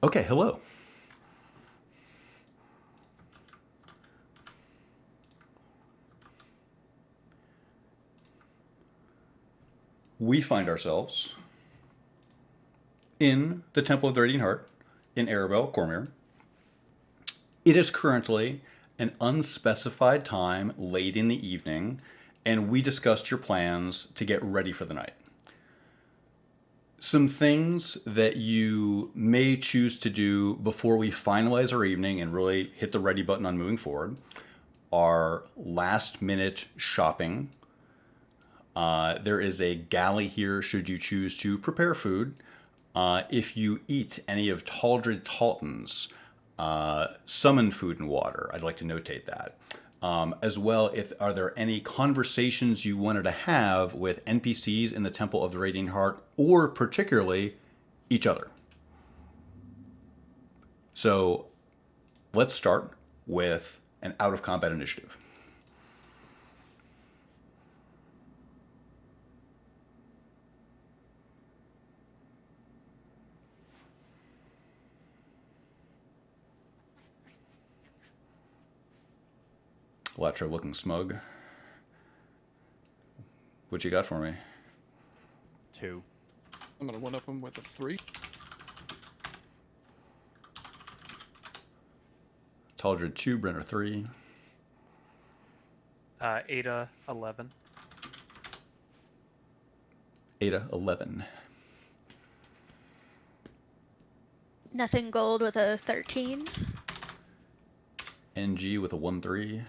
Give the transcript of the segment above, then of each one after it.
Okay, hello. We find ourselves in the Temple of the Radiant Heart in Arabel, Cormyr. It is currently an unspecified time late in the evening, and we discussed your plans to get ready for the night. Some things that you may choose to do before we finalize our evening and really hit the ready button on moving forward are last minute shopping. There is a galley here should you choose to prepare food. If you eat any of Taldred Talton's summon food and water, I'd like to notate that. As well, if are there any conversations you wanted to have with NPCs in the Temple of the Radiant Heart, or particularly each other? So let's start with an out of combat initiative. Latro looking smug. What you got for me? 2. I'm gonna one up him with a 3. Taldred 2, Brenner 3. Ada 11. Ada 11. Nothing gold with a 13. NG with a 1-3.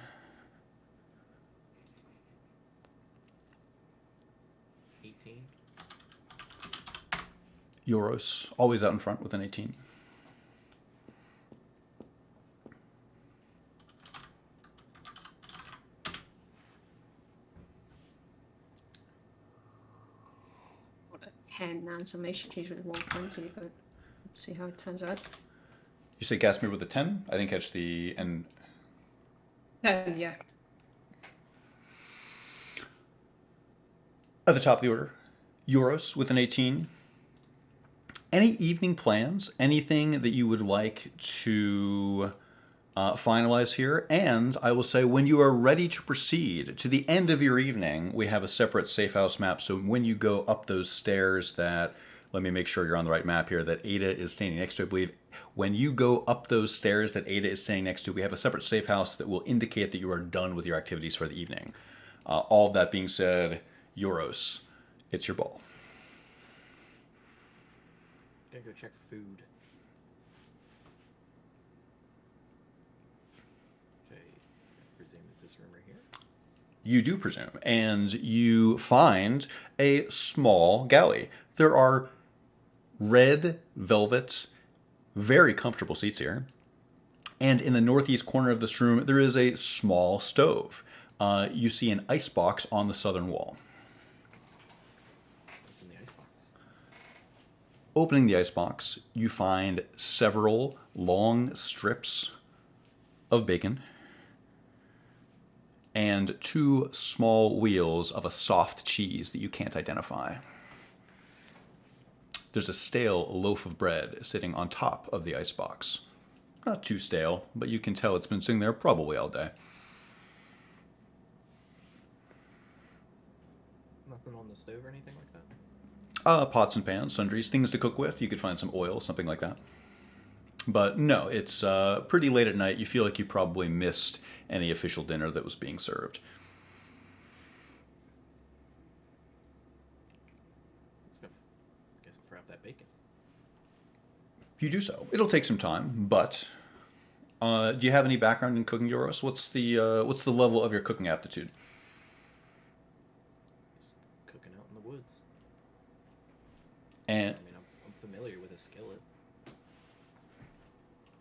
18. Euros, always out in front with an 18. Got a 10 now, so maybe should choose with 120, but let's see how it turns out. You say Gasmir with a 10? I didn't catch the end. 10, yeah. At the top of the order, Euros with an 18. Any evening plans? Anything that you would like to finalize here? And I will say, when you are ready to proceed to the end of your evening, we have a separate safe house map. So when you go up those stairs that, let me make sure you're on the right map here, that Ada is standing next to, I believe. When you go up those stairs that Ada is standing next to, we have a separate safe house that will indicate that you are done with your activities for the evening. All of that being said, Euros, it's your ball. Gonna go check for food. Okay, I presume is this room right here? You do presume, and you find a small galley. There are red velvet, very comfortable seats here. And in the northeast corner of this room, there is a small stove. You see an icebox on the southern wall. What's in the icebox? Opening the icebox, you find several long strips of bacon and 2 small wheels of a soft cheese that you can't identify. There's a stale loaf of bread sitting on top of the icebox. Not too stale, but you can tell it's been sitting there probably all day. Nothing on the stove or anything like that? Pots and pans, sundries, things to cook with. You could find some oil, something like that. But no, it's pretty late at night. You feel like you probably missed any official dinner that was being served. Let's go. I guess I'll fry up that bacon. You do so. It'll take some time, but do you have any background in cooking gyros? What's the level of your cooking aptitude? Just cooking out in the woods. And I mean, I'm familiar with a skillet.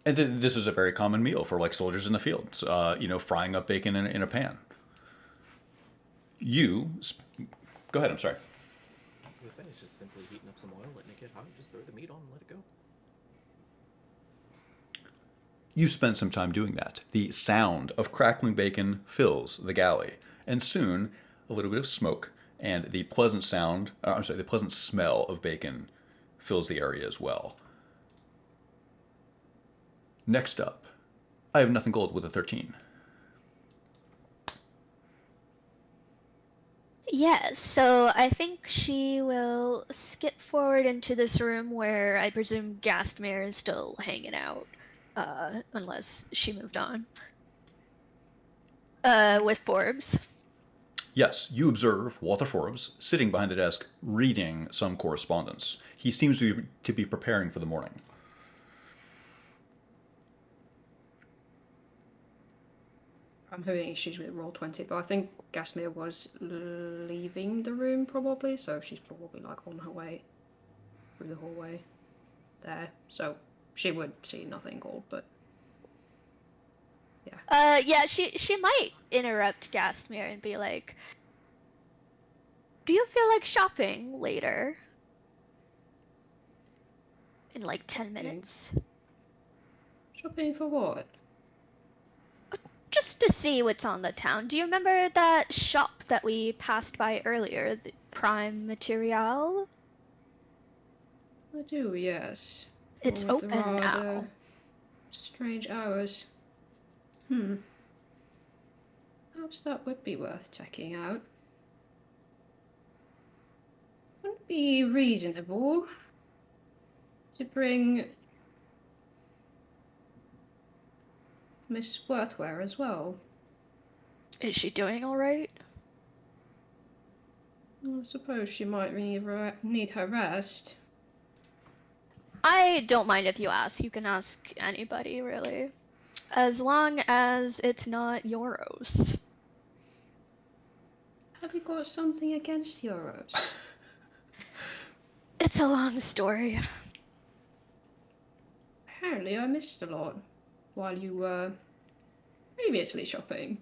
this is a very common meal for like soldiers in the fields. Frying up bacon in a pan. Go ahead. I'm sorry. I was gonna say, it's just simply heating up some oil, letting it get hot, just throw the meat on and let it go. You spend some time doing that. The sound of crackling bacon fills the galley, and soon a little bit of smoke and the pleasant the pleasant smell of bacon fills the area as well. Next up, I have nothing gold with a 13. Yes, so I think she will skip forward into this room where I presume Gastmere is still hanging out, unless she moved on. With Forbes. Yes, you observe Walter Forbes sitting behind the desk reading some correspondence. He seems to be preparing for the morning. I'm having issues with roll 20, but I think Gasmere was leaving the room probably, so she's probably like on her way through the hallway there. So she would see nothing gold, but Yeah, she might interrupt Gastmere and be like, "Do you feel like shopping later?" In like 10 minutes. shopping for what? Just to see what's on the town. Do you remember that shop that we passed by earlier, the Prime Material? I do, yes. It's With the open now. rather strange hours. Perhaps that would be worth checking out. Wouldn't it be reasonable to bring Miss Worthware as well? Is she doing alright? I suppose she might need her rest. I don't mind if you ask. You can ask anybody, really. As long as it's not Euros. Have you got something against Euros? It's a long story. Apparently I missed a lot while you were previously shopping.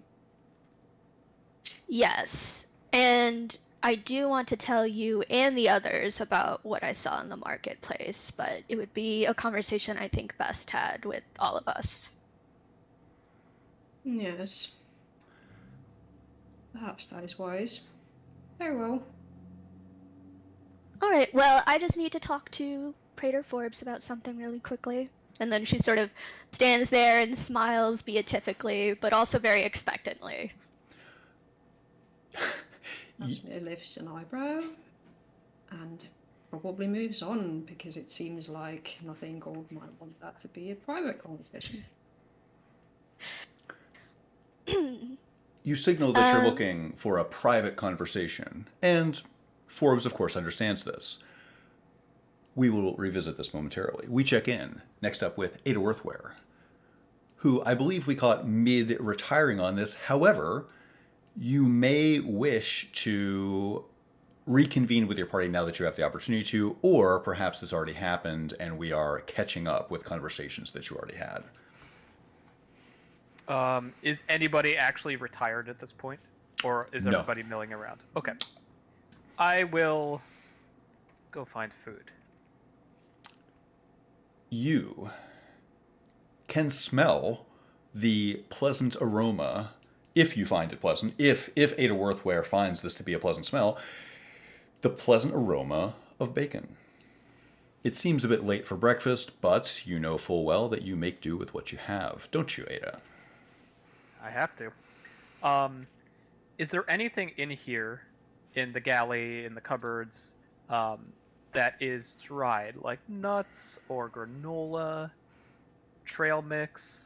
Yes, and I do want to tell you and the others about what I saw in the marketplace, but it would be a conversation I think best had with all of us. Yes. Perhaps that is wise. Very well. Alright, well, I just need to talk to Praetor Forbes about something really quickly. And then she sort of stands there and smiles beatifically, but also very expectantly. Asmir lifts an eyebrow and probably moves on because it seems like nothing gold might want that to be a private conversation. You signal that you're looking for a private conversation, and Forbes, of course, understands this. We will revisit this momentarily. We check in, next up with Ada Worthware, who I believe we caught mid-retiring on this. However, you may wish to reconvene with your party now that you have the opportunity to, or perhaps this already happened and we are catching up with conversations that you already had. Is anybody actually retired at this point? Or is No. everybody milling around? Okay. I will go find food. You can smell the pleasant aroma, if you find it pleasant, if Ada Worthware finds this to be a pleasant smell, the pleasant aroma of bacon. It seems a bit late for breakfast, but you know full well that you make do with what you have, don't you, Ada? I have to. Is there anything in here, in the galley, in the cupboards, that is dried, like nuts or granola, trail mix?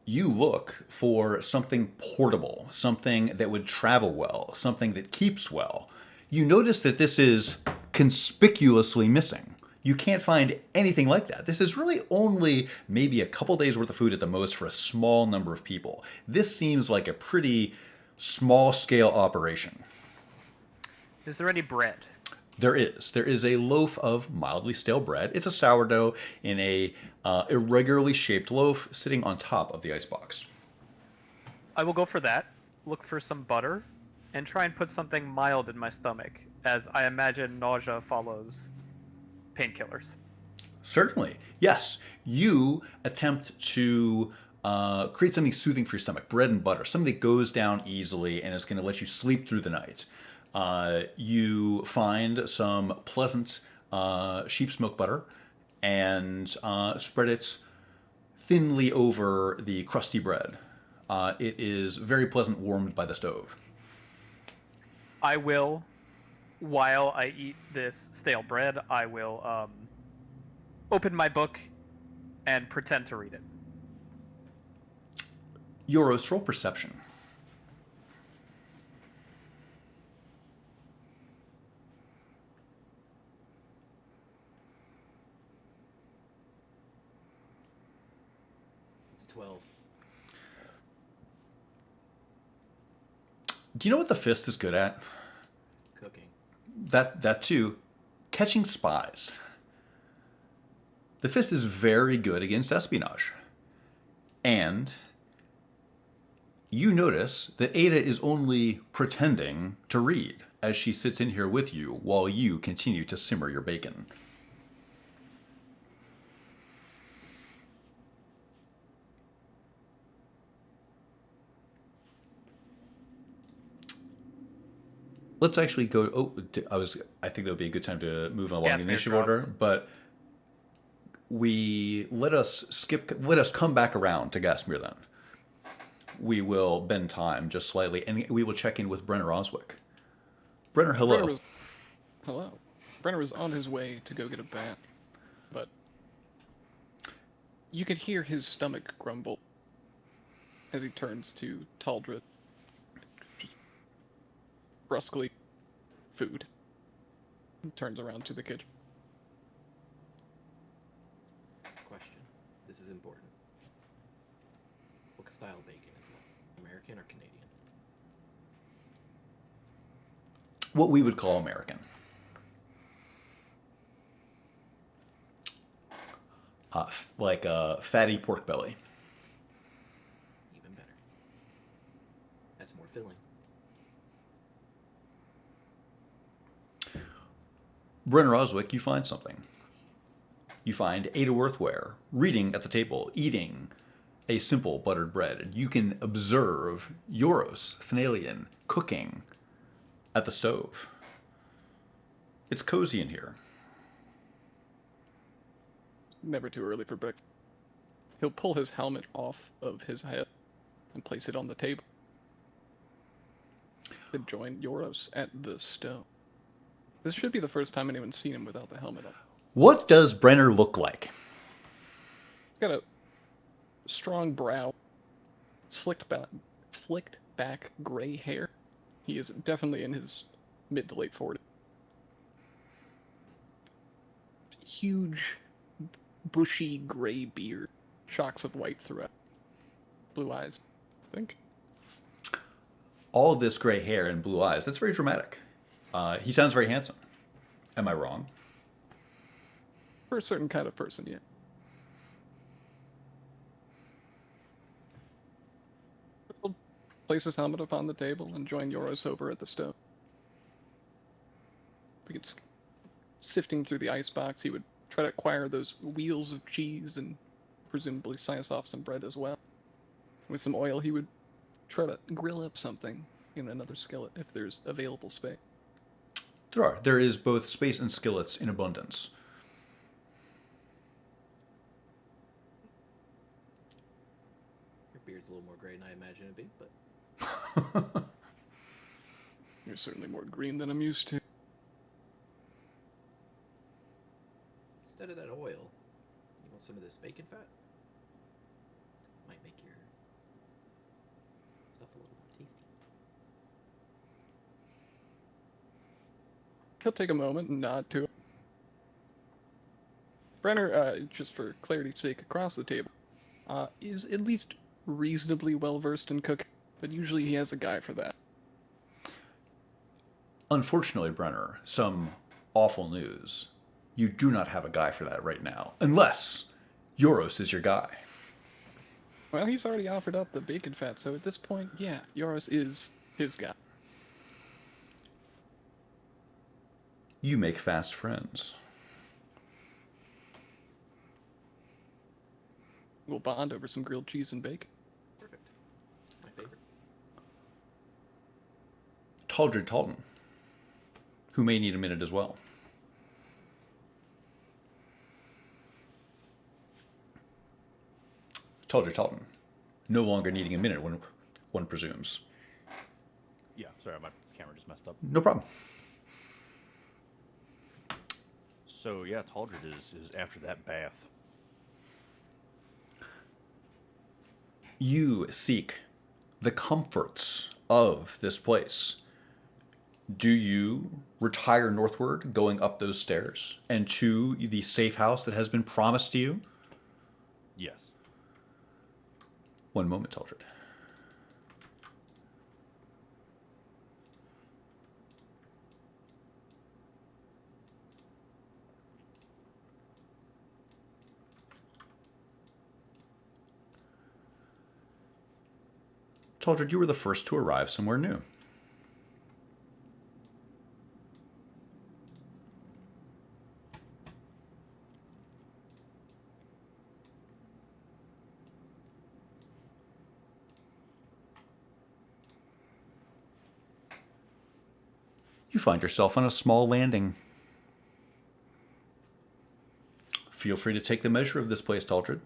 You look for something portable, something that would travel well, something that keeps well. You notice that this is conspicuously missing. You can't find anything like that. This is really only maybe a couple days worth of food at the most for a small number of people. This seems like a pretty small-scale operation. Is there any bread? There is. There is a loaf of mildly stale bread. It's a sourdough in a irregularly shaped loaf sitting on top of the icebox. I will go for that, look for some butter, and try and put something mild in my stomach, as I imagine nausea follows painkillers. Certainly. Yes. You attempt to create something soothing for your stomach, bread and butter, something that goes down easily and is going to let you sleep through the night. You find some pleasant sheep's milk butter and spread it thinly over the crusty bread. It is very pleasant warmed by the stove. I will, while I eat this stale bread, I will open my book and pretend to read it. Euros, roll perception. It's a 12. Do you know what the fist is good at? Cooking. That too. Catching spies. The fist is very good against espionage. And you notice that Ada is only pretending to read as she sits in here with you while you continue to simmer your bacon. Let's actually go. I think that would be a good time to move along Yeah, the fair initiative drops. order, but let us come back around to Gasmir then. We will bend time just slightly, and we will check in with Brenner Oswick. Brenner, hello. Hello. Brenner was on his way to go get a bath, but you could hear his stomach grumble as he turns to Taldra. Just brusquely, food. And turns around to the kitchen. Question. This is important. What style bacon is it? American or Canadian? What we would call American. Like a fatty pork belly. Even better. That's more filling. Brenner Oswick, you find something. You find Ada Worthware reading at the table, eating a simple buttered bread. You can observe Euros, Thanalian, cooking at the stove. It's cozy in here. Never too early for breakfast. He'll pull his helmet off of his head and place it on the table. Then join Euros at the stove. This should be the first time anyone's seen him without the helmet on. What does Brenner look like? He's got a strong brow, slicked back gray hair. He is definitely in his mid to late 40s. Huge, bushy gray beard, shocks of white throughout. Blue eyes, I think. All of this gray hair and blue eyes, that's very dramatic. He sounds very handsome. Am I wrong? For a certain kind of person, yeah. He'll place his helmet upon the table and join Euros over at the stove. If he gets sifting through the icebox, he would try to acquire those wheels of cheese and presumably slice off some bread as well. With some oil, he would try to grill up something in another skillet if there's available space. There are. There is both space and skillets in abundance. Your beard's a little more gray than I imagine it'd be, but You're certainly more green than I'm used to. instead of that oil, you want some of this bacon fat? Might make your stuff a little more tasty. He'll take a moment and nod to it. Brenner, just for clarity's sake, across the table, is at least reasonably well versed in cooking, but usually he has a guy for that. Unfortunately, Brenner, some awful news. You do not have a guy for that right now, unless Euros is your guy. Well, he's already offered up the bacon fat, so at this point, yeah, Euros is his guy. You make fast friends. We'll bond over some grilled cheese and bacon. Perfect. My favorite. Taldred Talton, who may need a minute as well. Told you, Talton. No longer needing a minute when one presumes. Yeah, sorry, my camera just messed up. No problem. So yeah, Taldred is after that bath. You seek the comforts of this place. Do you retire northward, going up those stairs, and to the safe house that has been promised to you? Yes. One moment, Taldred. Taldred, you were the first to arrive somewhere new. You find yourself on a small landing. Feel free to take the measure of this place, Taldred.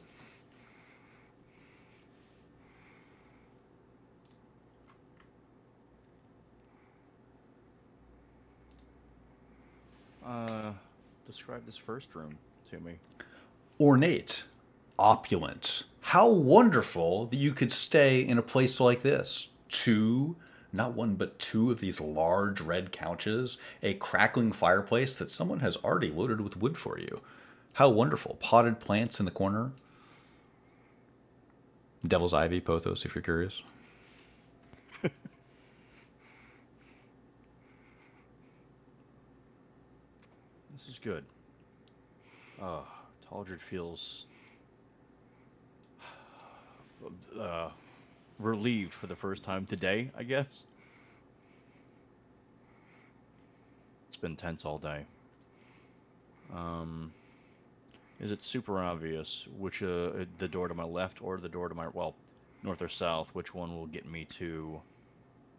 Describe this first room to me. Ornate, opulent. How wonderful that you could stay in a place like this. Not one, but two of these large red couches, a crackling fireplace that someone has already loaded with wood for you. How wonderful. Potted plants in the corner. Devil's ivy, pothos, if you're curious. This is good. Taldred feels relieved for the first time today, I guess. It's been tense all day. Is it super obvious which the door to my left or the door to my, well, north or south, which one will get me to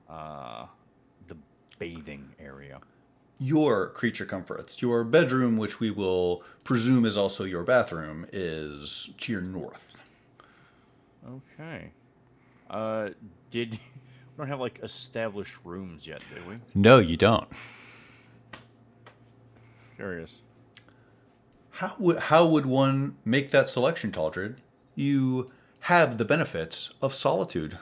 the bathing area? Your creature comforts. Your bedroom, which we will presume is also your bathroom, is to your north. Okay. We don't have like established rooms yet, do we? No, you don't. Curious. How would one make that selection, Taldred? You have the benefits of solitude.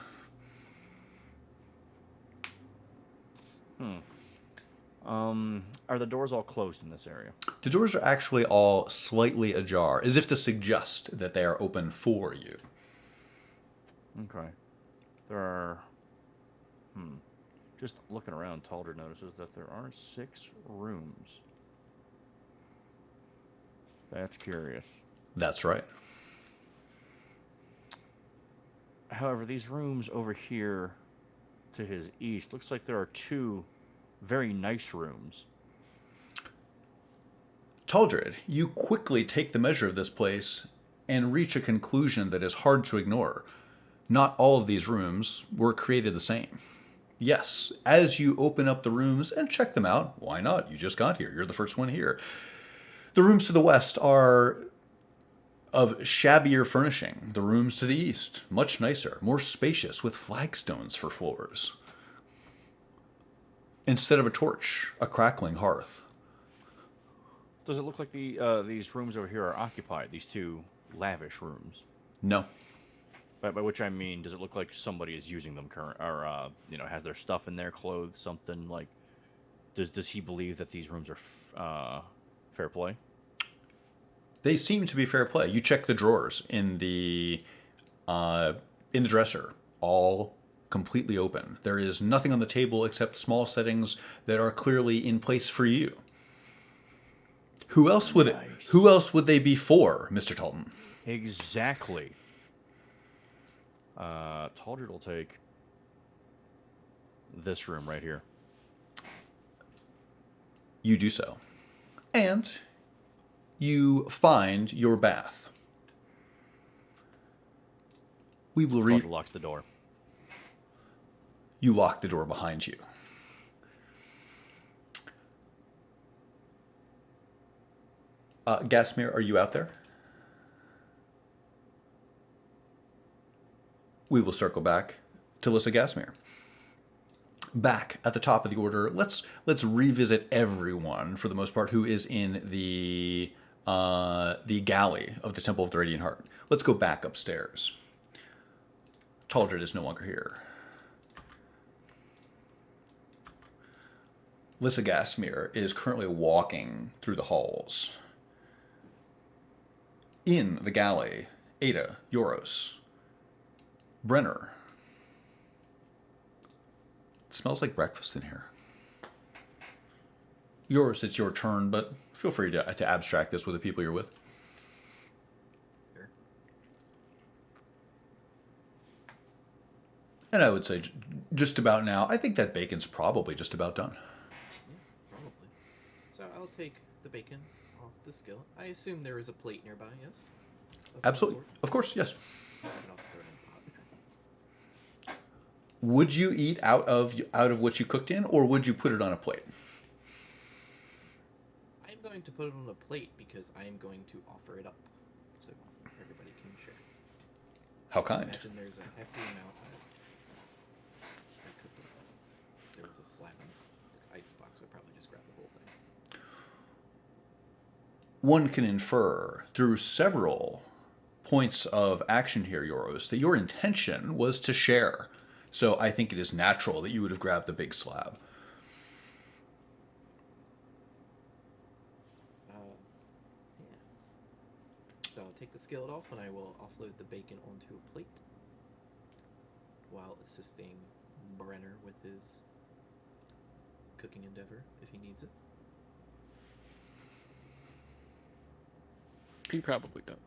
Are the doors all closed in this area? The doors are actually all slightly ajar, as if to suggest that they are open for you. Okay. There are... Just looking around, Taldred notices that there are 6 rooms. That's curious. That's right. However, these rooms over here to his east, looks like there are 2 very nice rooms. Taldred, you quickly take the measure of this place and reach a conclusion that is hard to ignore. Not all of these rooms were created the same. Yes, as you open up the rooms and check them out, why not? You just got here. You're the first one here. The rooms to the west are of shabbier furnishing. The rooms to the east, much nicer, more spacious, with flagstones for floors. Instead of a torch, a crackling hearth. Does it look like these rooms over here are occupied, these 2 lavish rooms? No. By which I mean, does it look like somebody is using them has their stuff in there, clothes, something like? Does he believe that these rooms are fair play? They seem to be fair play. You check the drawers in the dresser, all completely open. There is nothing on the table except small settings that are clearly in place for you. Who else would they be for, Mr. Talton? Exactly. Taldred will take this room right here. You do so. And you find your bath. We will Taldred locks the door. You lock the door behind you. Gasmere, are you out there? we will circle back to Lissa Gasmere. Back at the top of the order, let's revisit everyone for the most part who is in the galley of the Temple of the Radiant Heart. Let's go back upstairs. Taldred is no longer here. Lissa Gasmere is currently walking through the halls. In the galley, Ada, Yoros, Brenner. It smells like breakfast in here. Yours, it's your turn, but feel free to abstract this with the people you're with. Sure. And I would say just about now, I think that bacon's probably just about done. Yeah, probably. So I'll take the bacon off the skillet. I assume there is a plate nearby, yes? Of some Absolutely. sort? Of course, yes. I can also throw it in the pot. Would you eat out of what you cooked in, or would you put it on a plate? I'm going to put it on a plate because I am going to offer it up so everybody can share. How I kind. imagine there's a hefty amount I cooked up. There was a slab in the ice box. I probably just grabbed the whole thing. One can infer through several points of action here, Yoros, that your intention was to share. So I think it is natural that you would have grabbed the big slab. Yeah. So I'll take the skillet off and I will offload the bacon onto a plate while assisting Brenner with his cooking endeavor if he needs it. He probably don't.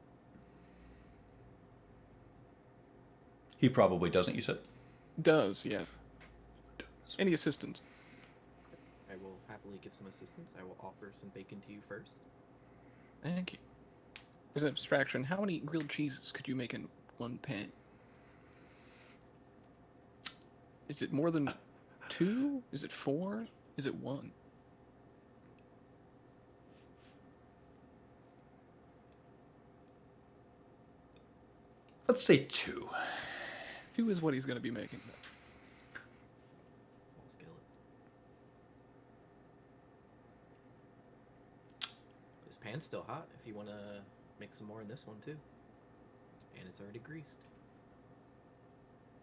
He probably doesn't, you said? Does, yeah. Any assistance? I will happily give some assistance. I will offer some bacon to you first. Thank you. As an abstraction, how many grilled cheeses could you make in one pan? Is it more than 2? Is it 4? Is it 1? Let's say 2. 2 is what he's going to be making. Small skillet. This pan's still hot if you want to make some more in this one too. And it's already greased.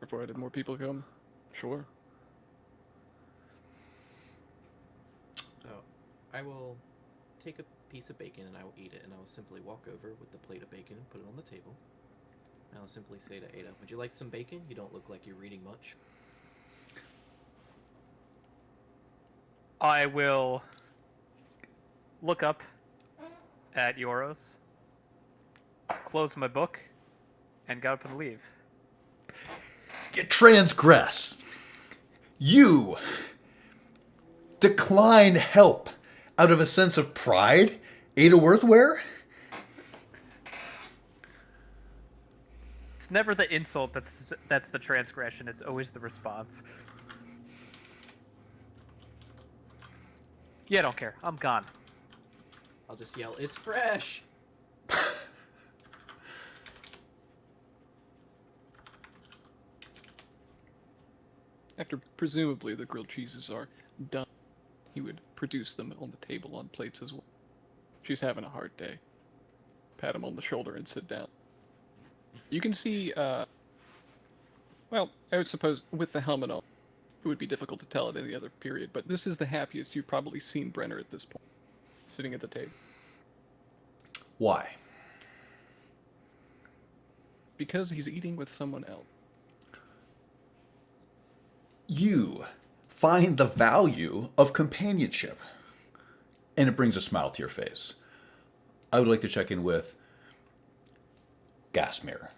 Provided more people come. Sure. So I will take a piece of bacon and I will eat it, and I will simply walk over with the plate of bacon and put it on the table. And I'll simply say to Ada, "Would you like some bacon? You don't look like you're reading much." I will look up at Yoros, close my book, and get up and leave. You transgress. You decline help out of a sense of pride, Ada Worthware? It's never the insult that's the transgression. It's always the response. Yeah, I don't care. I'm gone. I'll just yell, "It's fresh!" After presumably the grilled cheeses are done, he would produce them on the table on plates as well. She's having a hard day. Pat him on the shoulder and sit down. You can see, well, I would suppose with the helmet on, it would be difficult to tell at any other period, but this is the happiest you've probably seen Brenner at this point, sitting at the table. Why? Because he's eating with someone else. You find the value of companionship. And it brings a smile to your face. I would like to check in with Gasmere.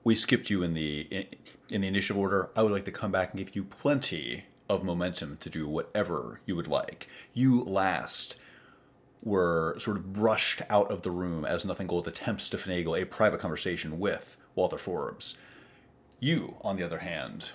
We skipped you in the initiative order. I would like to come back and give you plenty of momentum to do whatever you would like. You last were sort of brushed out of the room as Nothing Gold attempts to finagle a private conversation with Walter Forbes. You, on the other hand,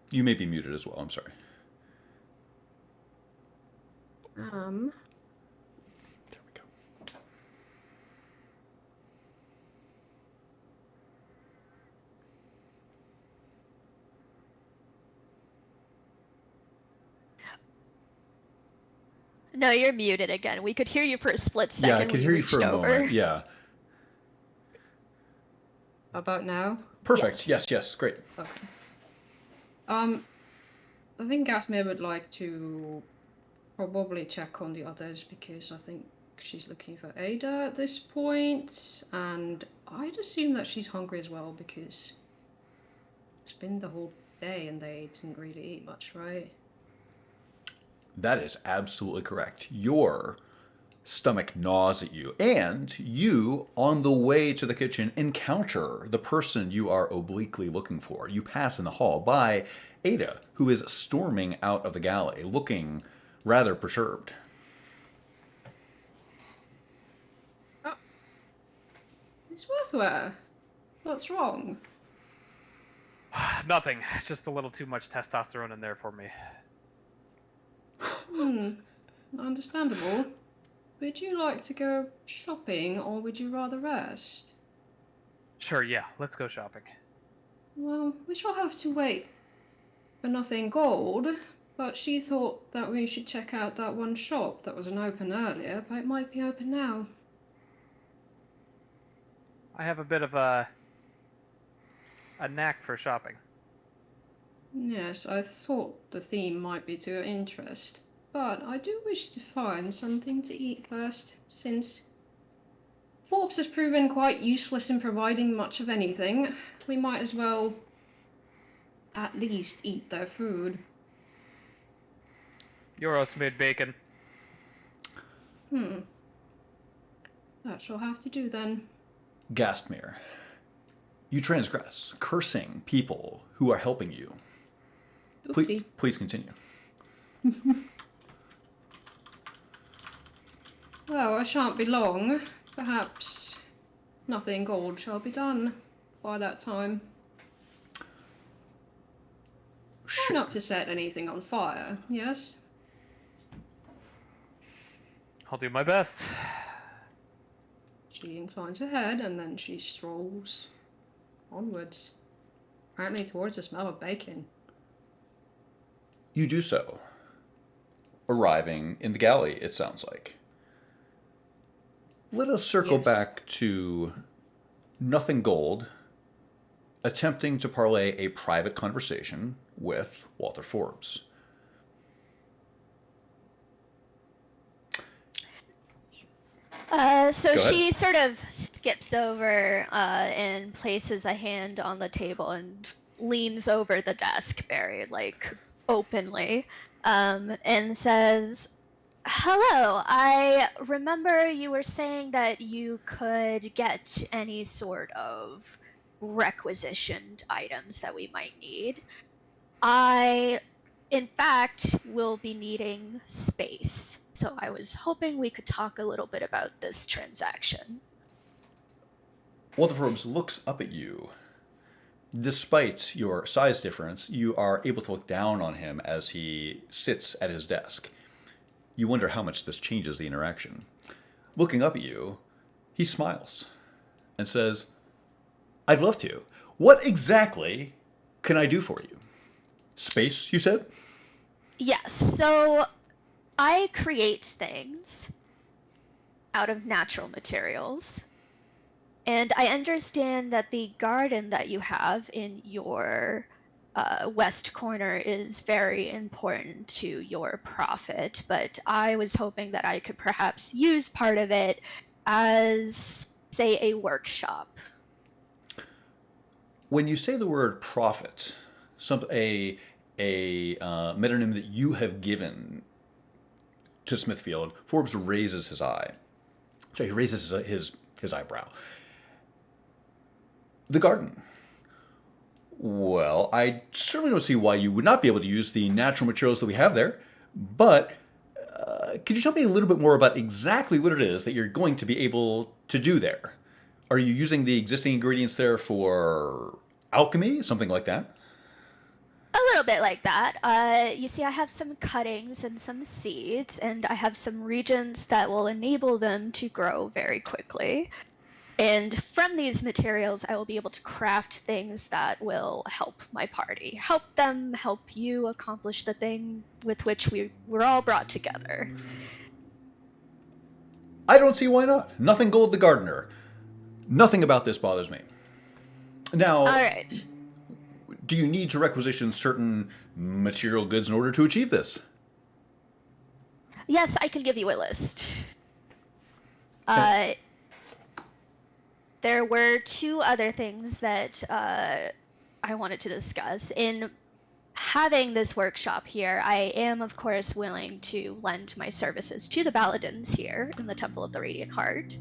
You may be muted as well. I'm sorry. There we go. No, you're muted again. We could hear you for a split second Yeah, I could when hear you reached for a over. moment. Yeah. How about now? Perfect. Yes. Yes, great. Okay. I think Gasmere would like to probably check on the others because I think she's looking for Ada at this point, and I'd assume that she's hungry as well because it's been the whole day and they didn't really eat much, right? That is absolutely correct. Your stomach gnaws at you, and you, on the way to the kitchen, encounter the person you are obliquely looking for. You pass in the hall by Ada, who is storming out of the galley, looking rather perturbed. Miss Worthware, what's wrong? Nothing. Just a little too much testosterone in there for me. Understandable. Would you like to go shopping or would you rather rest? Sure, yeah. Let's go shopping. Well, we shall have to wait for nothing gold, but she thought that we should check out that one shop that wasn't open earlier, but it might be open now. I have a bit of a knack for shopping. Yes, I thought the theme might be to your interest, but I do wish to find something to eat first, since Forbes has proven quite useless in providing much of anything. We might as well at least eat their food. Eurosmid bacon. That shall have to do then. Gastmere, you transgress, cursing people who are helping you. Oopsie. Please continue. Well, I shan't be long. Perhaps nothing gold shall be done by that time. Try not to set anything on fire, yes? I'll do my best. She inclines her head and then she strolls onwards, apparently towards the smell of bacon. You do so, arriving in the galley, it sounds like. Let us circle Yes. back to Nothing Gold, attempting to parlay a private conversation with Walter Forbes. So Go ahead. she sort of skips over and places a hand on the table and leans over the desk very openly and says, "Hello, I remember you were saying that you could get any sort of requisitioned items that we might need. I, in fact, will be needing space. So I was hoping we could talk a little bit about this transaction." Walter Forbes looks up at you. Despite your size difference, you are able to look down on him as he sits at his desk. You wonder how much this changes the interaction. Looking up at you, he smiles and says, "I'd love to. What exactly can I do for you?" Space, you said? Yes, so I create things out of natural materials. And I understand that the garden that you have in your west corner is very important to your profit, but I was hoping that I could perhaps use part of it as, say, a workshop. When you say the word profit, a metonym that you have given to Smithfield, Forbes raises his eye. So he raises his eyebrow. The garden. Well, I certainly don't see why you would not be able to use the natural materials that we have there, but could you tell me a little bit more about exactly what it is that you're going to be able to do there? Are you using the existing ingredients there for alchemy, something like that? A little bit like that. You see, I have some cuttings and some seeds, and I have some regions that will enable them to grow very quickly. And from these materials, I will be able to craft things that will help my party, help them, help you accomplish the thing with which we were all brought together. I don't see why not. Nothing Gold the Gardener. Nothing about this bothers me. Now, All right. do you need to requisition certain material goods in order to achieve this? Yes, I can give you a list. Okay. There were two other things that I wanted to discuss. In having this workshop here, I am, of course, willing to lend my services to the Paladins here in the Temple of the Radiant Heart.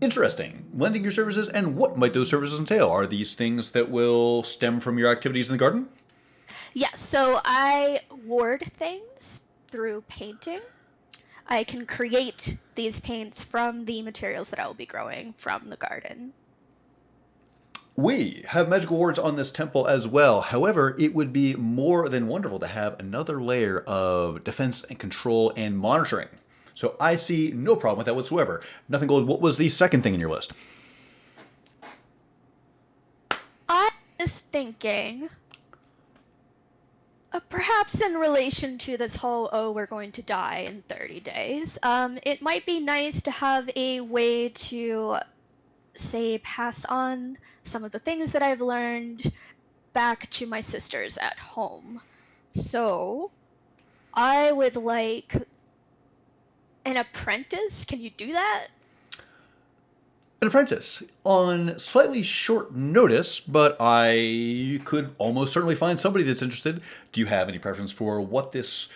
Interesting. Lending your services, and what might those services entail? Are these things that will stem from your activities in the garden? Yes, so I ward things through painting. I can create these paints from the materials that I will be growing from the garden. We have magical wards on this temple as well. However, it would be more than wonderful to have another layer of defense and control and monitoring. So I see no problem with that whatsoever. Nothing Gold, what was the second thing in your list? I was thinking, perhaps in relation to this whole, oh, we're going to die in 30 days, it might be nice to have a way to, say, pass on some of the things that I've learned back to my sisters at home. So, I would like an apprentice. Can you do that? An apprentice on slightly short notice, but I could almost certainly find somebody that's interested. Do you have any preference for what this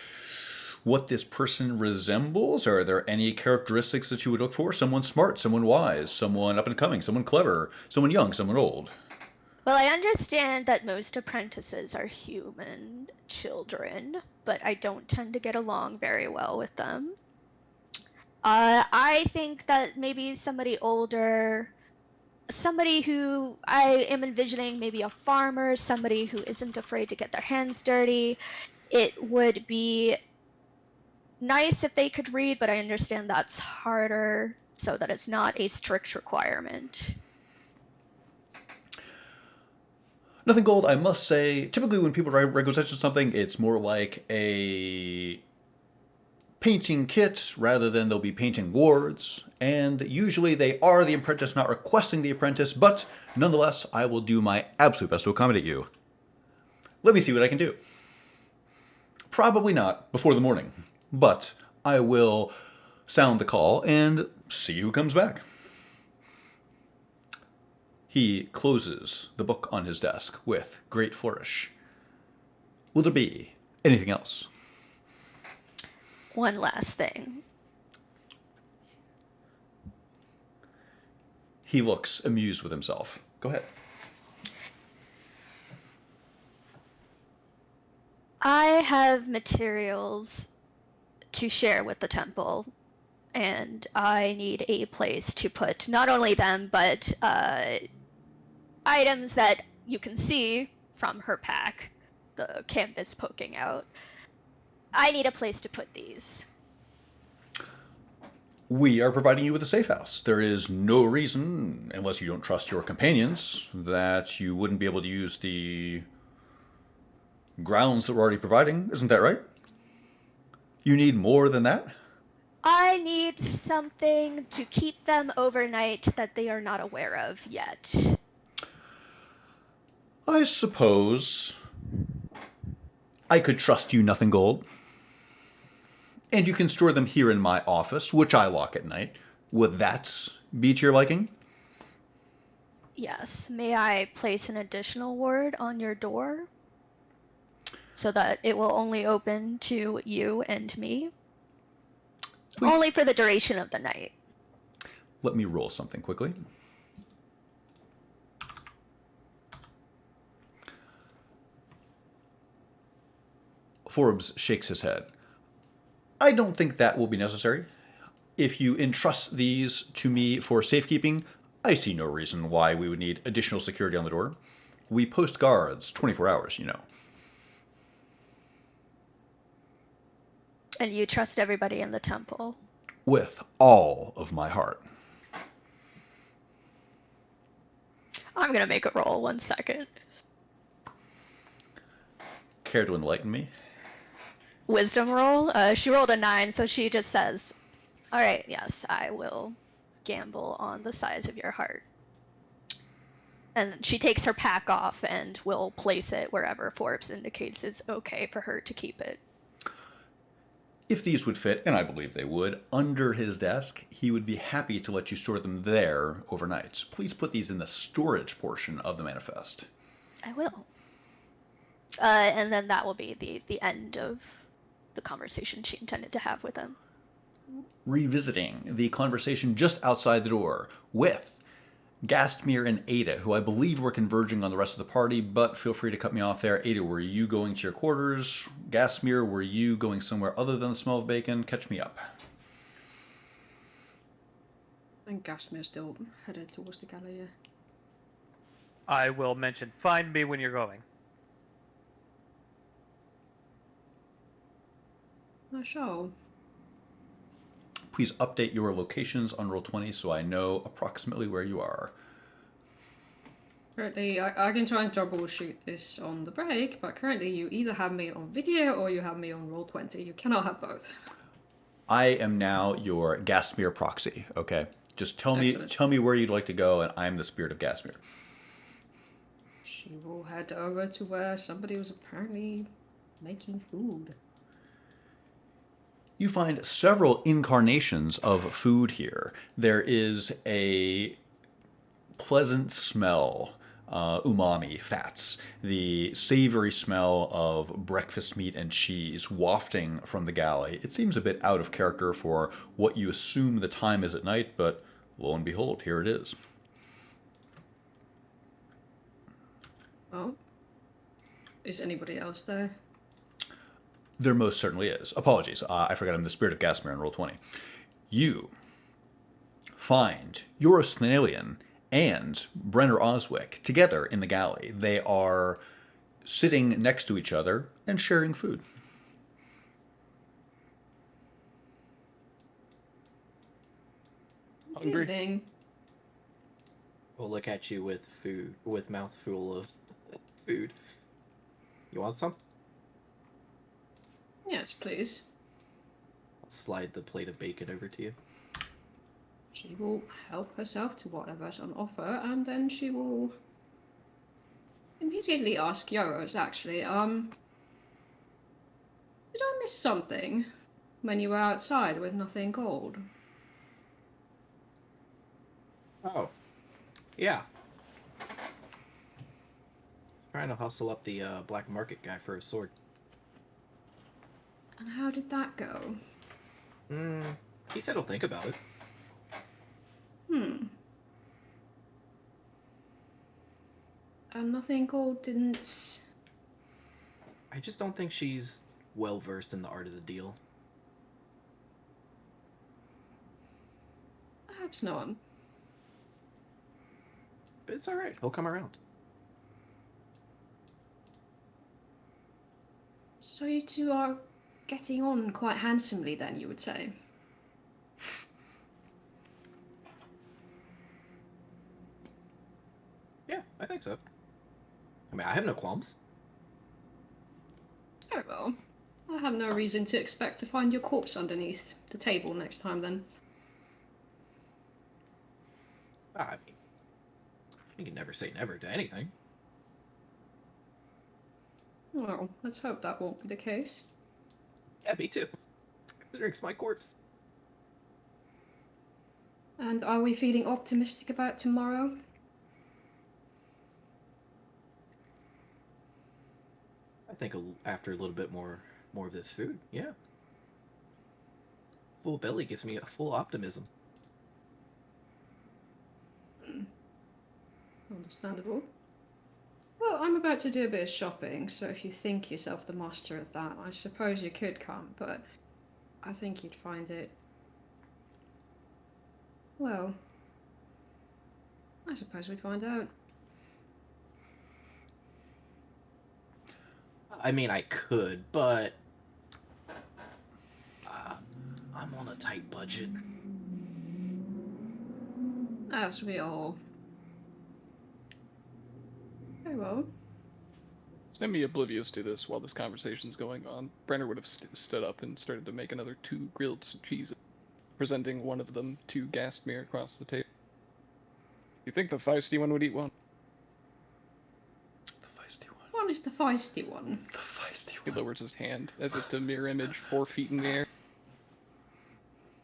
person resembles? Are there any characteristics that you would look for? Someone smart, someone wise, someone up and coming, someone clever, someone young, someone old. Well, I understand that most apprentices are human children, but I don't tend to get along very well with them. I think that maybe somebody older, somebody who I am envisioning, maybe a farmer, somebody who isn't afraid to get their hands dirty. It would be nice if they could read, but I understand that's harder, so that it's not a strict requirement. Nothing Gold, I must say, typically when people requisition something, it's more like a painting kit rather than they'll be painting wards, and usually they are the apprentice not requesting the apprentice, but nonetheless I will do my absolute best to accommodate you. Let me see what I can do. Probably not before the morning, but I will sound the call and see who comes back. He closes the book on his desk with great flourish. Will there be anything else? One last thing. He looks amused with himself. Go ahead. I have materials to share with the temple, and I need a place to put not only them, but items that you can see from her pack, the canvas poking out. I need a place to put these. We are providing you with a safe house. There is no reason, unless you don't trust your companions, that you wouldn't be able to use the grounds that we're already providing. Isn't that right? You need more than that? I need something to keep them overnight that they are not aware of yet. I suppose I could trust you, Nothing Gold. And you can store them here in my office, which I lock at night. Would that be to your liking? Yes. May I place an additional ward on your door so that it will only open to you and me? Please. Only for the duration of the night. Let me roll something quickly. Forbes shakes his head. I don't think that will be necessary. If you entrust these to me for safekeeping, I see no reason why we would need additional security on the door. We post guards 24 hours, you know. And you trust everybody in the temple. With all of my heart. I'm gonna make a roll. 1 second. Care to enlighten me? Wisdom roll. She rolled a 9, so she just says, "All right, yes, I will gamble on the size of your heart." And she takes her pack off and will place it wherever Forbes indicates is okay for her to keep it. If these would fit, and I believe they would, under his desk, he would be happy to let you store them there overnight. Please put these in the storage portion of the manifest. I will. And then that will be the end of the conversation she intended to have with him. Revisiting the conversation just outside the door with Gastmir and Ada, who I believe were converging on the rest of the party, but feel free to cut me off there. Ada, were you going to your quarters? Gastmir, were you going somewhere other than the smell of bacon? Catch me up. I think Gasmir's still headed towards the galley, yeah. I will mention, find me when you're going. I shall. Please update your locations on Roll20 so I know approximately where you are. Currently, I can try and troubleshoot this on the break, but currently you either have me on video or you have me on Roll20. You cannot have both. I am now your Gastmir proxy, okay? Just tell Excellent. me where you'd like to go, and I'm the spirit of Gastmir. She will head over to where somebody was apparently making food. You find several incarnations of food here. There is a pleasant smell, umami, fats, the savory smell of breakfast meat and cheese wafting from the galley. It seems a bit out of character for what you assume the time is at night, but lo and behold, here it is. Oh? Is anybody else there? There most certainly is. Apologies, I forgot I'm the spirit of Gastmir on Roll20. You find Eurosnalian and Brenner Oswick together in the galley. They are sitting next to each other and sharing food. Hungry? Evening. We'll look at you with food, with mouthful of food. You want some? Yes, please. I'll slide the plate of bacon over to you. She will help herself to whatever's on offer, and then she will immediately ask Yoros, actually, did I miss something when you were outside with nothing gold? Oh, yeah. Trying to hustle up the black market guy for a sword. And how did that go? He said he'll think about it. And nothing gold didn't... I just don't think she's well versed in the art of the deal. Perhaps not. But it's alright, he'll come around. So you two are getting on quite handsomely then, you would say? Yeah, I think so. I mean, I have no qualms. Very well. I have no reason to expect to find your corpse underneath the table next time then. I mean, you can never say never to anything. Well, let's hope that won't be the case. Yeah, me too. Considering it's my corpse. And are we feeling optimistic about tomorrow? I think after a little bit more of this food, yeah. Full belly gives me a full optimism. Understandable. Well, I'm about to do a bit of shopping, so if you think yourself the master of that, I suppose you could come, but I think you'd find it... Well, I suppose we'd find out. I mean, I could, but I'm on a tight budget. As we all. Very well. Semi-oblivious to this while this conversation's going on, Brenner would have stood up and started to make another 2 grilled cheeses, presenting one of them to Gastmere across the table. You think the feisty one would eat one? The feisty one. What is the feisty one? The feisty He one. lowers his hand as if to mirror image 4 feet in the air.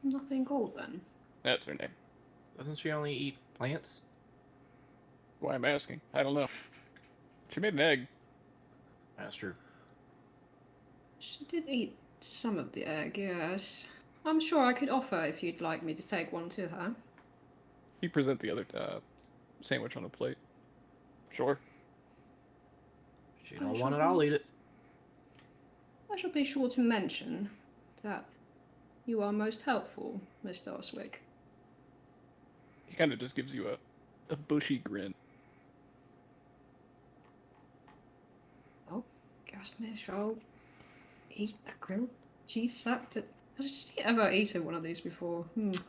Nothing gold then. That's her name. Doesn't she only eat plants? Why I'm asking. I don't know. She made an egg. That's true. She did eat some of the egg, yes. I'm sure I could offer if you'd like me to take one to her. You present the other sandwich on a plate. Sure. If she don't want it, I'll eat it. I shall be sure to mention that you are most helpful, Mr. Oswick. He kind of just gives you a bushy grin. Oh, Gasmere shall eat a grilled cheese sack. Has she ever eaten one of these before? Doesn't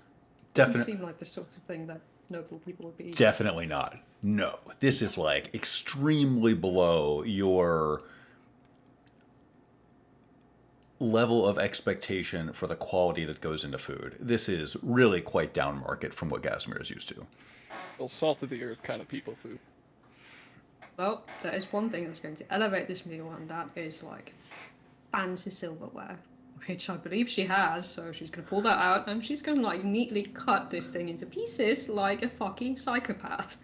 Definitely. seem like the sort of thing that noble people would be eating. Definitely not. No. This is like extremely below your level of expectation for the quality that goes into food. This is really quite down market from what Gasimir is used to. Well, salt of the earth kind of people food. Well, there is one thing that's going to elevate this meal, and that is like fancy silverware, which I believe she has. So she's going to pull that out, and she's going to like neatly cut this thing into pieces like a fucking psychopath.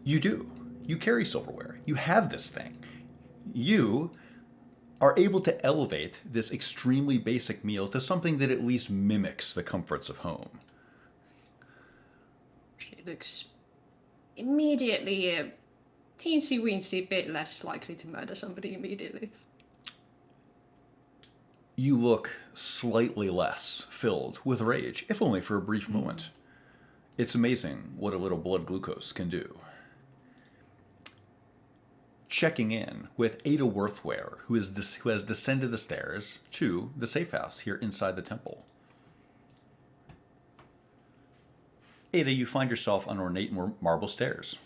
You do. You carry silverware. You have this thing. You are able to elevate this extremely basic meal to something that at least mimics the comforts of home. She looks immediately a teensy-weensy bit less likely to murder somebody immediately. You look slightly less filled with rage, if only for a brief moment. It's amazing what a little blood glucose can do. Checking in with Ada Worthware, who has descended the stairs to the safe house here inside the temple. Ada, you find yourself on ornate marble stairs.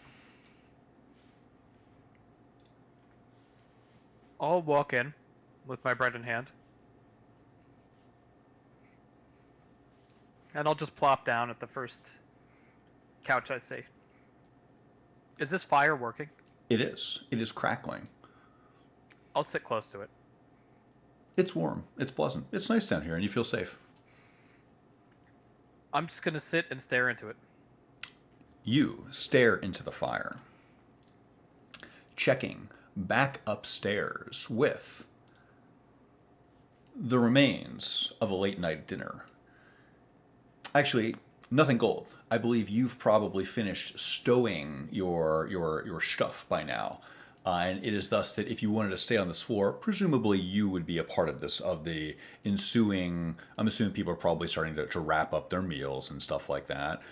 I'll walk in with my bread in hand. And I'll just plop down at the first couch I see. Is this fire working? It is. It is crackling. I'll sit close to it. It's warm. It's pleasant. It's nice down here, and you feel safe. I'm just going to sit and stare into it. You stare into the fire, checking back upstairs with the remains of a late night dinner. Actually, nothing gold. I believe you've probably finished stowing your stuff by now. And it is thus that if you wanted to stay on this floor, presumably you would be a part of this, of the ensuing. I'm assuming people are probably starting to wrap up their meals and stuff like that.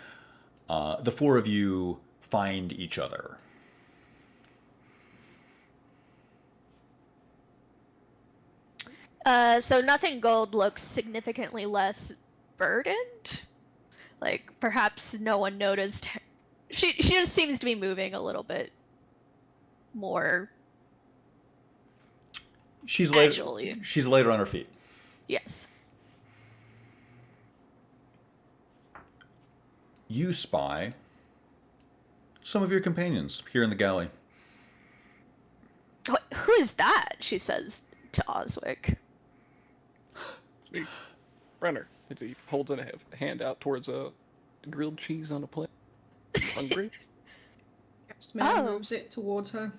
The four of you find each other. So Nothing Gold looks significantly less burdened. Like, perhaps no one noticed. She just seems to be moving a little bit more She's agilely. She's later on her feet. Yes. You spy some of your companions here in the galley. Who is that? She says to Oswick. Sweet. Brenner. He holds a hand out towards a grilled cheese on a plate. Hungry? Gasmere moves it towards her.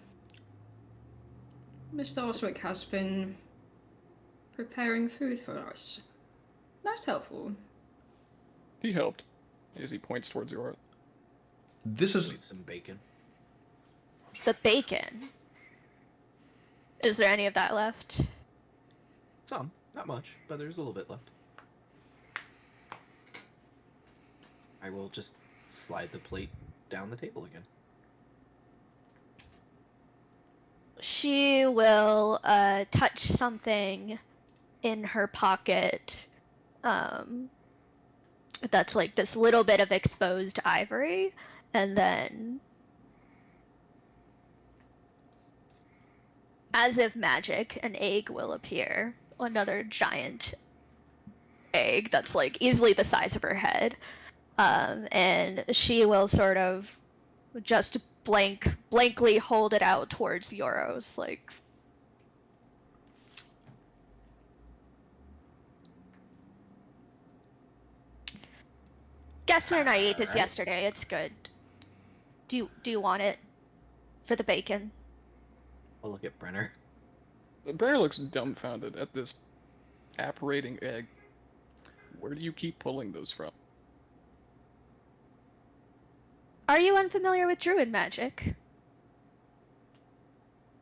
Mr. Oswick has been preparing food for us. That's helpful. He helped. As he points towards your This is Leave some bacon. The bacon. Is there any of that left? Some, not much, but there's a little bit left. I will just slide the plate down the table again. She will touch something in her pocket that's like this little bit of exposed ivory, and then, as if magic, an egg will appear. Another giant egg that's like easily the size of her head. And she will sort of just blankly hold it out towards Euros, like. Guess where I ate this Alright. yesterday. It's good. Do you want it for the bacon? I'll look at Brenner. Brenner looks dumbfounded at this apparating egg. Where do you keep pulling those from? Are you unfamiliar with druid magic?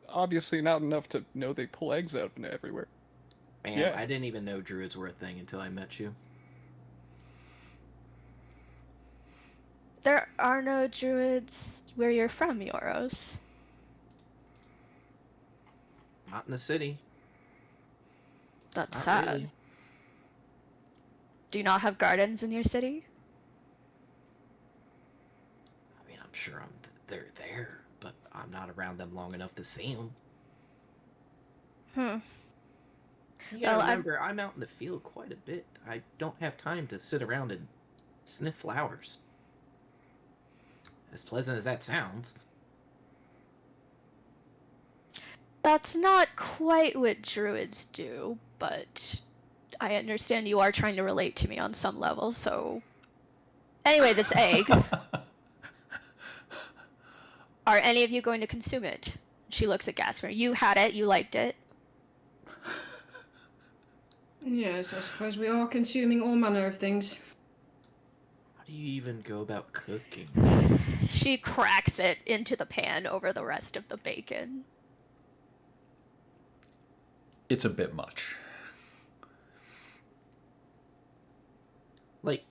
Obviously not enough to know they pull eggs out of everywhere. Man, Yeah. I didn't even know druids were a thing until I met you. There are no druids where you're from, Euros. Not in the city. That's Not sad. really. Do you not have gardens in your city? I mean, I'm sure they're there, but I'm not around them long enough to see them. You gotta Well, remember, I'm out in the field quite a bit. I don't have time to sit around and sniff flowers. As pleasant as that sounds. That's not quite what druids do, but I understand you are trying to relate to me on some level, so. Anyway, this egg. Are any of you going to consume it? She looks at Gasper. You had it, you liked it. Yes, I suppose we are consuming all manner of things. How do you even go about cooking? She cracks it into the pan over the rest of the bacon. It's a bit much. Like,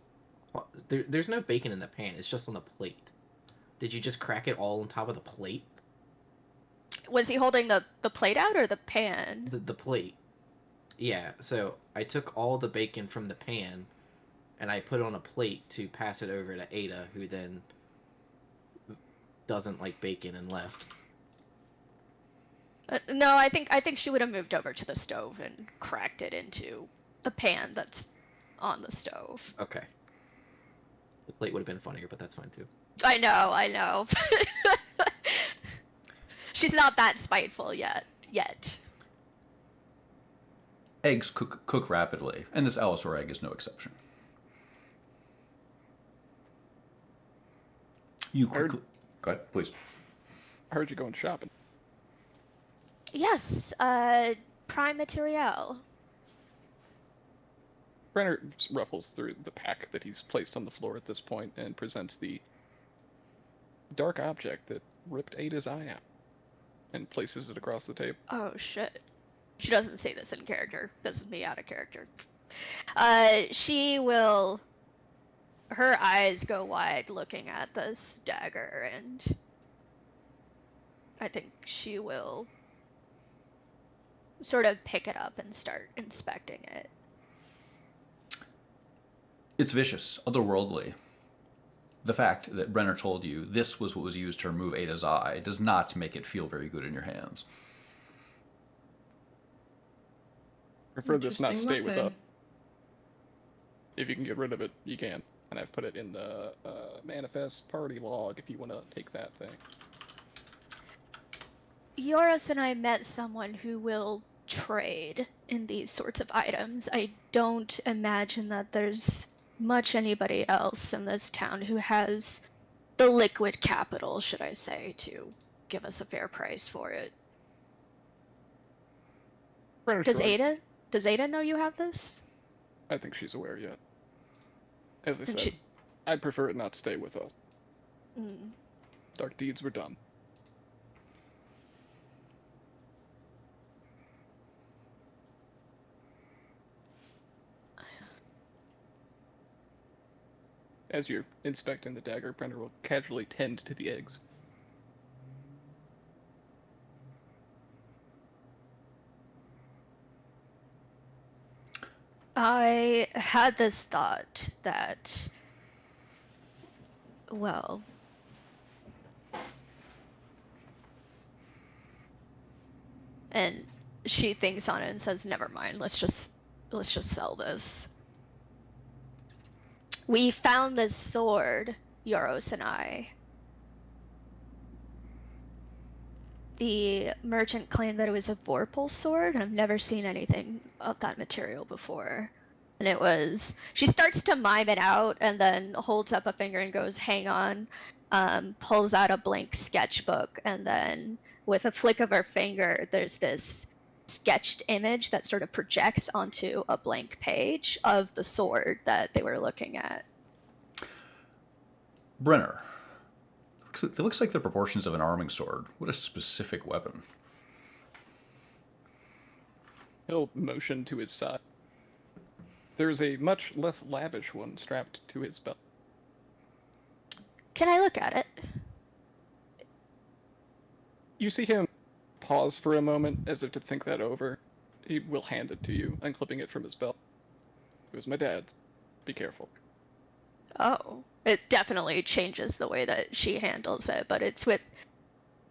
there's no bacon in the pan, it's just on the plate. Did you just crack it all on top of the plate? Was he holding the plate out or the pan? The plate. Yeah, so I took all the bacon from the pan and I put it on a plate to pass it over to Ada, who then doesn't like bacon and left. No, I think she would have moved over to the stove and cracked it into the pan that's on the stove. Okay. The plate would have been funnier, but that's fine too. I know. She's not that spiteful yet. Eggs cook rapidly, and this Allosaur egg is no exception. You quickly... Go ahead, please. I heard you going shopping. Yes, prime material. Brenner ruffles through the pack that he's placed on the floor at this point and presents the dark object that ripped Ada's eye out and places it across the table. Oh shit. She doesn't say this in character. This is me out of character. She will... Her eyes go wide looking at this dagger, and I think she will sort of pick it up and start inspecting it. It's vicious, otherworldly. The fact that Brenner told you this was what was used to remove Ada's eye does not make it feel very good in your hands. Prefer this not Interesting stay with weapon. us. If you can get rid of it, you can. And I've put it in the manifest party log if you want to take that thing. Yoris and I met someone who will trade in these sorts of items. I don't imagine that there's much anybody else in this town who has the liquid capital, should I say, to give us a fair price for it. Brenner's Does shrugged. Ada know you have this? I think she's aware yet. As I And said, she- I'd prefer it not stay with us. Mm. Dark deeds were done. As you're inspecting the dagger, Brenner will casually tend to the eggs. I had this thought that, well, and she thinks on it and says, "Never mind. Let's just sell this." We found this sword, Yoros and I. The merchant claimed that it was a Vorpal sword, and I've never seen anything of that material before. And it was. She starts to mime it out and then holds up a finger and goes, "Hang on," pulls out a blank sketchbook, and then with a flick of her finger, there's this sketched image that sort of projects onto a blank page of the sword that they were looking at. Brenner. It looks like the proportions of an arming sword. What a specific weapon. He'll motion to his side. There's a much less lavish one strapped to his belt. Can I look at it? You see him pause for a moment as if to think that over. He will hand it to you, unclipping it from his belt. It was my dad's. Be careful. Oh, it definitely changes the way that she handles it, but it's with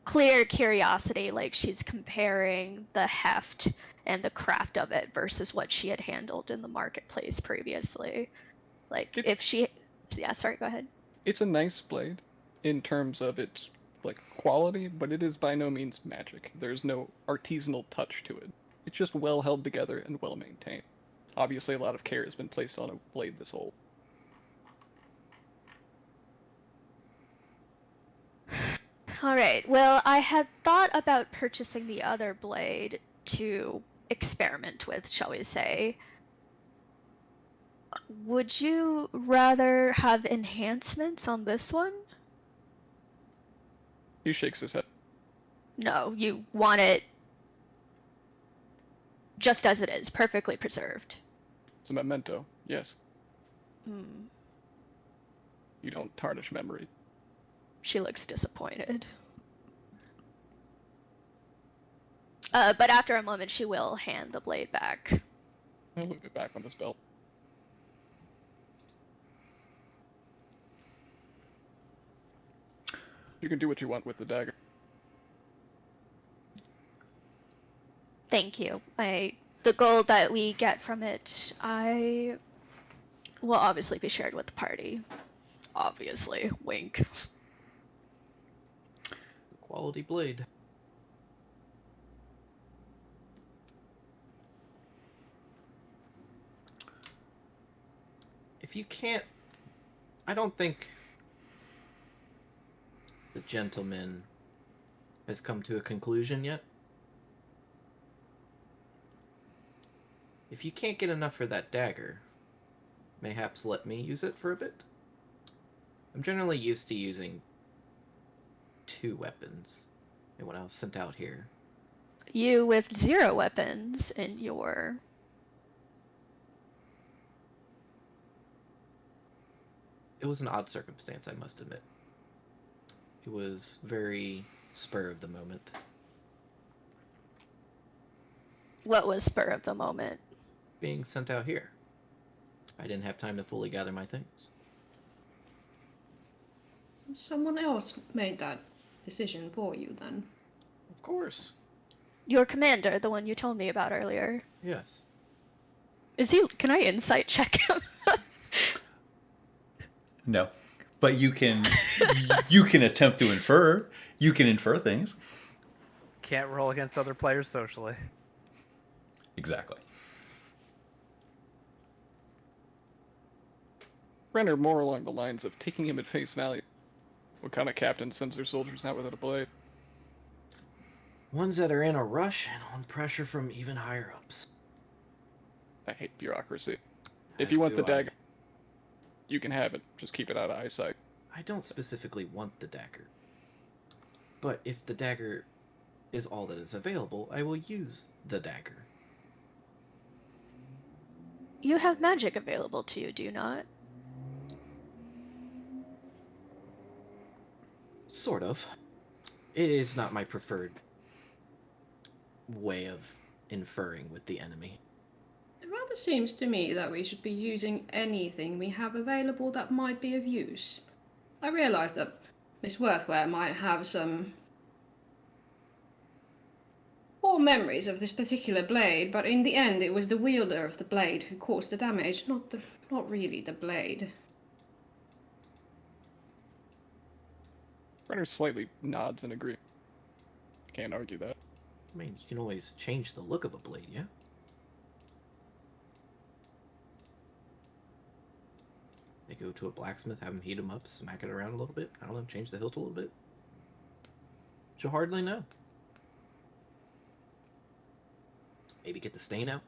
clear curiosity, like she's comparing the heft and the craft of it versus what she had handled in the marketplace previously. Like, if she... Yeah, sorry, go ahead. It's a nice blade in terms of its, like, quality, but it is by no means magic. There's no artisanal touch to it. It's just well held together and well maintained. Obviously, a lot of care has been placed on a blade this old. Alright, well, I had thought about purchasing the other blade to experiment with, shall we say. Would you rather have enhancements on this one? He shakes his head. No, you want it just as it is, perfectly preserved. It's a memento, yes. Hmm. You don't tarnish memories. She looks disappointed. But after a moment, she will hand the blade back. He'll move it back on his belt. You can do what you want with the dagger. Thank you. The gold that we get from it, I will obviously be shared with the party. Obviously. Wink. Quality blade. If you can't... I don't think the gentleman has come to a conclusion yet. If you can't get enough for that dagger, mayhaps let me use it for a bit. I'm generally used to using 2 weapons when I was sent out here. You with 0 weapons in your... It was an odd circumstance, I must admit. It was very spur of the moment. What was spur of the moment? Being sent out here. I didn't have time to fully gather my things. Someone else made that decision for you then? Of course. Your commander, the one you told me about earlier. Yes. Is he... Can I insight check him? No. But you can attempt to infer. You can infer things. Can't roll against other players socially. Exactly. Brenner more along the lines of taking him at face value. What kind of captain sends their soldiers out without a blade? Ones that are in a rush and on pressure from even higher ups. I hate bureaucracy. If As you want do the I. dagger, you can have it. Just keep it out of eyesight. I don't specifically want the dagger. But if the dagger is all that is available, I will use the dagger. You have magic available to you, do you not? Sort of. It is not my preferred way of inferring with the enemy. I'd rather never seems to me that we should be using anything we have available that might be of use. I realise that Miss Worthware might have some poor memories of this particular blade, but in the end it was the wielder of the blade who caused the damage, not really the blade. Brenner slightly nods and agrees. Can't argue that. I mean, you can always change the look of a blade, yeah? They go to a blacksmith, have him heat him up, smack it around a little bit. I don't know, change the hilt a little bit. You'll hardly know. Maybe get the stain out.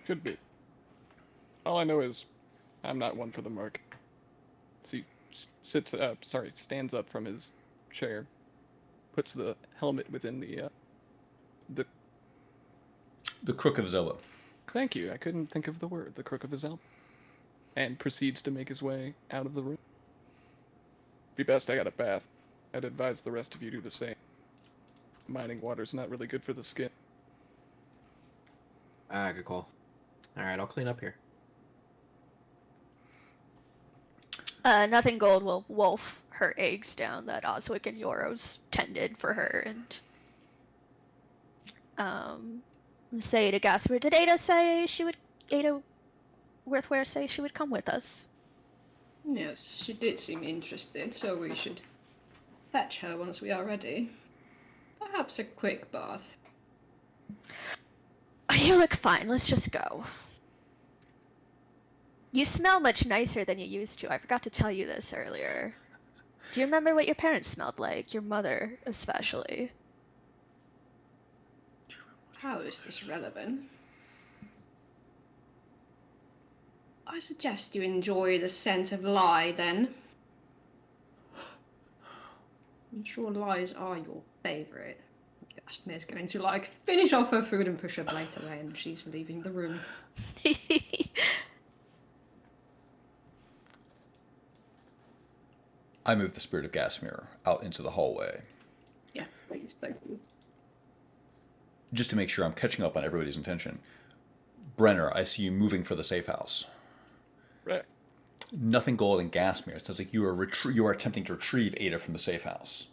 Could be. All I know is I'm not one for the mark. So he stands up from his chair, puts the helmet within the The crook of his elbow. Thank you. I couldn't think of the word. The crook of his elbow. And proceeds to make his way out of the room. Be best I got a bath. I'd advise the rest of you do the same. Mining water's not really good for the skin. Ah, good call. Alright, I'll clean up here. Nothing Gold will wolf her eggs down that Oswick and Yoros tended for her and say to Gasper, did Ada Worthware say she would come with us? Yes, she did seem interested, so we should fetch her once we are ready. Perhaps a quick bath. You look fine, let's just go. You smell much nicer than you used to. I forgot to tell you this earlier. Do you remember what your parents smelled like? Your mother, especially. How is this relevant? I suggest you enjoy the scent of lye, then. I'm sure lies are your favourite. Gastmir's going to, finish off her food and push her plate away, and she's leaving the room. I move the spirit of Gasmir out into the hallway. Yeah, please, thank you. Just to make sure I'm catching up on everybody's intention. Brenner, I see you moving for the safe house. Right. Nothing Gold and Gasmir. It sounds like you are attempting to retrieve Ada from the safe house.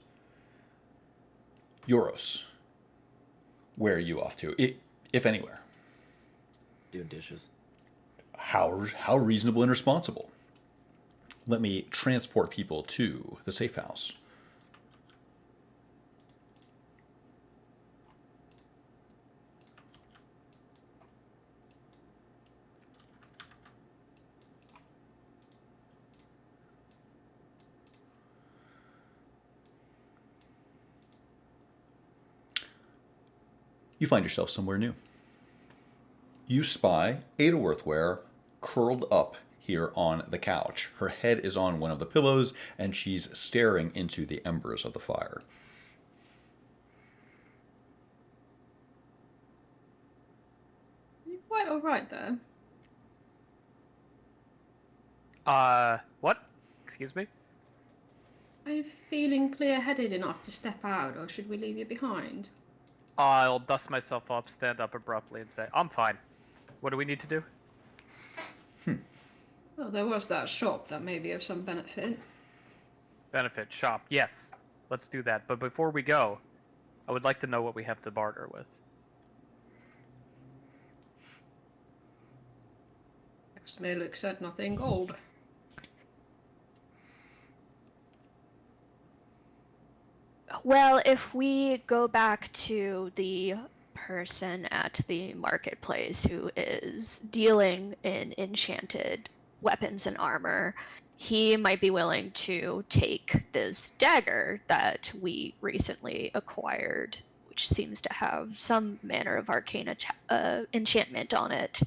Yoros, where are you off to, if anywhere? Doing dishes. How reasonable and responsible. Let me transport people to the safe house. You find yourself somewhere new. You spy Ada Worthware curled up here on the couch. Her head is on one of the pillows, and she's staring into the embers of the fire. Are you quite alright there? What? Excuse me? Are you feeling clear-headed enough to step out, or should we leave you behind? I'll dust myself up, stand up abruptly, and say, I'm fine. What do we need to do? Well, there was that shop that may be of some benefit. Benefit shop. Yes. Let's do that. But before we go, I would like to know what we have to barter with. May looks at nothing gold. Well, if we go back to the person at the marketplace who is dealing in enchanted weapons and armor, he might be willing to take this dagger that we recently acquired, which seems to have some manner of arcane enchantment on it.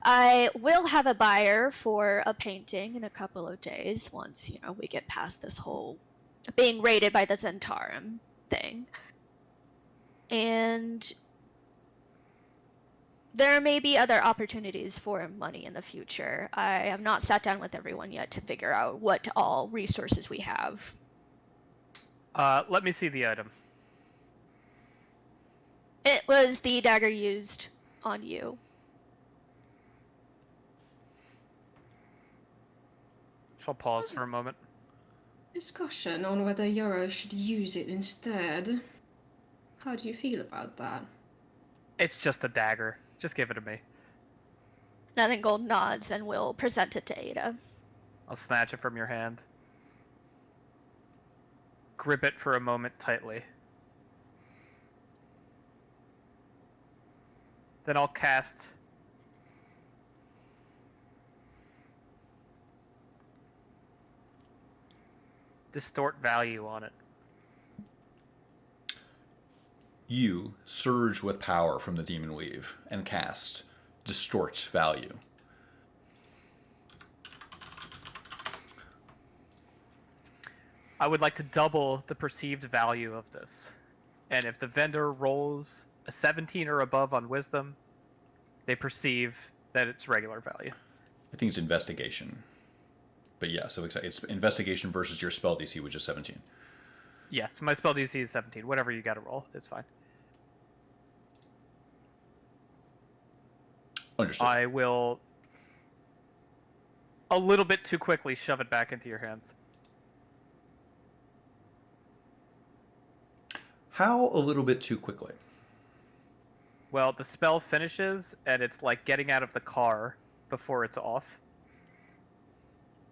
I will have a buyer for a painting in a couple of days once, we get past this whole being raided by the Zentarum thing. And there may be other opportunities for money in the future. I have not sat down with everyone yet to figure out what all resources we have. Let me see the item. It was the dagger used on you. She'll pause for a moment. Discussion on whether Yoro should use it instead. How do you feel about that? It's just a dagger. Just give it to me. Nothing Gold nods and will present it to Ada. I'll snatch it from your hand. Grip it for a moment tightly. Then I'll cast Distort Value on it. You surge with power from the Demon Weave and cast Distort Value. I would like to double the perceived value of this. And if the vendor rolls a 17 or above on Wisdom, they perceive that it's regular value. I think it's Investigation. But yeah, so it's Investigation versus your spell DC, which is 17. Yes, my spell DC is 17. Whatever you gotta roll, it's fine. Understood. I will a little bit too quickly shove it back into your hands. How a little bit too quickly? Well, the spell finishes, and it's like getting out of the car before it's off.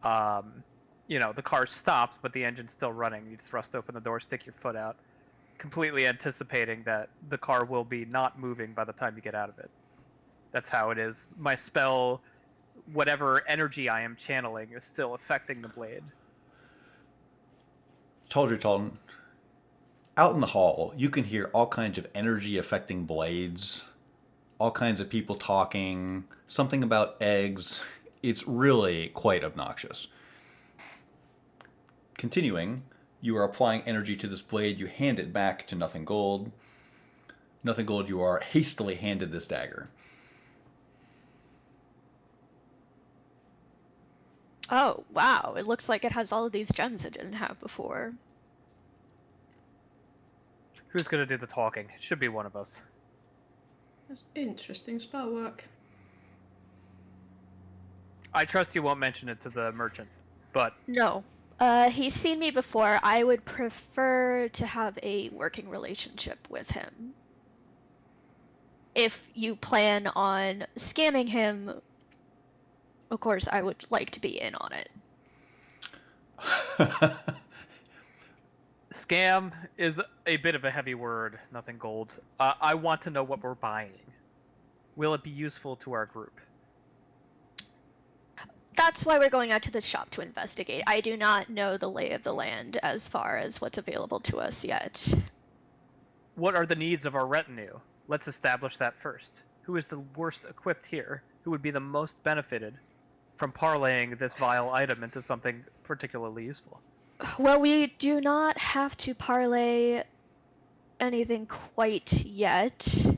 The car stops, but the engine's still running. You thrust open the door, stick your foot out, completely anticipating that the car will be not moving by the time you get out of it. That's how it is. My spell, whatever energy I am channeling, is still affecting the blade. Talton, out in the hall, you can hear all kinds of energy affecting blades, all kinds of people talking, something about eggs. It's really quite obnoxious. Continuing, you are applying energy to this blade. You hand it back to Nothing Gold. Nothing Gold, you are hastily handed this dagger. Oh, wow. It looks like it has all of these gems it didn't have before. Who's gonna do the talking? It should be one of us. That's interesting spell work. I trust you won't mention it to the merchant, but No. He's seen me before. I would prefer to have a working relationship with him. If you plan on scamming him, of course, I would like to be in on it. scam is a bit of a heavy word, Nothing Gold. I want to know what we're buying. Will it be useful to our group? That's why we're going out to the shop to investigate. I do not know the lay of the land as far as what's available to us yet. What are the needs of our retinue? Let's establish that first. Who is the worst equipped here? Who would be the most benefited from parlaying this vile item into something particularly useful? Well, we do not have to parlay anything quite yet.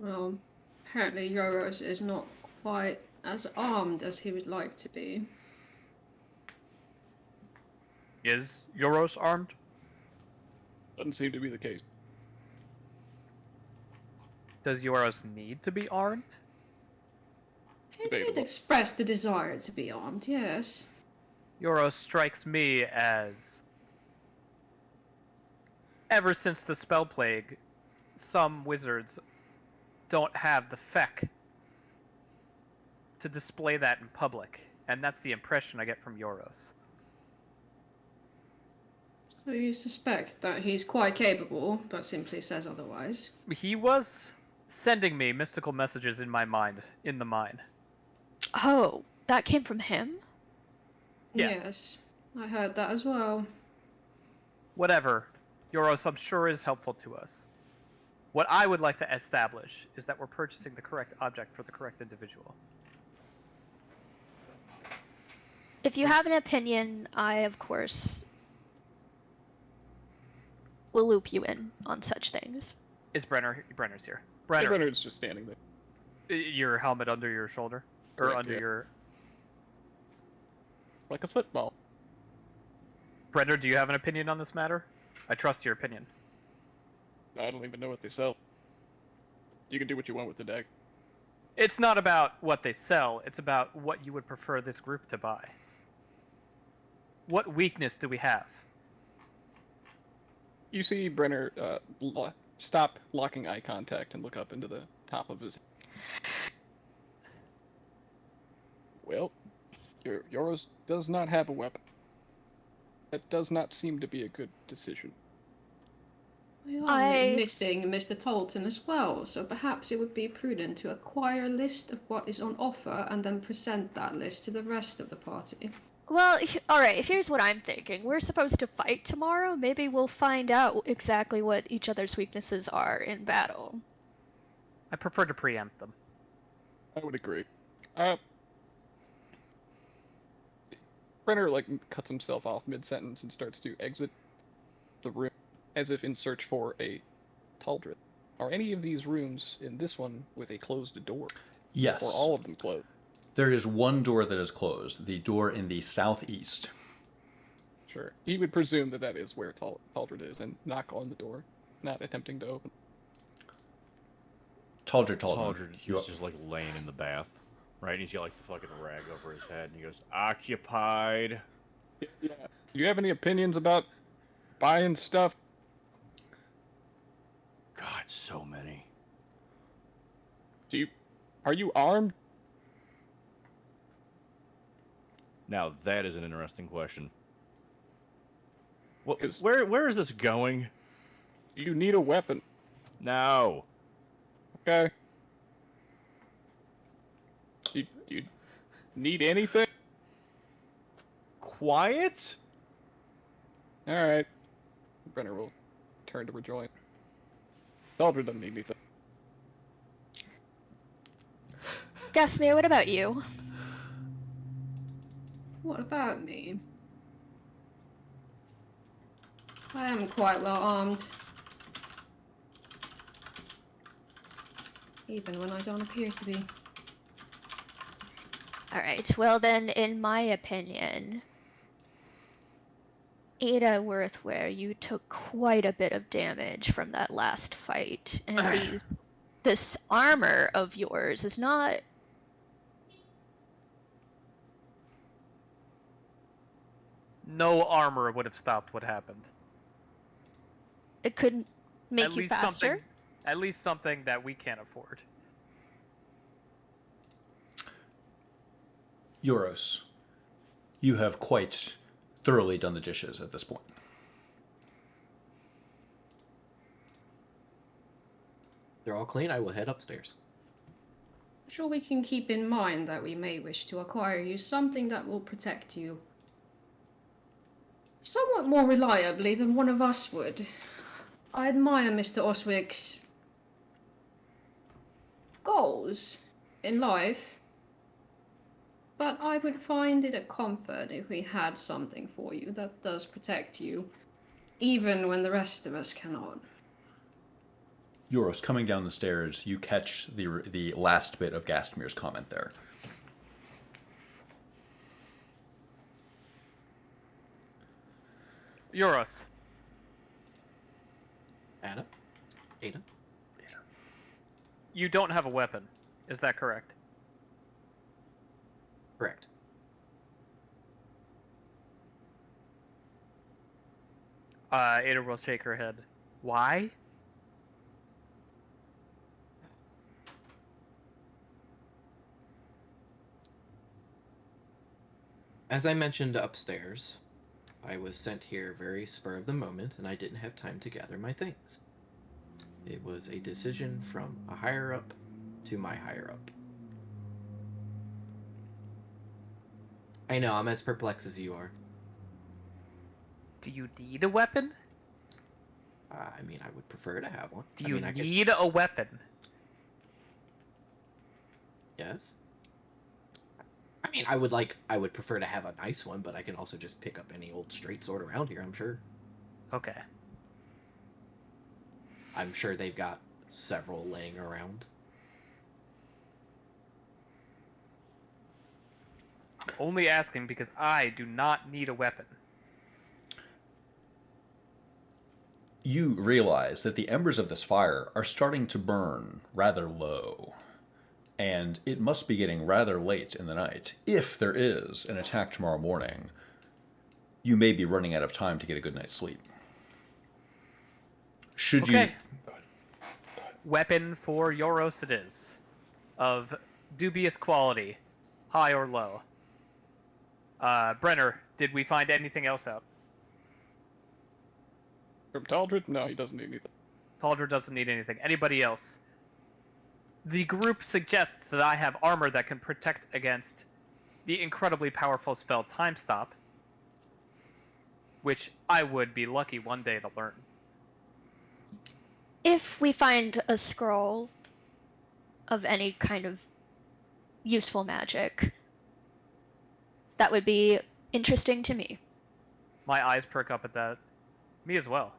Well, apparently Yoros is not quite as armed as he would like to be. Is Euros armed? Doesn't seem to be the case. Does Euros need to be armed? He did Debatable. express the desire to be armed, yes. Euros strikes me as... Ever since the Spell Plague, some wizards don't have the feck to display that in public, and that's the impression I get from Euros. So you suspect that he's quite capable, but simply says otherwise. He was sending me mystical messages in my mind, in the mine. Oh, that came from him? Yes. I heard that as well. Whatever, Euros I'm sure is helpful to us. What I would like to establish is that we're purchasing the correct object for the correct individual. If you have an opinion, I, of course, will loop you in on such things. Is Brenner's here. Brenner. Brenner, Brenner's just standing there. your helmet under your shoulder? Or Correct, under yeah. your... Like a football. Brenner, do you have an opinion on this matter? I trust your opinion. I don't even know what they sell. You can do what you want with the deck. It's not about what they sell, it's about what you would prefer this group to buy. What weakness do we have? You see Brenner stop locking eye contact and look up into the top of his. Well, yours does not have a weapon. That does not seem to be a good decision. We are I- missing Mr. Tolton as well, so perhaps it would be prudent to acquire a list of what is on offer and then present that list to the rest of the party. Well, alright, here's what I'm thinking. We're supposed to fight tomorrow. Maybe we'll find out exactly what each other's weaknesses are in battle. I prefer to preempt them. I would agree. Brenner cuts himself off mid-sentence and starts to exit the room, as if in search for a Taldrith. Are any of these rooms in this one with a closed door? Yes. Or all of them closed? There is one door that is closed, the door in the southeast. Sure. He would presume that that is where Taldrith is and knock on the door, not attempting to open. Taldrid, He's just like laying in the bath, right? And he's got like the fucking rag over his head, and he goes, "Occupied." Yeah. Do you have any opinions about buying stuff? God, so many. Are you armed? Now that is an interesting question. What? Is- Where is this going? Do you need a weapon? No. Okay. Do you need anything? Quiet. All right. Brenner will turn to rejoin. Taldrith doesn't need anything. Gasmir, what about you? What about me? I am quite well armed. Even when I don't appear to be. Alright, well then, in my opinion, Ada Worthware, you took quite a bit of damage from that last fight, and this armor of yours is not... No armor would have stopped what happened. It couldn't make At you least faster? something, at least something that we can't afford. Euros, you have quite thoroughly done the dishes at this point. They're all clean. I will head upstairs. Sure, we can keep in mind that we may wish to acquire you something that will protect you somewhat more reliably than one of us would. I admire Mr. Oswig's goals in life, but I would find it a comfort if we had something for you that does protect you, even when the rest of us cannot. Euros, coming down the stairs, you catch the last bit of Gastmir's comment there. Euros. Ada? You don't have a weapon. Is that correct? Correct. Ada will shake her head. Why? As I mentioned upstairs, I was sent here very spur of the moment, and I didn't have time to gather my things. It was a decision from a higher up to my higher up. I know, I'm as perplexed as you are. Do you need a weapon? I mean, I would prefer to have one. Do you I need a weapon? Yes. I mean, I would prefer to have a nice one, but I can also just pick up any old straight sword around here, I'm sure. Okay. I'm sure they've got several laying around. Only asking because I do not need a weapon. you realize that the embers of this fire are starting to burn rather low. And it must be getting rather late in the night. If there is an attack tomorrow morning, you may be running out of time to get a good night's sleep. Should you... Okay. Weapon for Yoros it is. Of dubious quality. High or low. Brenner, did we find anything else out? From Taldred? No, he doesn't need anything. Taldra doesn't need anything. Anybody else? The group suggests that I have armor that can protect against the incredibly powerful spell Time Stop, which I would be lucky one day to learn. If we find a scroll of any kind of useful magic, that would be interesting to me. My eyes perk up at that. Me as well.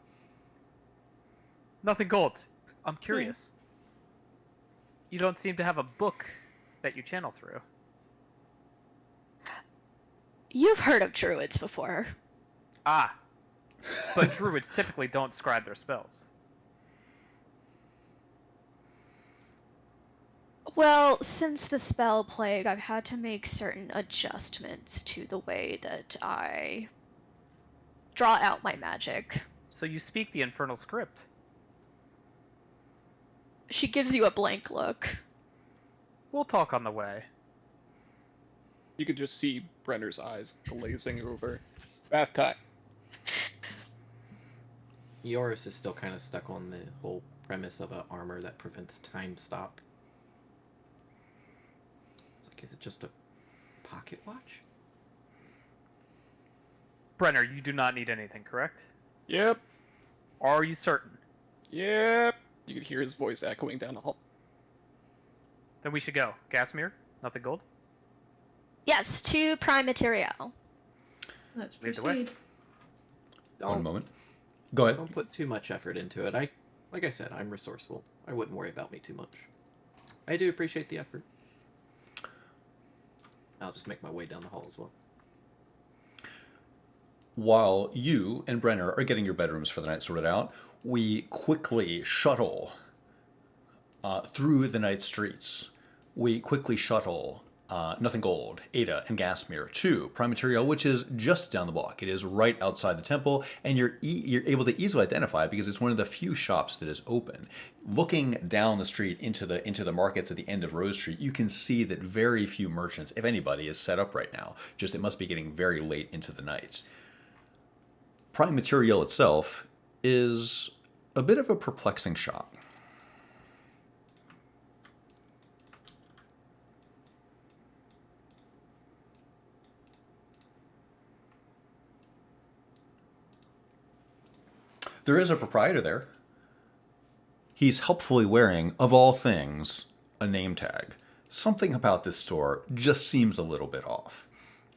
Nothing gold. I'm curious. You don't seem to have a book that you channel through. You've heard of druids before. Ah. But druids typically don't scribe their spells. Well, since the spell plague, I've had to make certain adjustments to the way that I draw out my magic. So you speak the infernal script. She gives you a blank look. We'll talk on the way. You could just see Brenner's eyes glazing over. Bath time. Yoris is still kind of stuck on the whole premise of a armor that prevents time stop. It's like, is it just a pocket watch? Brenner, you do not need anything, correct? Yep. Are you certain? Yep. You could hear his voice echoing down the hall. Then we should go. Gasmir? Nothing gold? Yes, to prime material. Let's Lead the way. proceed. One Don't, moment. Go ahead. don't put too much effort into it. Like I said, I'm resourceful. I wouldn't worry about me too much. I do appreciate the effort. I'll just make my way down the hall as well. While you and Brenner are getting your bedrooms for the night sorted out, we quickly shuttle through the night streets. We quickly shuttle Nothing Gold, Ada, and Gasmir to Prime Material, which is just down the block. It is right outside the temple, and you're able to easily identify it because it's one of the few shops that is open. Looking down the street into the markets at the end of Rose Street, you can see that very few merchants, if anybody, is set up right now. Just it must be getting very late into the night. Prime Material itself is a bit of a perplexing shop. There is a proprietor there. He's helpfully wearing, of all things, a name tag. Something about this store just seems a little bit off.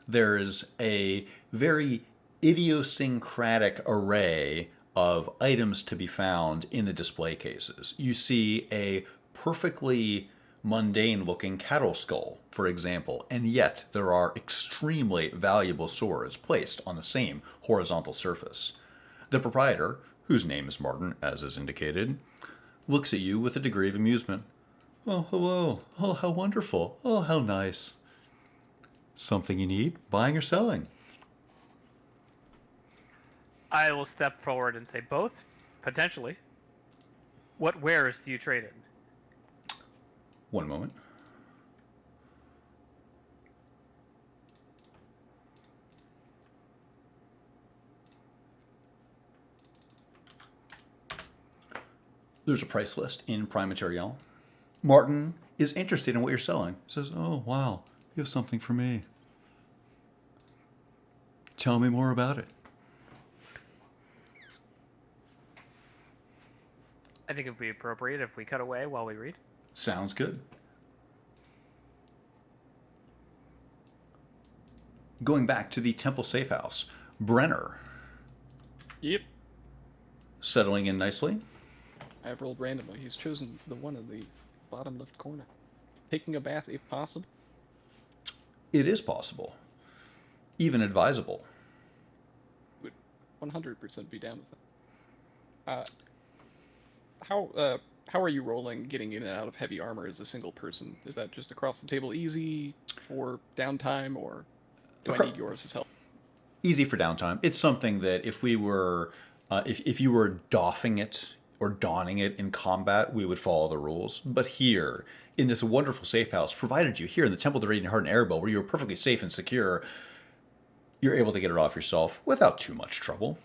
There is a very idiosyncratic array of items to be found in the display cases. You see a perfectly mundane-looking cattle skull, for example, and yet there are extremely valuable swords placed on the same horizontal surface. The proprietor, whose name is Martin, as is indicated, looks at you with a degree of amusement. Oh, hello. Oh, how wonderful. Oh, how nice. Something you need? Buying or selling? I will step forward and say both, potentially. What wares do you trade in? One moment. There's a price list in Prime Material. Martin is interested in what you're selling. He says, oh, wow, you have something for me. Tell me more about it. I think it would be appropriate if we cut away while we read. Sounds good. Going back to the Temple Safe House, Brenner. Yep. Settling in nicely. I've rolled randomly. He's chosen the one in the bottom left corner. Taking a bath if possible. It is possible. Even advisable. Would 100% be down with it. How are you rolling getting in and out of heavy armor as a single person? Is that just across the table easy for downtime, or do I need yours as help? Easy for downtime. It's something that if we were, if you were doffing it or donning it in combat, we would follow the rules. But here, in this wonderful safe house, provided you here in the Temple of the Radiant Heart in Arabel, where you're perfectly safe and secure, you're able to get it off yourself without too much trouble.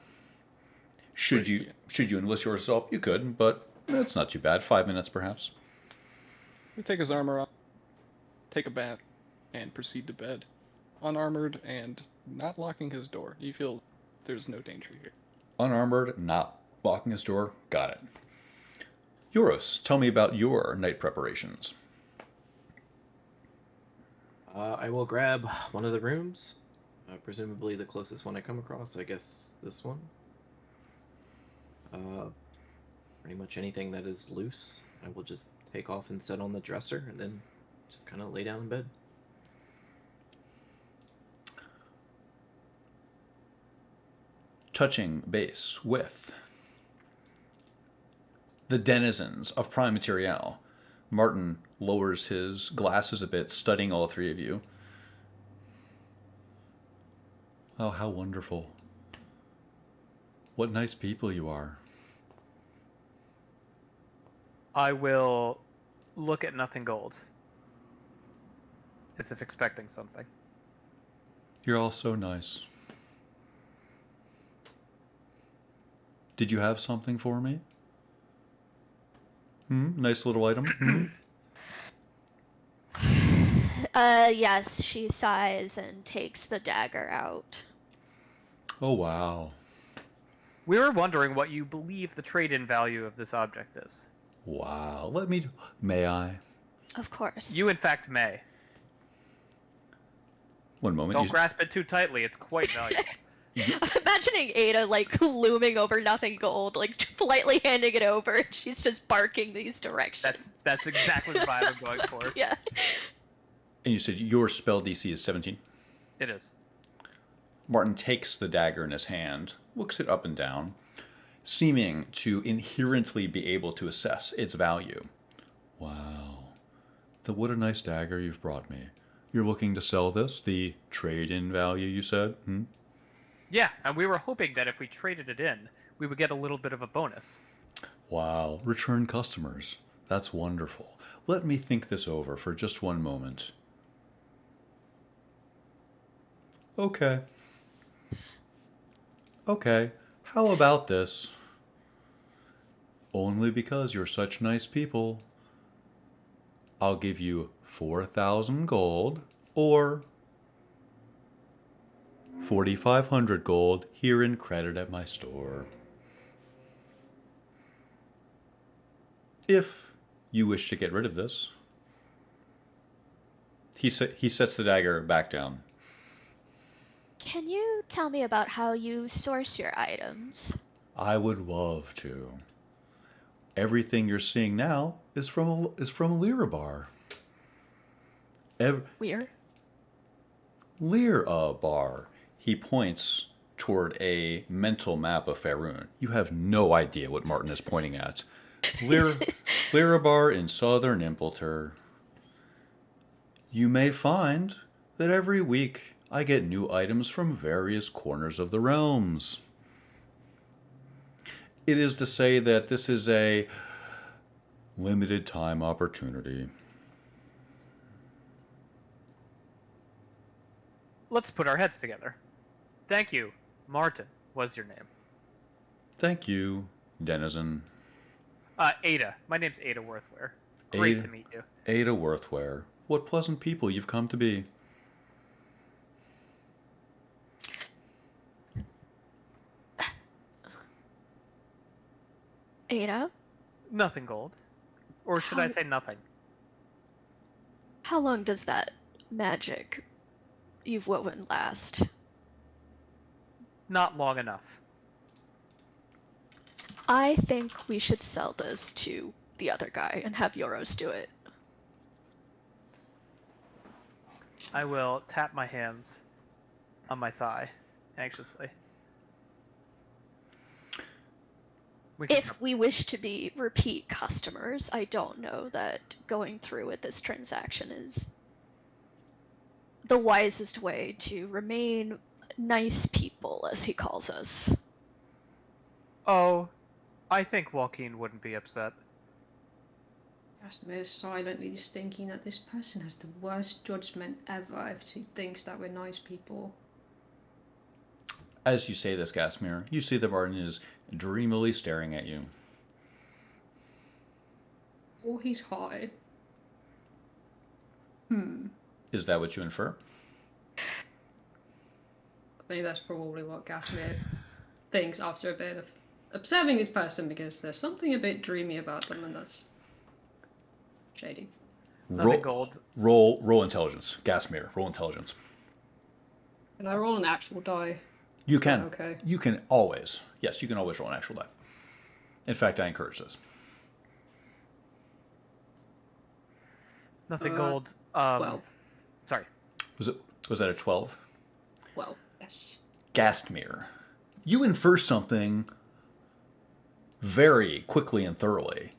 Should you enlist yourself, you could, but it's not too bad. 5 minutes, perhaps. We take his armor off, take a bath, and proceed to bed, unarmored and not locking his door. You feel there's no danger here. Unarmored, not locking his door. Got it. Euros, tell me about your night preparations. I will grab one of the rooms, presumably the closest one I come across. I guess this one. Pretty much anything that is loose, I will just take off and set on the dresser, and then just kind of lay down in bed. Touching base with the denizens of Prime Material, Martin lowers his glasses a bit, studying all three of you. Oh, how wonderful. What nice people you are. I will look at Nothing Gold, as if expecting something. You're all so nice. Did you have something for me? Nice little item. Yes, she sighs and takes the dagger out. Oh, wow. We were wondering what you believe the trade-in value of this object is. Wow. May I? Of course. You, in fact, may. One moment. Don't grasp it too tightly. It's quite valuable. I'm imagining Ada like looming over Nothing Gold, like politely handing it over, and she's just barking these directions. That's exactly the vibe I'm going for. Yeah. And you said your spell DC is 17? It is. Martin takes the dagger in his hand, looks it up and down, seeming to inherently be able to assess its value. Wow. What a nice dagger you've brought me. You're looking to sell this? The trade-in value, you said? Yeah, and we were hoping that if we traded it in, we would get a little bit of a bonus. Wow. Return customers. That's wonderful. Let me think this over for just one moment. Okay. How about this? Only because you're such nice people, I'll give you 4,000 gold or 4,500 gold here in credit at my store. If you wish to get rid of this. He sets the dagger back down. Can you tell me about how you source your items? I would love to. Everything you're seeing now is from Lyra Bar. Weird. Lyra Bar. He points toward a mental map of Faerun. You have no idea what Martin is pointing at. Lyra Bar in southern Impelter. You may find that every week I get new items from various corners of the realms. It is to say that this is a limited time opportunity. Let's put our heads together. Thank you. Martin was your name. Thank you, Denizen. Ada. My name's Ada Worthware. Great to meet you. Ada Worthware. What pleasant people you've come to be. Ada? Nothing Gold. Or should I say nothing? How long does that magic you've woven last? Not long enough. I think we should sell this to the other guy and have Euros do it. I will tap my hands on my thigh, anxiously. We can If we wish to be repeat customers, I don't know that going through with this transaction is the wisest way to remain nice people, as he calls us. Oh, I think Joaquin wouldn't be upset. Castamere is silently just thinking that this person has the worst judgment ever if she thinks that we're nice people. As you say this, Gasmere, you see that Martin is dreamily staring at you. Or he's high. Is that what you infer? I think that's probably what Gasmere thinks after a bit of observing this person, because there's something a bit dreamy about them, and that's shady. Nothing gold. Roll intelligence. Gasmere, roll intelligence. Can I roll an actual die? You Is can. that okay? You can always. Yes, you can always roll an actual die. In fact, I encourage this. Nothing gold. 12. Sorry. Was that a 12? Well, yes. Gastmere, you infer something very quickly and thoroughly.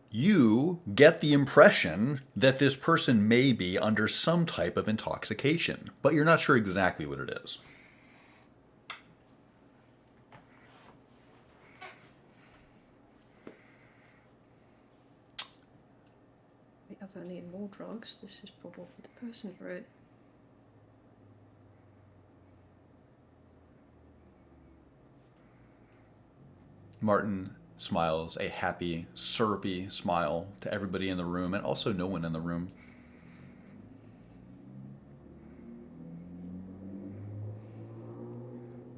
You get the impression that this person may be under some type of intoxication, but you're not sure exactly what it is. We have any more drugs. This is probably the person for it. Martin smiles a happy, syrupy smile to everybody in the room, and also no one in the room.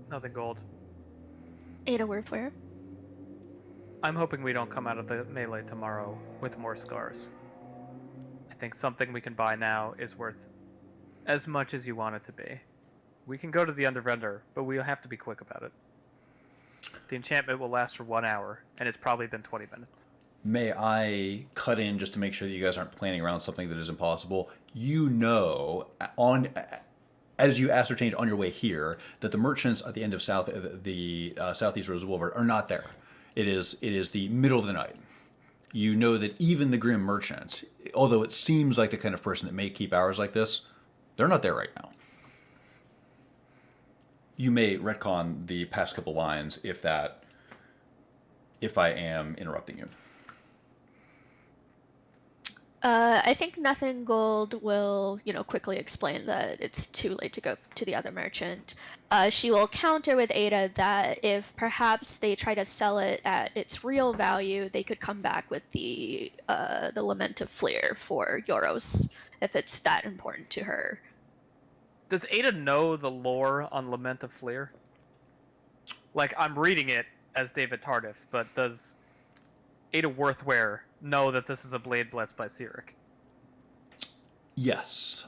Nothing gold. Ada Worthware. I'm hoping we don't come out of the melee tomorrow with more scars. I think something we can buy now is worth as much as you want it to be. We can go to the undervender, but we'll have to be quick about it. The enchantment will last for 1 hour, and it's probably been 20 minutes. May I cut in just to make sure that you guys aren't planning around something that is impossible? You know, as you ascertained on your way here, that the merchants at the end of Southeast Rose Boulevard are not there. It is the middle of the night. You know that even the Grim merchants, although it seems like the kind of person that may keep hours like this, they're not there right now. You may retcon the past couple lines if I am interrupting you. I think Nothing Gold will, quickly explain that it's too late to go to the other merchant. She will counter with Ada that if perhaps they try to sell it at its real value, they could come back with the Lament of Fleer for euros, if it's that important to her. Does Ada know the lore on Lament of Fleer? Like, I'm reading it as David Tardif, but does Ada Worthware know that this is a blade blessed by Cyric? Yes,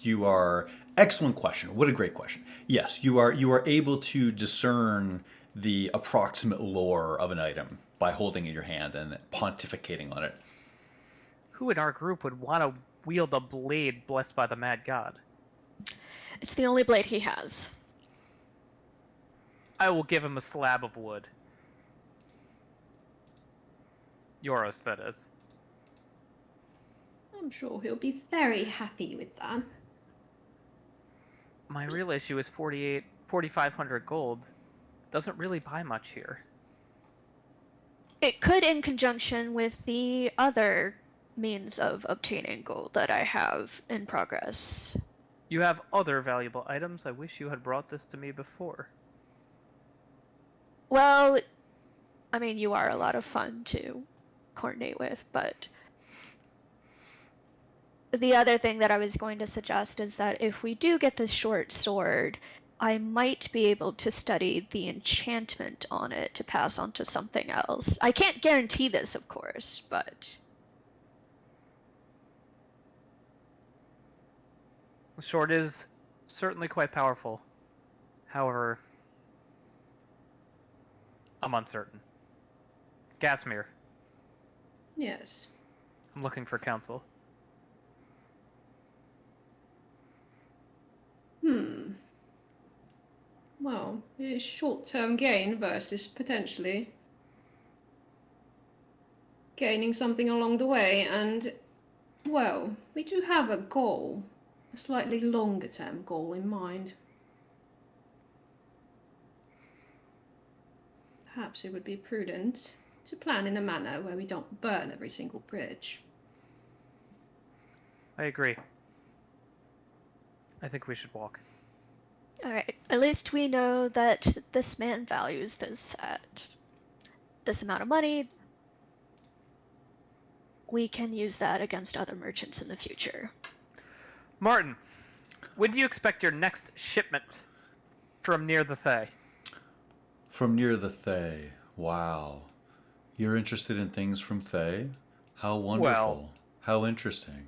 you are. Excellent question. What a great question. Yes, you are able to discern the approximate lore of an item by holding it in your hand and pontificating on it. Who in our group would want to wield a blade blessed by the mad god? It's the only blade he has. I will give him a slab of wood. Euros, that is. I'm sure he'll be very happy with that. My real issue is 4,500 gold. Doesn't really buy much here. It could in conjunction with the other means of obtaining gold that I have in progress. You have other valuable items. I wish you had brought this to me before. Well, I mean, you are a lot of fun to coordinate with, but the other thing that I was going to suggest is that if we do get this short sword, I might be able to study the enchantment on it to pass on to something else. I can't guarantee this, of course, but... The sword is certainly quite powerful. However, I'm uncertain. Gasmere, Yes. I'm looking for counsel. well, it's short-term gain versus potentially gaining something along the way, and, well, we do have a goal, a slightly longer-term goal in mind. Perhaps it would be prudent to plan in a manner where we don't burn every single bridge. I agree. I think we should walk. Alright, at least we know that this man values this at this amount of money. We can use that against other merchants in the future. Martin, when do you expect your next shipment from near the Thay? From near the Thay. Wow. You're interested in things from Thay? How wonderful. Well, how interesting.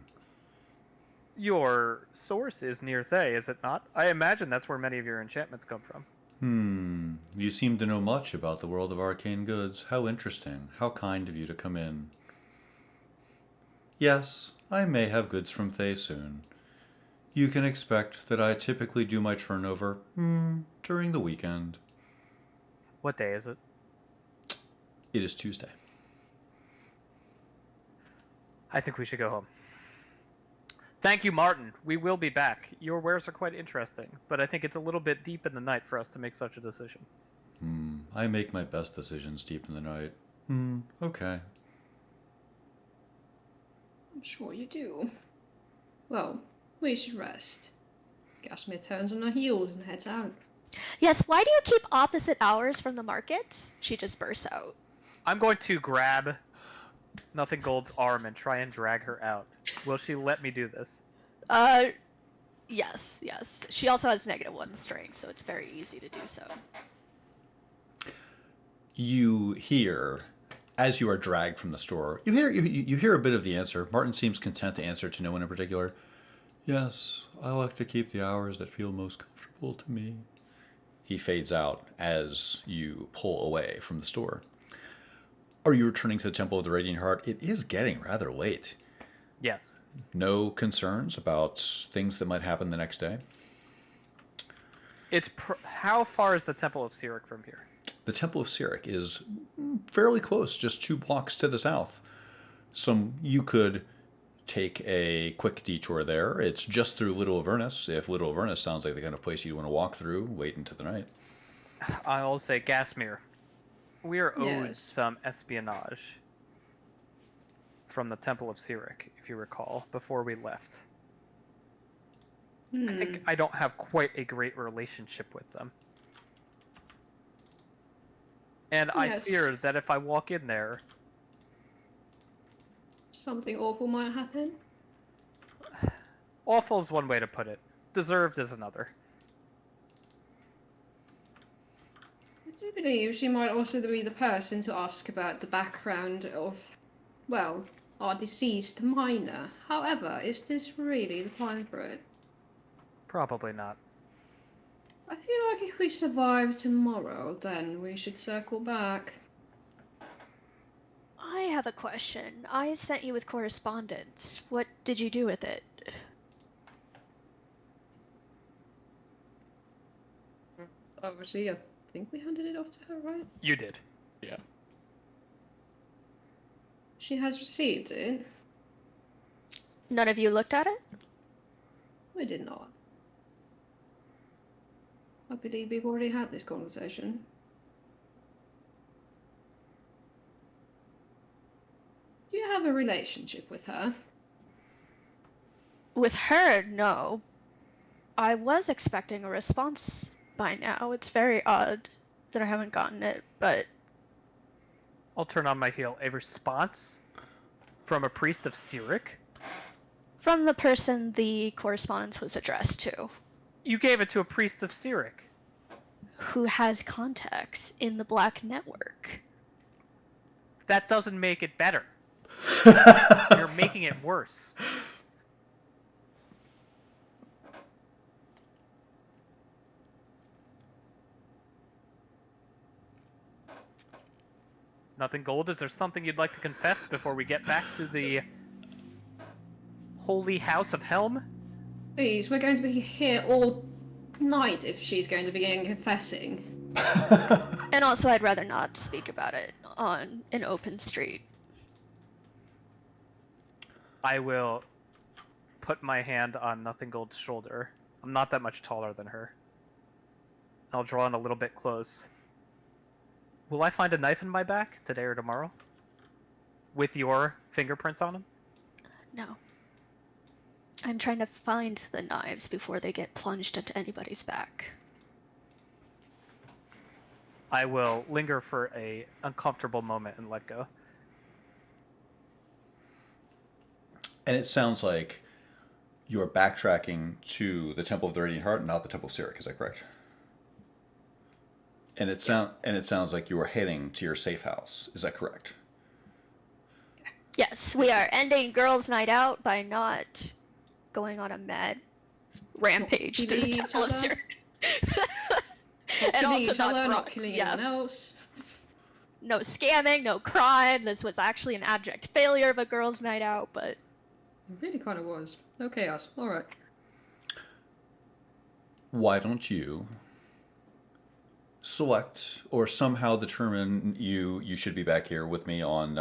Your source is near Thay, is it not? I imagine that's where many of your enchantments come from. You seem to know much about the world of arcane goods. How interesting. How kind of you to come in. Yes, I may have goods from Thay soon. You can expect that I typically do my turnover, during the weekend. What day is it? It is Tuesday. I think we should go home. Thank you, Martin. We will be back. Your wares are quite interesting, but I think it's a little bit deep in the night for us to make such a decision. I make my best decisions deep in the night. Okay. I'm sure you do. Well, we should rest. Gasmir turns on her heels and heads out. Yes, why do you keep opposite hours from the markets? She just bursts out. I'm going to grab Nothing Gold's arm and try and drag her out. Will she let me do this? Yes. She also has -1 strength, so it's very easy to do so. You hear, as you are dragged from the store, you hear a bit of the answer. Martin seems content to answer to no one in particular. Yes, I like to keep the hours that feel most comfortable to me. He fades out as you pull away from the store. Are you returning to the Temple of the Radiant Heart? It is getting rather late. Yes. No concerns about things that might happen the next day? How far is the Temple of Sirik from here? The Temple of Sirik is fairly close, just 2 blocks to the south. You could take a quick detour there. It's just through Little Avernus. If Little Avernus sounds like the kind of place you want to walk through, wait into the night. I'll say Gasmir. We are owed Yes. some espionage from the Temple of Sirik, if you recall, before we left. I think I don't have quite a great relationship with them. And I Yes. fear that if I walk in there, Something awful might happen. awful is one way to put it. Deserved is another. I do believe she might also be the person to ask about the background of, well, our deceased miner. However, is this really the time for it? Probably not. I feel like if we survive tomorrow, then we should circle back. I have a question. I sent you with correspondence. What did you do with it? Obviously, I think we handed it off to her, right? You did. Yeah. She has received it. None of you looked at it? We did not. I believe we've already had this conversation. Do you have a relationship with her? With her, no. I was expecting a response by now. It's very odd that I haven't gotten it, but I'll turn on my heel. A response from a priest of Sirik? from the person the correspondence was addressed to, You gave it to a priest of Sirik. who has contacts in the Black Network. That doesn't make it better. You're making it worse. Nothing Gold, is there something you'd like to confess before we get back to the Holy House of Helm? Please, we're going to be here all night if she's going to begin confessing. And also, I'd rather not speak about it on an open street. I will put my hand on Nothing Gold's shoulder. I'm not that much taller than her. I'll draw in a little bit close. Will I find a knife in my back today or tomorrow? With your fingerprints on them? No. I'm trying to find the knives before they get plunged into anybody's back. I will linger for a uncomfortable moment and let go. And it sounds like you're backtracking to the Temple of the Radiant Heart, not the Temple of Sirik. Is that correct? And it sounds like you are heading to your safe house. Is that correct? Yes, we are ending Girls' Night Out by not going on a mad rampage to the killing each Temple of other? Sirik. Not And killing also each not other, not throwing- killing yeah. anyone else. No scamming, no crime. This was actually an abject failure of a Girls' Night Out, but It really kind of was. No chaos. Alright. Why don't you select or somehow determine you should be back here with me on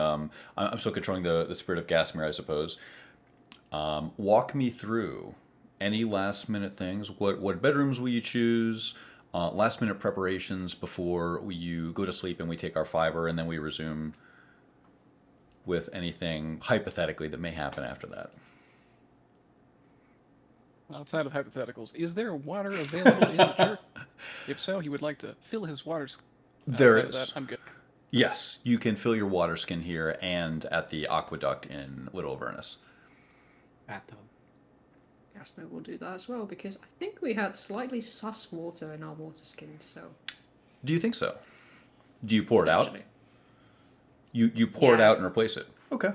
I'm still controlling the spirit of Gasmere, I suppose. Walk me through any last minute things. What bedrooms will you choose? Last minute preparations before you go to sleep and we take our fiver and then we resume with anything hypothetically that may happen after that. Outside of hypotheticals, is there water available in the church? If so, he would like to fill his waters. There Outside of is. that, I'm good. Yes, you can fill your water skin here and at the aqueduct in Little Avernus. Bathtub. Gasmo will do that as well because I think we had slightly sus water in our water skins, so. Do you think so? Do you pour it out? Actually, You pour it Yeah. out and replace it. Okay.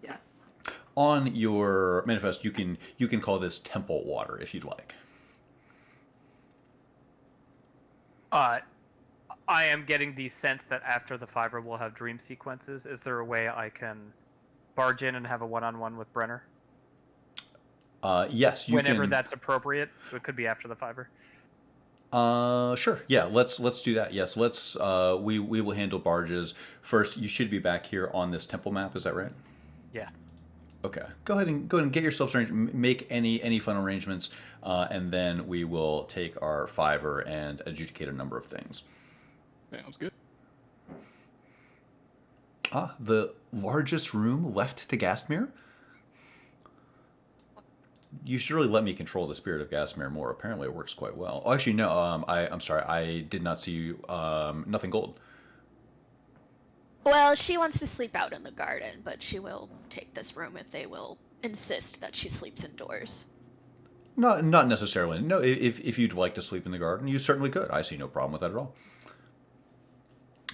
yeah. On your manifest, you can call this temple water if you'd like. I am getting the sense that after the fiver we'll have dream sequences. Is there a way I can barge in and have a one-on-one with Brenner? Yes, you Whenever can. that's appropriate. It could be after the fiver. Sure. Yeah, let's do that. Yes, let's. We will handle barges first. You should be back here on this temple map. Is that right? Yeah. Okay. Go ahead and get yourselves arranged. Make any fun arrangements, and then we will take our fiver and adjudicate a number of things. Sounds good. The largest room left to Gastmere? You should really let me control the spirit of Gastmere more. Apparently it works quite well. Oh, actually, no. I'm sorry. I did not see you. Nothing gold. well, she wants to sleep out in the garden, but she will take this room if they will insist that she sleeps indoors. Not necessarily. No, if you'd like to sleep in the garden, you certainly could. I see no problem with that at all.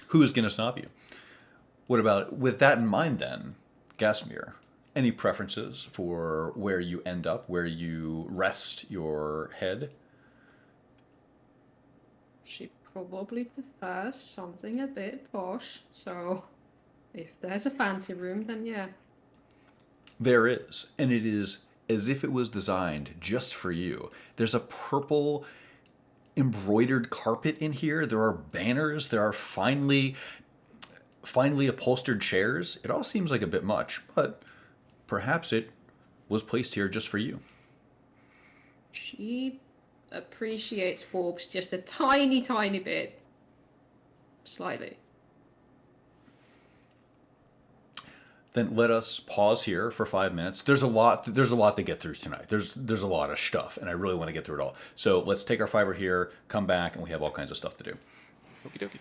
Who is going to stop you? What about, with that in mind then, Gasmere, any preferences for where you end up, where you rest your head? She probably prefers something a bit posh, so if there's a fancy room, then yeah. There is, and it is as if it was designed just for you. There's a purple embroidered carpet in here. There are banners. There are finely upholstered chairs. It all seems like a bit much, but perhaps it was placed here just for you. She appreciates Forbes just a tiny, tiny bit. Slightly. Then let us pause here for 5 minutes. There's a lot to get through tonight. There's a lot of stuff, and I really want to get through it all. So let's take our fiver here, come back, and we have all kinds of stuff to do. Okie dokie.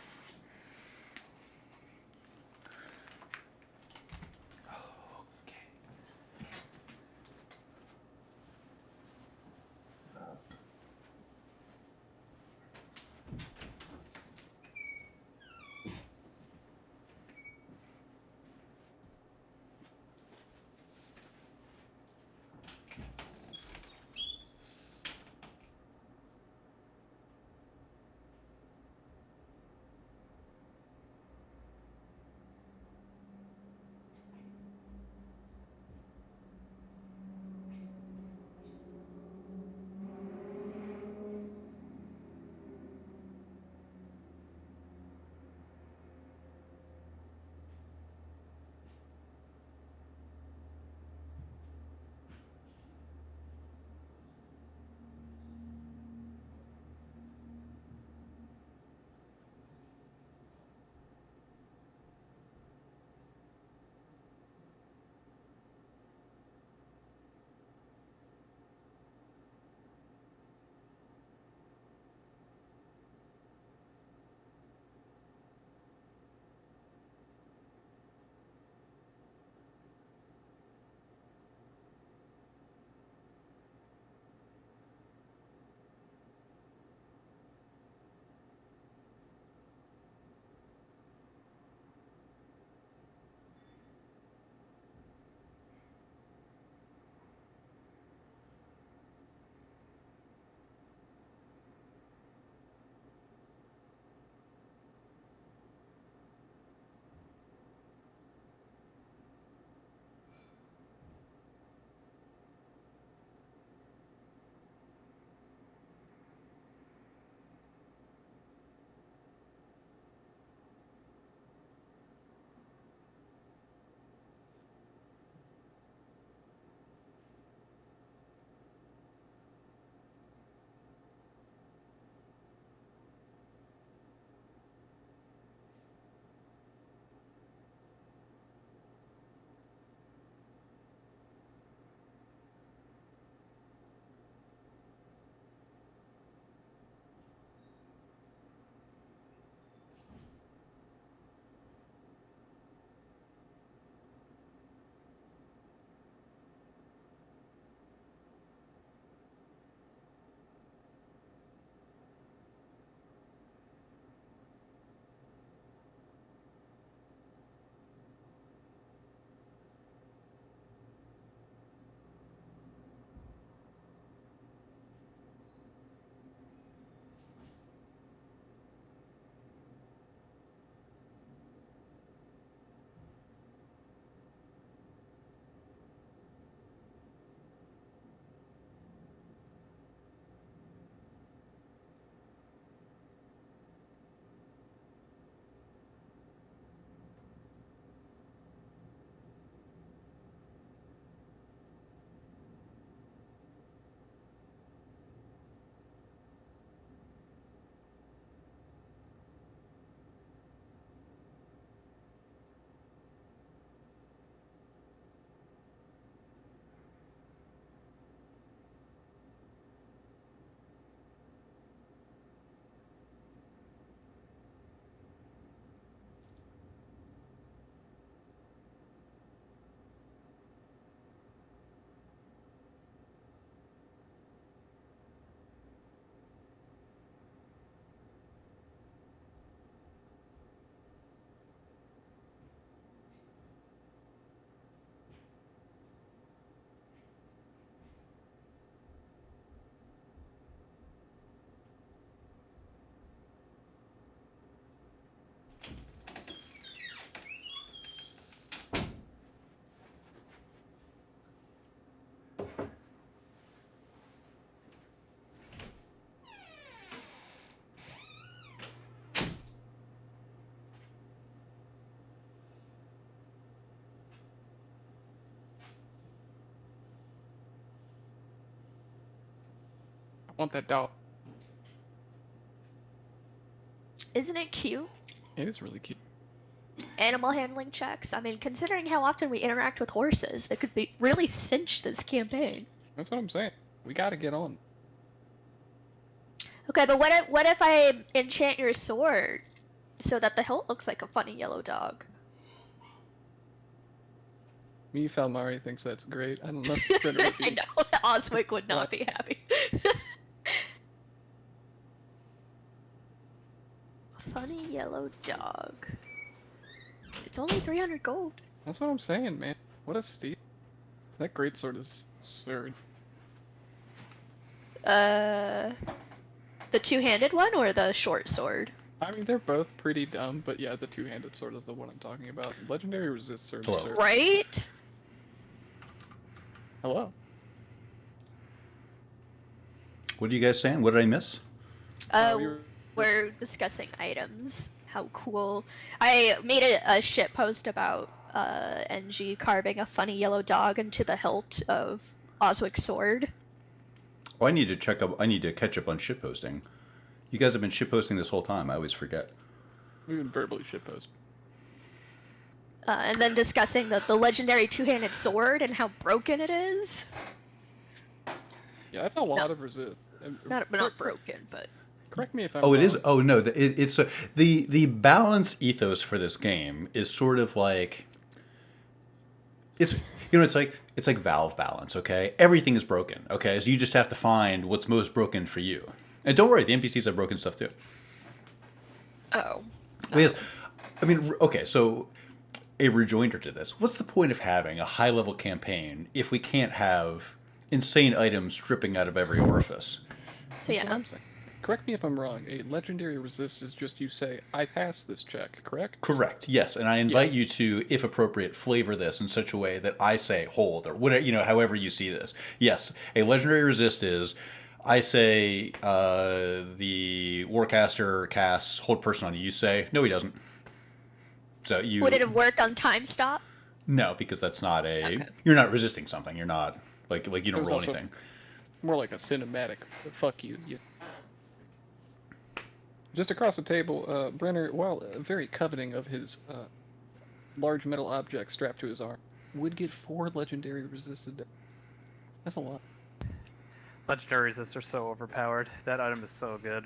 want that dog. Isn't it cute? It is really cute. Animal handling checks. I mean, considering how often we interact with horses, it could be really cinch this campaign. That's what I'm saying. We gotta get on. Okay, but what if I enchant your sword so that the hilt looks like a funny yellow dog? Me, Falmari thinks that's great. I don't know if Brenner would I be. know Oswick would not be happy. Funny yellow dog. It's only 300 gold. That's what I'm saying, man. What a steal. That greatsword is absurd. The two-handed one or the short sword? I mean, they're both pretty dumb, but yeah, the two-handed sword is the one I'm talking about. Legendary resist sword. Hello. Absurd. Right? Hello. What are you guys saying? What did I miss? We're discussing items. How cool. I made a shit post about NG carving a funny yellow dog into the hilt of Oswick's sword. Oh, I need to check up. I need to catch up on shitposting. You guys have been shitposting this whole time. I always forget. We would verbally shitpost. And then discussing the legendary two-handed sword and how broken it is. Yeah, that's a lot of resist. Not broken, but... Correct me if I'm Oh, wrong. it is. Oh no, it's the balance ethos for this game is sort of like it's it's like Valve balance. Okay, everything is broken. Okay, so you just have to find what's most broken for you. And don't worry, the NPCs have broken stuff too. Oh. Yes, I mean, okay, so a rejoinder to this: what's the point of having a high-level campaign if we can't have insane items dripping out of every orifice? That's what Yeah. I'm saying. Correct me if I'm wrong. A legendary resist is just you say, I passed this check, correct? Correct. Yes, and I invite you to, if appropriate, flavor this in such a way that I say hold or whatever, however you see this. Yes, a legendary resist is I say the warcaster casts hold person on you. You say no, he doesn't. So you Would it have worked on time stop? no, because that's not a Okay. you're not resisting something. You're not like you It don't was roll also anything. More like a cinematic. Fuck you. Just across the table, Brenner, while very coveting of his large metal object strapped to his arm, would get 4 legendary resisted. That's a lot. Legendary resists are so overpowered. That item is so good.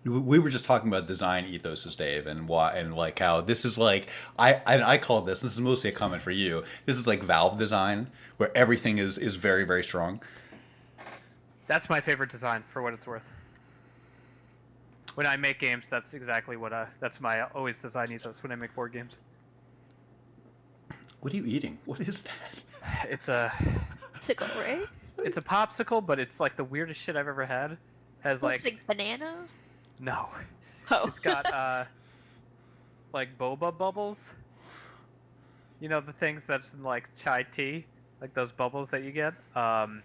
We were just talking about design ethoses, Dave, and why, and like how this is like I call this. This is mostly a comment for you. This is like Valve design, where everything is very very strong. That's my favorite design, for what it's worth. When I make games, that's exactly what that's my always design ethos when I make board games. What are you eating? What is that? It's a Sickle, right? it's a popsicle, but it's like the weirdest shit I've ever had. Has Looks like like banana? no, Oh. it's got like boba bubbles. You know the things that's in like chai tea, like those bubbles that you get. And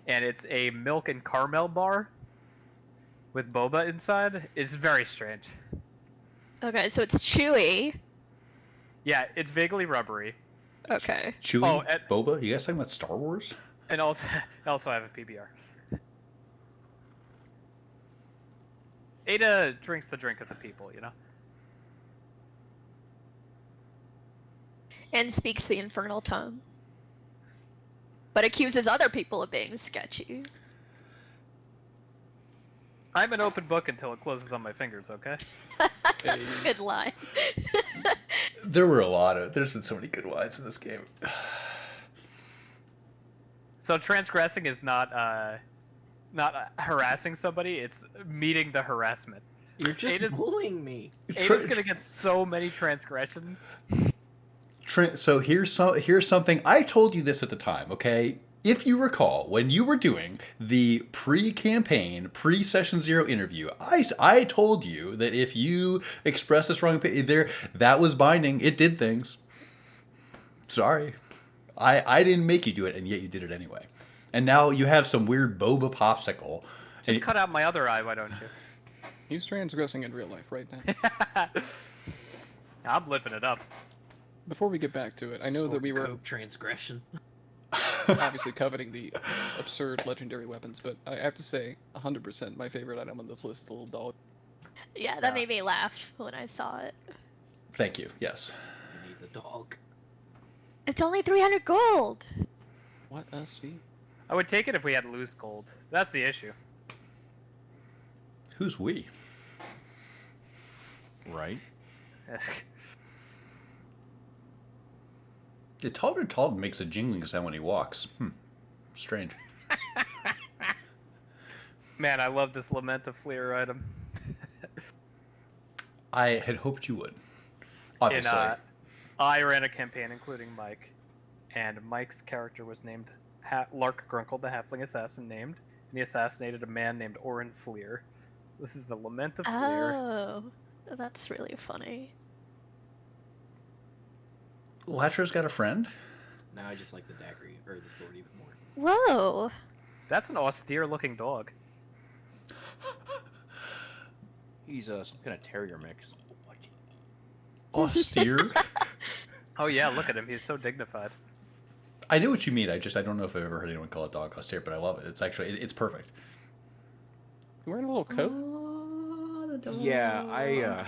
it's a milk and caramel bar with boba inside. It's very strange. Okay, so it's chewy. Yeah, it's vaguely rubbery. Okay. Chewy Oh, and- boba? You guys talking about Star Wars? And also, I have a PBR. Ada drinks the drink of the people, you know? And speaks the infernal tongue. But accuses other people of being sketchy. I'm an open book until it closes on my fingers, okay? That's a good line. There's been so many good lines in this game. So transgressing is not harassing somebody, it's meeting the harassment. You're just Ada's- bullying me. Ada's gonna get so many transgressions. So here's something. I told you this at the time, okay? If you recall, when you were doing the pre-campaign, pre-Session 0 interview, I told you that if you expressed this wrong opinion, that was binding. It did things. Sorry. I didn't make you do it, and yet you did it anyway. And now you have some weird boba popsicle. Just cut out my other eye, why don't you? He's transgressing in real life right now. I'm living it up. Before we get back to it, I know that we were... Coke transgression. obviously coveting the absurd legendary weapons, but I have to say, 100% my favorite item on this list is the little dog. Yeah, that Yeah. made me laugh when I saw it. Thank you. Yes. You need the dog. It's only 300 gold. What a steal. I would take it if we had loose gold. That's the issue. Who's we? Right? The Talbot makes a jingling sound when he walks. Strange. Man, I love this Lament of Fleer item. I had hoped you would. Obviously. I ran a campaign including Mike, and Mike's character was named Lark Grunkle, the halfling assassin named, and he assassinated a man named Orin Fleer. This is the Lament of Fleer. Oh, that's really funny. Latro's got a friend? Now I just like the dagger or the sword even more. Whoa. That's an austere-looking dog. He's some kind of terrier mix. Austere? Oh yeah, look at him. He's so dignified. I know what you mean. I don't know if I've ever heard anyone call a dog austere, but I love it. It's actually, it's perfect. You wearing a little coat? Oh, the dog. Yeah, I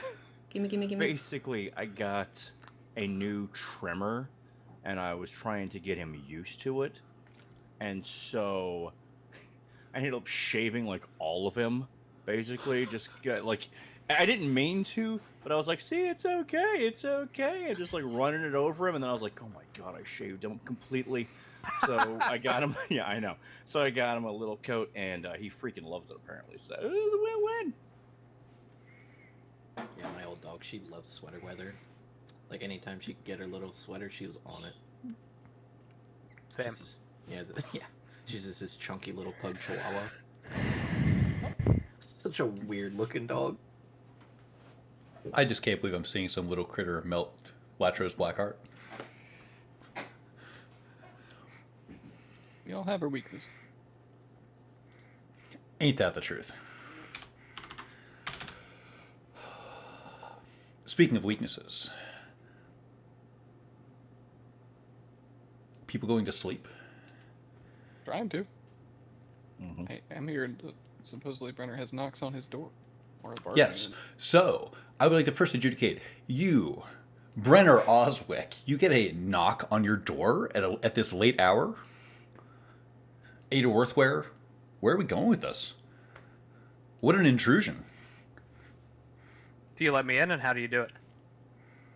Gimme. basically I got a new trimmer, and I was trying to get him used to it, and so I ended up shaving like all of him, basically. Just got like I didn't mean to, but I was like, "See, it's okay, and just like running it over him, and then I was like, "Oh my god, I shaved him completely." So I got him. Yeah, I know. So I got him a little coat, and he freaking loves it apparently. So it was a win-win. Yeah, my old dog, she loves sweater weather. Like anytime she could get her little sweater, she was on it. Same. Yeah. She's just this chunky little pug chihuahua. Such a weird looking dog. I just can't believe I'm seeing some little critter melt Latro's Blackheart. We all have our weakness. Ain't that the truth? Speaking of weaknesses, people going to sleep? Trying to. Mm-hmm. Hey, I'm here, and supposedly Brenner has knocks on his door. Or a bargain. Yes. So, I would like to first adjudicate you, Brenner Oswick, you get a knock on your door at this late hour? Ada Worthware, where are we going with this? What an intrusion. Do you let me in, and how do you do it?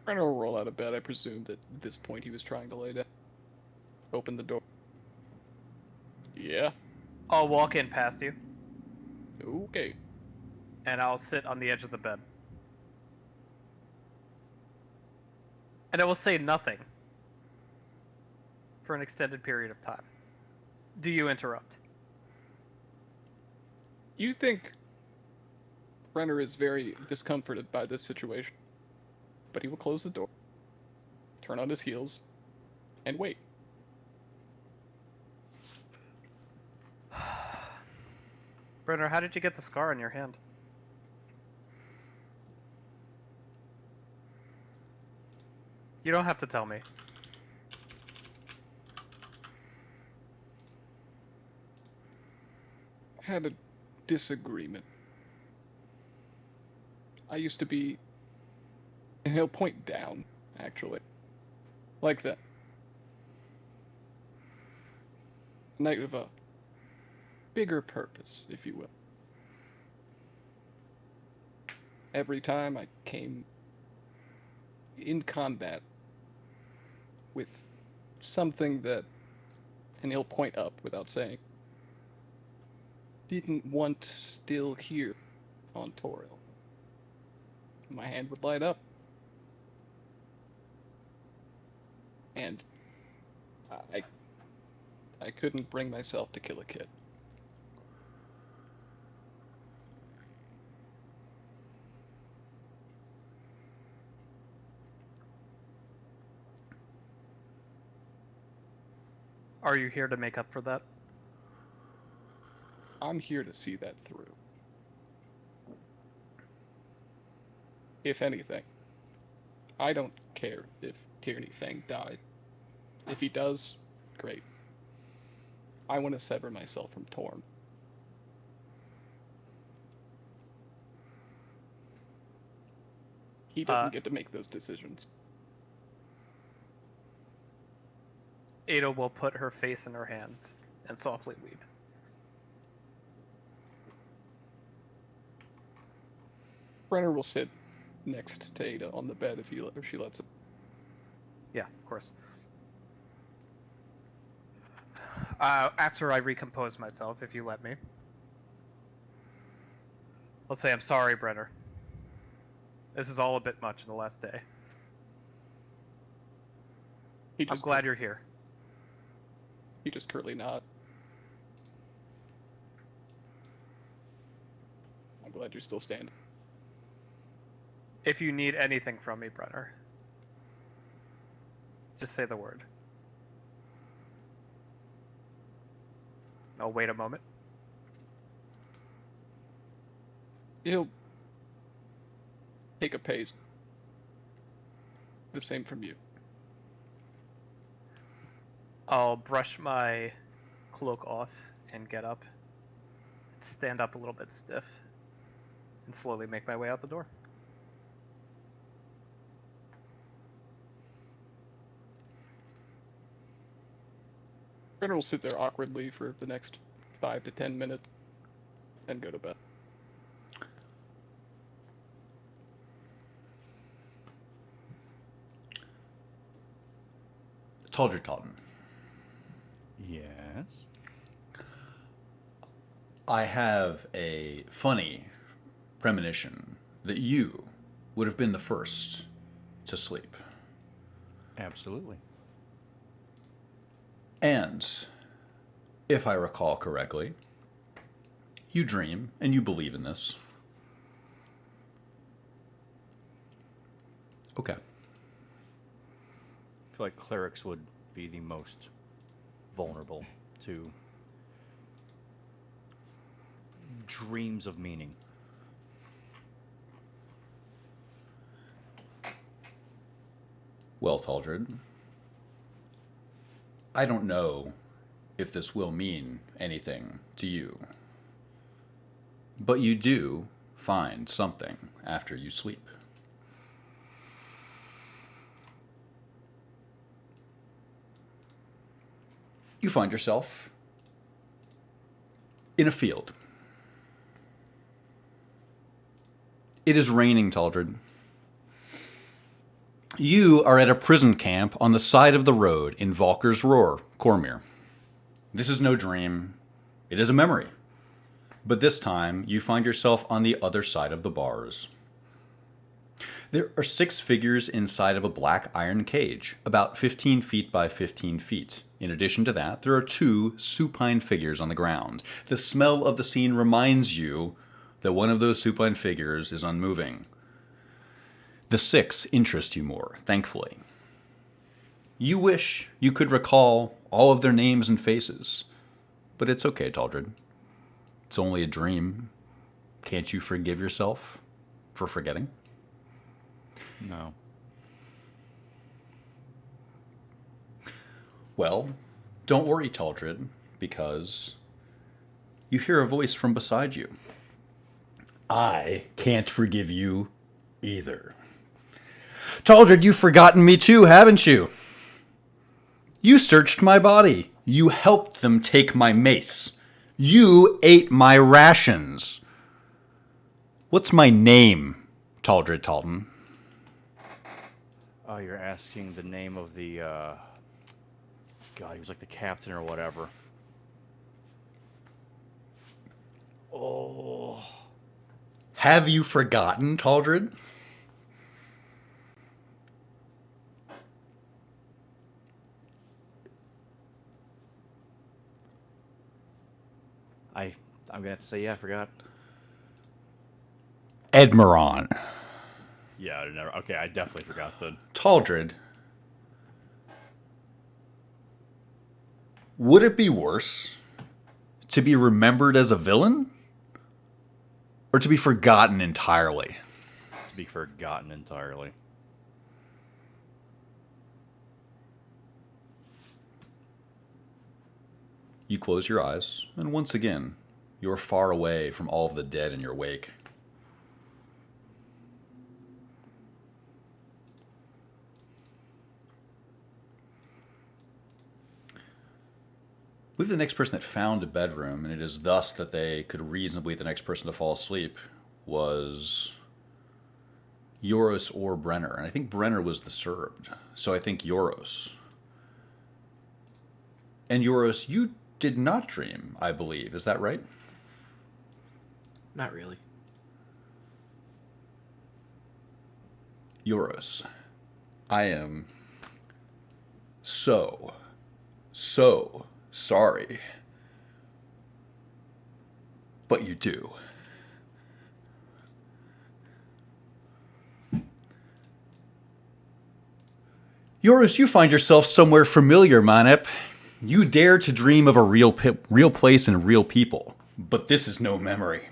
Brenner will roll out of bed. I presume that at this point he was trying to lay down. Open the door. Yeah. I'll walk in past you, Okay. and I'll sit on the edge of the bed. And I will say nothing for an extended period of time. Do you interrupt? You think Brenner is very discomforted by this situation, but he will close the door, turn on his heels, and wait. Brenner, how did you get the scar on your hand? You don't have to tell me. Had a disagreement. I used to be, and he'll point down, actually. Like that. Knight of a bigger purpose, if you will. Every time I came in combat with something that, and he'll point up without saying, didn't want still here on Toriel. My hand would light up. And I couldn't bring myself to kill a kid. Are you here to make up for that? I'm here to see that through. If anything, I don't care if Tyranny Fang died. If he does, great. I want to sever myself from Torn. He doesn't get to make those decisions. Ada will put her face in her hands and softly weep. Brenner will sit next to Ada on the bed if she lets it. Yeah, of course. After I recompose myself, if you let me, I'll say I'm sorry, Brenner. This is all a bit much in the last day. I'm glad you're here. He just curtly nod. I'm glad you're still standing. If you need anything from me, Brenner, just say the word. I'll wait a moment. He'll take a pace. The same from you. I'll brush my cloak off and get up, stand up a little bit stiff, and slowly make my way out the door. Brenner will sit there awkwardly for the next 5 to 10 minutes and go to bed. Taldred Totten. Yes. I have a funny premonition that you would have been the first to sleep. Absolutely. And, if I recall correctly, you dream, and you believe in this. Okay. I feel like clerics would be the most vulnerable to dreams of meaning. Well, Taldred, I don't know if this will mean anything to you, but you do find something after you sleep. You find yourself in a field. It is raining, Taldred. You are at a prison camp on the side of the road in Valker's Roar, Cormyr. This is no dream. It is a memory. But this time, you find yourself on the other side of the bars. There are 6 figures inside of a black iron cage, about 15 feet by 15 feet. In addition to that, there are 2 supine figures on the ground. The smell of the scene reminds you that one of those supine figures is unmoving. The 6 interest you more, thankfully. You wish you could recall all of their names and faces, but it's okay, Taldred. It's only a dream. Can't you forgive yourself for forgetting? No. Well, don't worry, Taldred, because you hear a voice from beside you. I can't forgive you either. Taldred, you've forgotten me too, haven't you? You searched my body. You helped them take my mace. You ate my rations. What's my name, Taldred Talton? Oh, you're asking the name of the, God, he was like the captain or whatever. Oh. Have you forgotten, Taldred? I'm gonna have to say, yeah, I forgot. Edmeron. Yeah, okay, I definitely forgot then. Taldred. Would it be worse to be remembered as a villain? Or to be forgotten entirely? To be forgotten entirely. You close your eyes, and once again, you are far away from all of the dead in your wake. With the next person that found a bedroom, and it is thus that they could reasonably the next person to fall asleep, was Euros or Brenner. And I think Brenner was disturbed. So I think Euros. And Euros, you did not dream, I believe. Is that right? Not really. Euros, I am so sorry. But you do. Euros, you find yourself somewhere familiar, Manep. You dare to dream of a real place and real people. But this is no memory.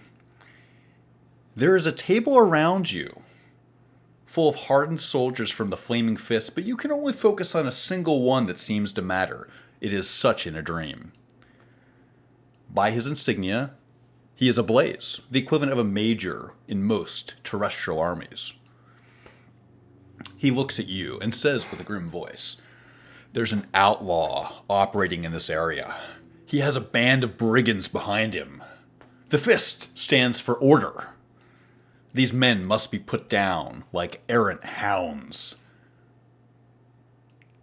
There is a table around you, full of hardened soldiers from the Flaming Fist, but you can only focus on a single one that seems to matter. It is such in a dream. By his insignia, he is a blaze, the equivalent of a major in most terrestrial armies. He looks at you and says with a grim voice, "There's an outlaw operating in this area. He has a band of brigands behind him. The Fist stands for order. These men must be put down like errant hounds.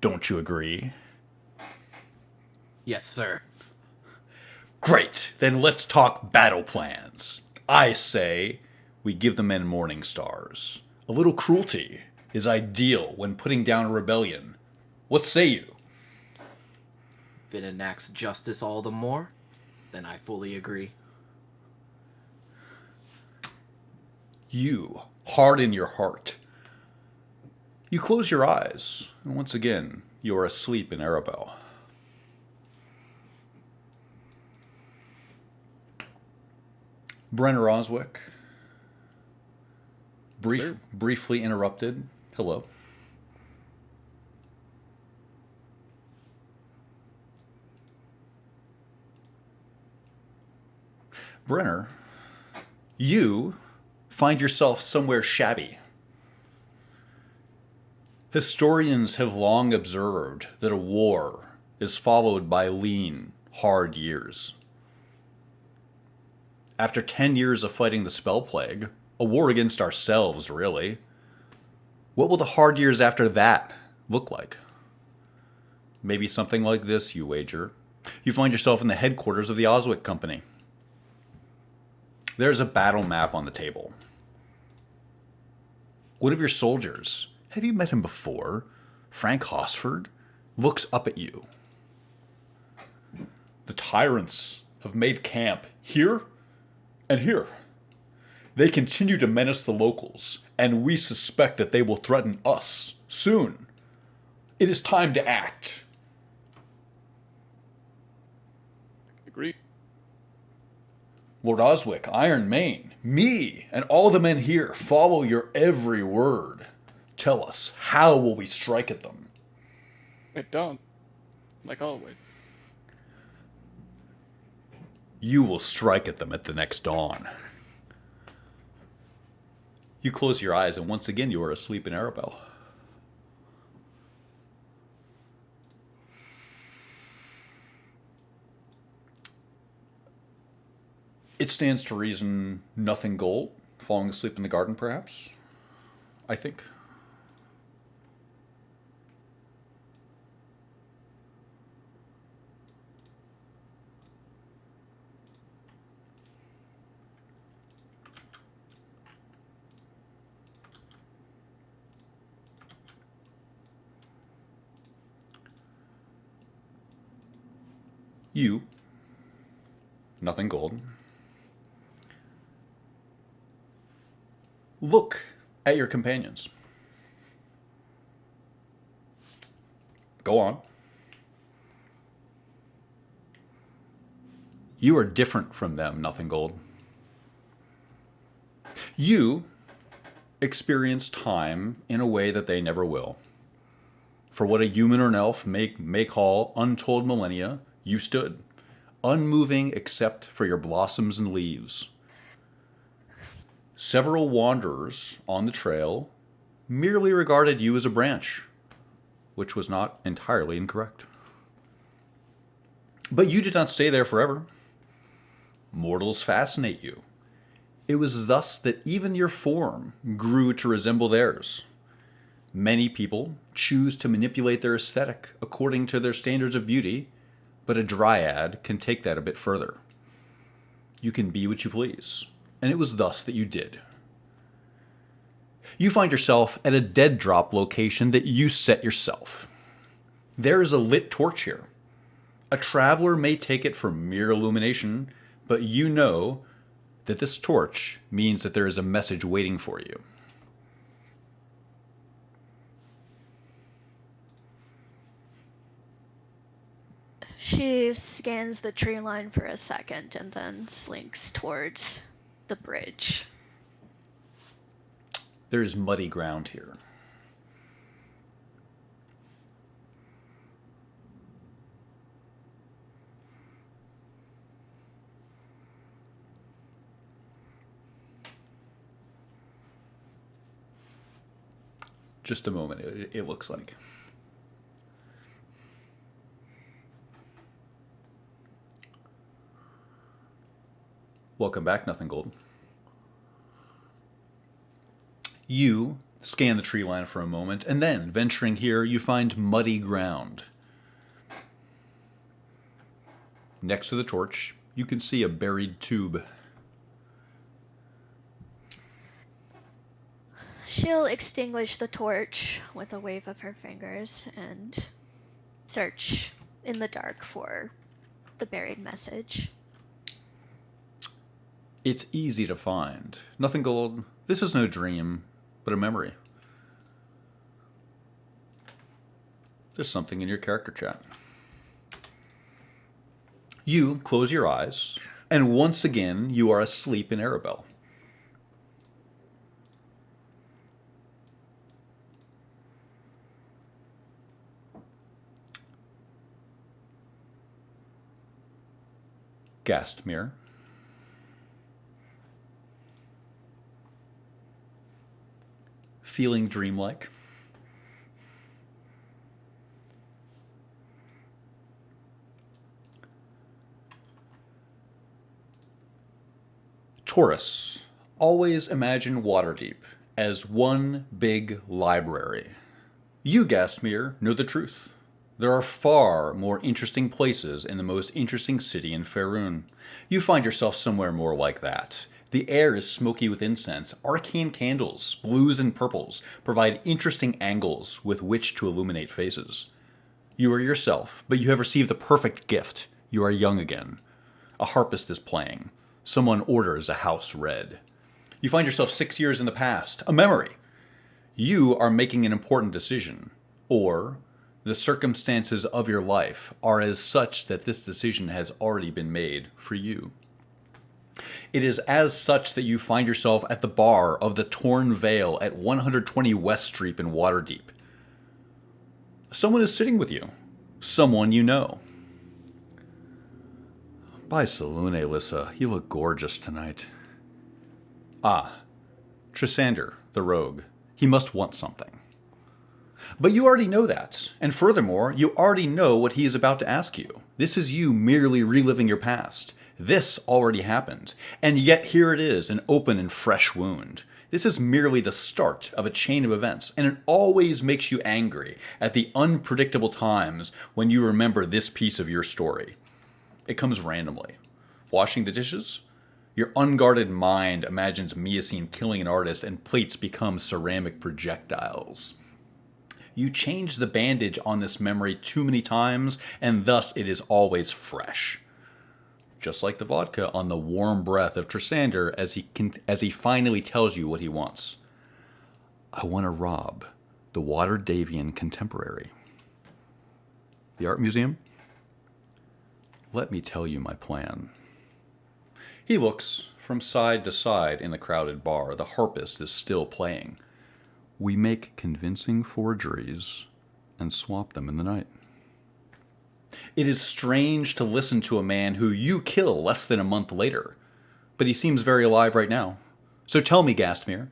Don't you agree?" Yes, sir. Great, then let's talk battle plans. I say we give the men morning stars. A little cruelty is ideal when putting down a rebellion. What say you? If it enacts justice all the more, then I fully agree. You harden your heart. You close your eyes, and once again, you are asleep in Arabel. Brenner Oswick, briefly interrupted. Hello. Brenner, you find yourself somewhere shabby. Historians have long observed that a war is followed by lean, hard years. After 10 years of fighting the spell plague, a war against ourselves, really, what will the hard years after that look like? Maybe something like this, you wager. You find yourself in the headquarters of the Oswick Company. There's a battle map on the table. One of your soldiers, have you met him before? Frank Hosford, looks up at you. The tyrants have made camp here and here. They continue to menace the locals, and we suspect that they will threaten us soon. It is time to act. Agree. Lord Oswick, Iron Mane, me, and all the men here follow your every word. Tell us, how will we strike at them? At dawn. Like always. You will strike at them at the next dawn. You close your eyes, and once again you are asleep in Arabel. It stands to reason nothing gold, falling asleep in the garden perhaps, I think. You, nothing gold, look at your companions. Go on. You are different from them, nothing gold. You experience time in a way that they never will. For what a human or an elf may call untold millennia, you stood. unmoving except for your blossoms and leaves. Several wanderers on the trail merely regarded you as a branch, which was not entirely incorrect. But you did not stay there forever. Mortals fascinate you. It was thus that even your form grew to resemble theirs. Many people choose to manipulate their aesthetic according to their standards of beauty, but a dryad can take that a bit further. You can be what you please, and it was thus that you did. You find yourself at a dead drop location that you set yourself. There is a lit torch here. A traveler may take it for mere illumination, but you know that this torch means that there is a message waiting for you. She scans the tree line for a second and then slinks towards the bridge. There's muddy ground here. Just a moment, it looks like. Welcome back, Nothing Golden. You scan the tree line for a moment, and then, venturing here, you find muddy ground. Next to the torch, you can see a buried tube. She'll extinguish the torch with a wave of her fingers and search in the dark for the buried message. It's easy to find. Nothing Gold, this is no dream, but a memory. There's something in your character chat. You close your eyes, and once again, you are asleep in Arabel. Gastmere. Feeling dreamlike. Taurus. Always imagine Waterdeep as one big library. You, Gastmere, know the truth. There are far more interesting places in the most interesting city in Faerun. You find yourself somewhere more like that. The air is smoky with incense. Arcane candles, blues and purples, provide interesting angles with which to illuminate faces. You are yourself, but you have received the perfect gift. You are young again. A harpist is playing. Someone orders a house red. You find yourself 6 years in the past. A memory. You are making an important decision. Or the circumstances of your life are as such that this decision has already been made for you. It is as such that you find yourself at the bar of the Torn Veil at 120 West Street in Waterdeep. Someone is sitting with you. Someone you know. By Salune, Alyssa, you look gorgeous tonight. Ah, Trisander, the rogue. He must want something. But you already know that, and furthermore, you already know what he is about to ask you. This is you merely reliving your past. This already happened, and yet here it is, an open and fresh wound. This is merely the start of a chain of events, and it always makes you angry at the unpredictable times when you remember this piece of your story. It comes randomly. Washing the dishes? Your unguarded mind imagines Miocene killing an artist and plates become ceramic projectiles. You change the bandage on this memory too many times, and thus it is always fresh. Just like the vodka on the warm breath of Trisander as he finally tells you what he wants. I want to rob the Waterdavian Contemporary. The art museum? Let me tell you my plan. He looks from side to side in the crowded bar. The harpist is still playing. We make convincing forgeries and swap them in the night. It is strange to listen to a man who you kill less than a month later, but he seems very alive right now. So tell me, Gastmere,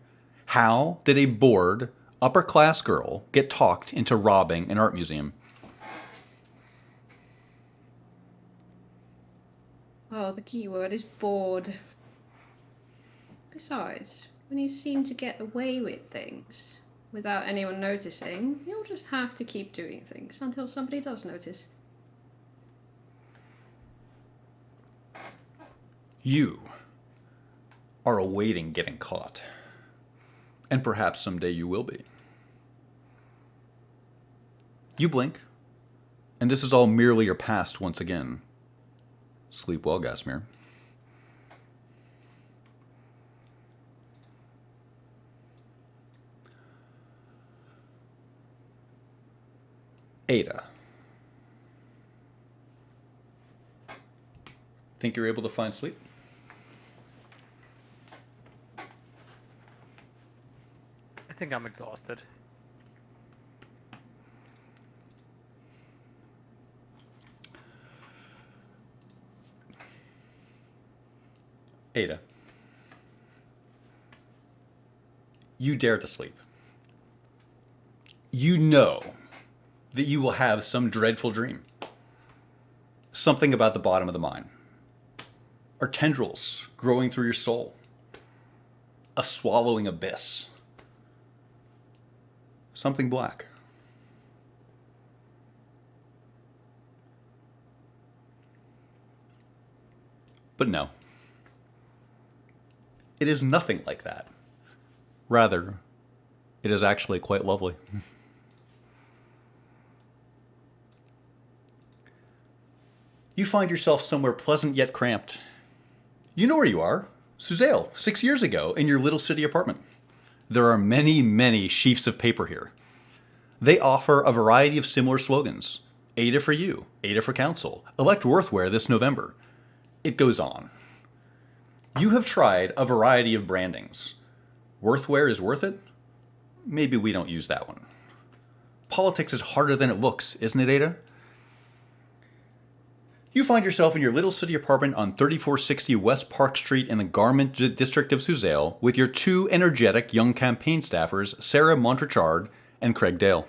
how did a bored, upper-class girl get talked into robbing an art museum? Oh, the key word is bored. Besides, when you seem to get away with things without anyone noticing, you'll just have to keep doing things until somebody does notice. You are awaiting getting caught. And perhaps someday you will be. You blink, and this is all merely your past once again. Sleep well, Gastmere. Ada. Think you're able to find sleep? I think I'm exhausted. Ada. You dare to sleep. You know that you will have some dreadful dream. Something about the bottom of the mine. Or tendrils growing through your soul. A swallowing abyss. Something black. But no. It is nothing like that. Rather, it is actually quite lovely. You find yourself somewhere pleasant yet cramped. You know where you are. Suzail, 6 years ago, in your little city apartment. There are many, many sheafs of paper here. They offer a variety of similar slogans. Ada for you, Ada for council, elect Worthware this November. It goes on. You have tried a variety of brandings. Worthware is worth it? Maybe we don't use that one. Politics is harder than it looks, isn't it, Ada? You find yourself in your little city apartment on 3460 West Park Street in the Garment District of Suzail with your two energetic young campaign staffers, Sarah Montrechard and Craig Dale.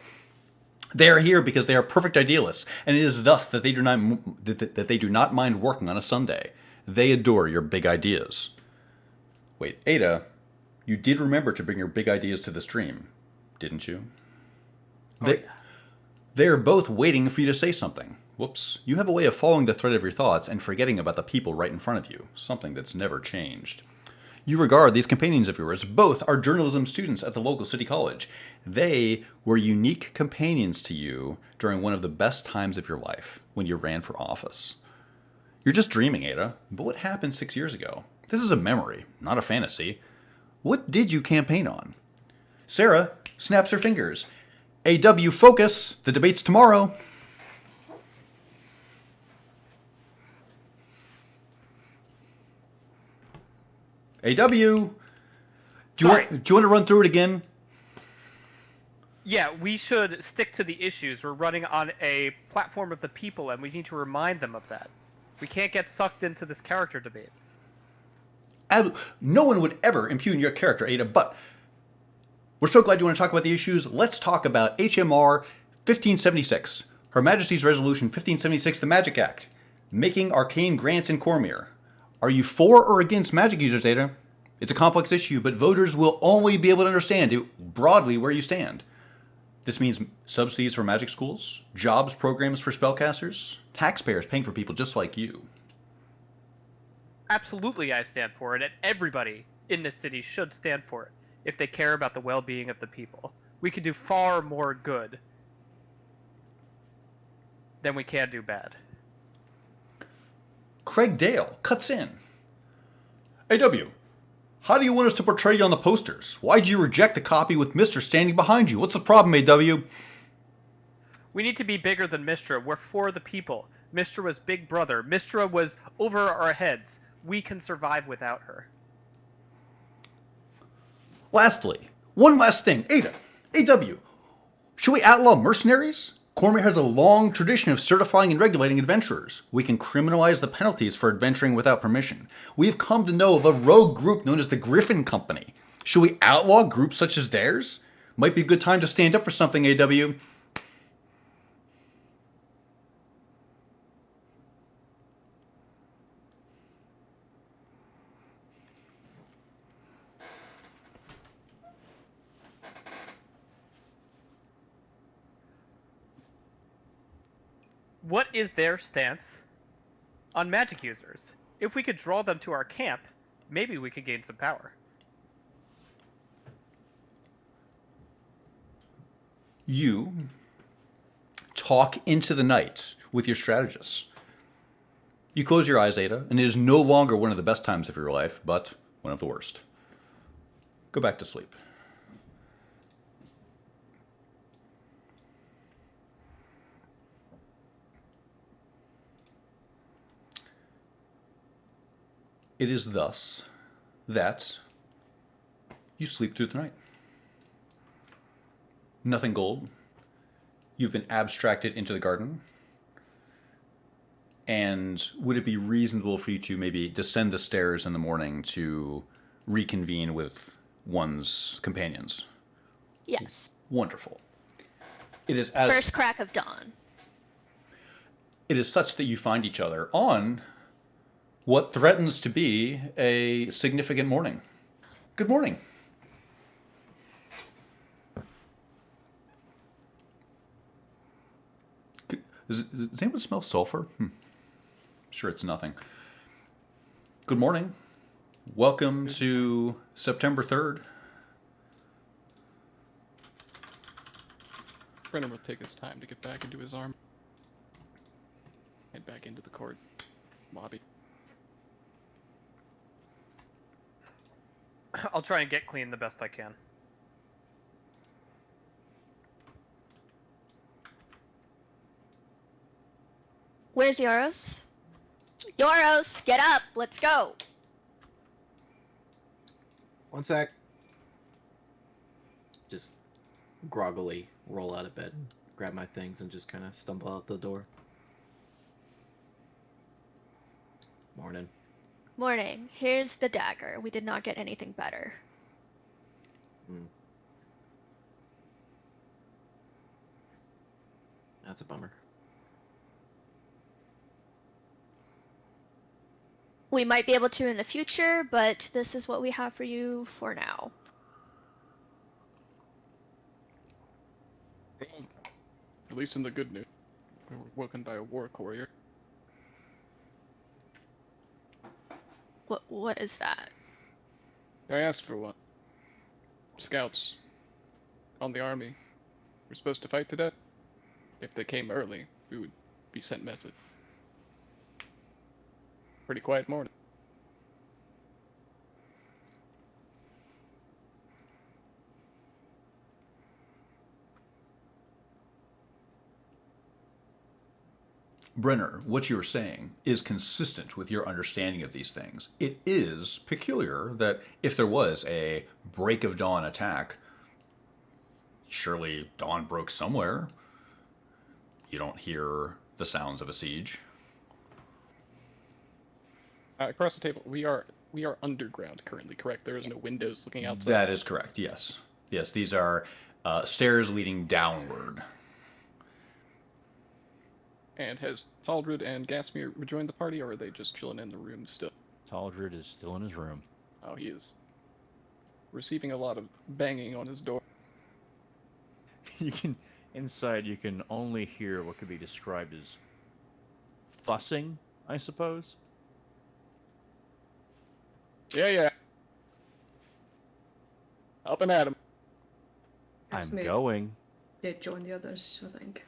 They are here because they are perfect idealists, and it is thus that they do not mind working on a Sunday. They adore your big ideas. Wait, Ada, you did remember to bring your big ideas to the stream, didn't you? They are both waiting for you to say something. Whoops. You have a way of following the thread of your thoughts and forgetting about the people right in front of you, something that's never changed. You regard these companions of yours, both are journalism students at the local city college. They were unique companions to you during one of the best times of your life, when you ran for office. You're just dreaming, Ada, but what happened 6 years ago? This is a memory, not a fantasy. What did you campaign on? Sarah snaps her fingers. AW, focus! The debate's tomorrow. AW, do you want to run through it again? Yeah, we should stick to the issues. We're running on a platform of the people, and we need to remind them of that. We can't get sucked into this character debate. No one would ever impugn your character, Ada, but we're so glad you want to talk about the issues. Let's talk about HMR 1576, Her Majesty's Resolution 1576, the Magic Act, making arcane grants in Cormyr. Are you for or against magic users, Ada? It's a complex issue, but voters will only be able to understand broadly where you stand. This means subsidies for magic schools, jobs programs for spellcasters, taxpayers paying for people just like you. Absolutely, I stand for it, and everybody in this city should stand for it if they care about the well-being of the people. We can do far more good than we can do bad. Craig Dale cuts in. AW, how do you want us to portray you on the posters? Why'd you reject the copy with Mr. standing behind you? What's the problem, AW? We need to be bigger than Mistra. We're for the people. Mistra was Big Brother. Mistra was over our heads. We can survive without her. Lastly, one last thing. Ada, AW, should we outlaw mercenaries? Cormier has a long tradition of certifying and regulating adventurers. We can criminalize the penalties for adventuring without permission. We have come to know of a rogue group known as the Griffin Company. Should we outlaw groups such as theirs? Might be a good time to stand up for something, AW. What is their stance on magic users? If we could draw them to our camp, maybe we could gain some power. You talk into the night with your strategists. You close your eyes, Ada, and it is no longer one of the best times of your life, but one of the worst. Go back to sleep. It is thus that you sleep through the night. Nothing gold. You've been abstracted into the garden. And would it be reasonable for you to maybe descend the stairs in the morning to reconvene with one's companions? Yes. Wonderful. It is as First crack of dawn. it is such that you find each other on what threatens to be a significant morning. Good morning. Does anyone smell sulfur? Sure, it's nothing. Good morning. Welcome to September 3rd. Brenner will take his time to get back into his arm. Head back into the court lobby. I'll try and get clean the best I can. Where's Yoros? Yoros, get up! Let's go! One sec. Just groggily roll out of bed, grab my things, and just kind of stumble out the door. Morning. Morning. Here's the dagger. We did not get anything better. That's a bummer. We might be able to in the future, but this is what we have for you for now. At least in the good news. We were woken by a war courier. What is that? I asked for one. Scouts. On the army. We're supposed to fight today. If they came early, we would be sent message. Pretty quiet morning. Brenner, what you're saying is consistent with your understanding of these things. It is peculiar that if there was a break of dawn attack, surely dawn broke somewhere. You don't hear the sounds of a siege. Across the table, we are underground currently, correct? There is no windows looking outside. That is correct, yes. Yes, these are stairs leading downward. And has Taldred and Gasmir rejoined the party, or are they just chilling in the room still? Taldred is still in his room. Oh, he is receiving a lot of banging on his door. Inside you can only hear what could be described as fussing, I suppose. Yeah. Up and at him. I'm Gasmir going. did join the others, I think.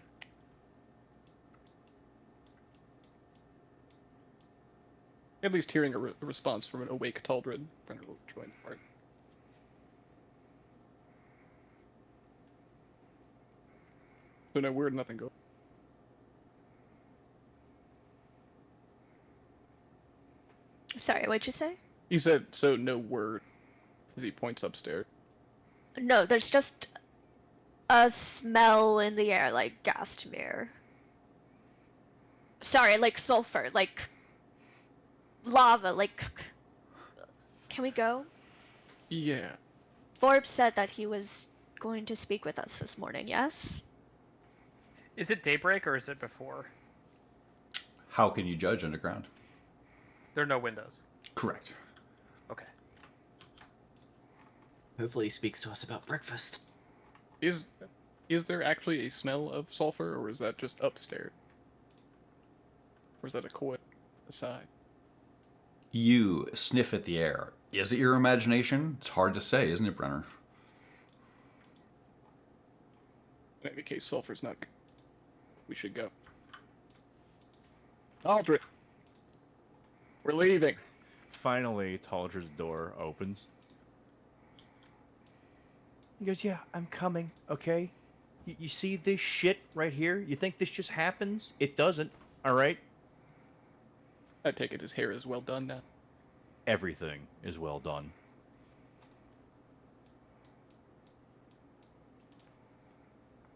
At least hearing a response from an awake Taldred, Brenner will join the party. So no word, nothing go. Sorry, what'd you say? He said, so no word, as he points upstairs. No, there's just a smell in the air like Gastmere. Sorry, like sulfur, like lava, like. Can we go? Yeah. Forbes said that he was going to speak with us this morning, yes? Is it daybreak or is it before? How can you judge underground? There are no windows. Correct. Okay. Hopefully he speaks to us about breakfast. Is there actually a smell of sulfur, or is that just upstairs? Or is that a coy aside? You sniff at the air. Is it your imagination? It's hard to say, isn't it, Brenner? In any case, sulfur's not good. We should go. Aldrich! We're leaving! Finally, Taldridge's door opens. He goes, yeah, I'm coming, okay? You see this shit right here? You think this just happens? It doesn't, alright? I take it his hair is well done now. Everything is well done.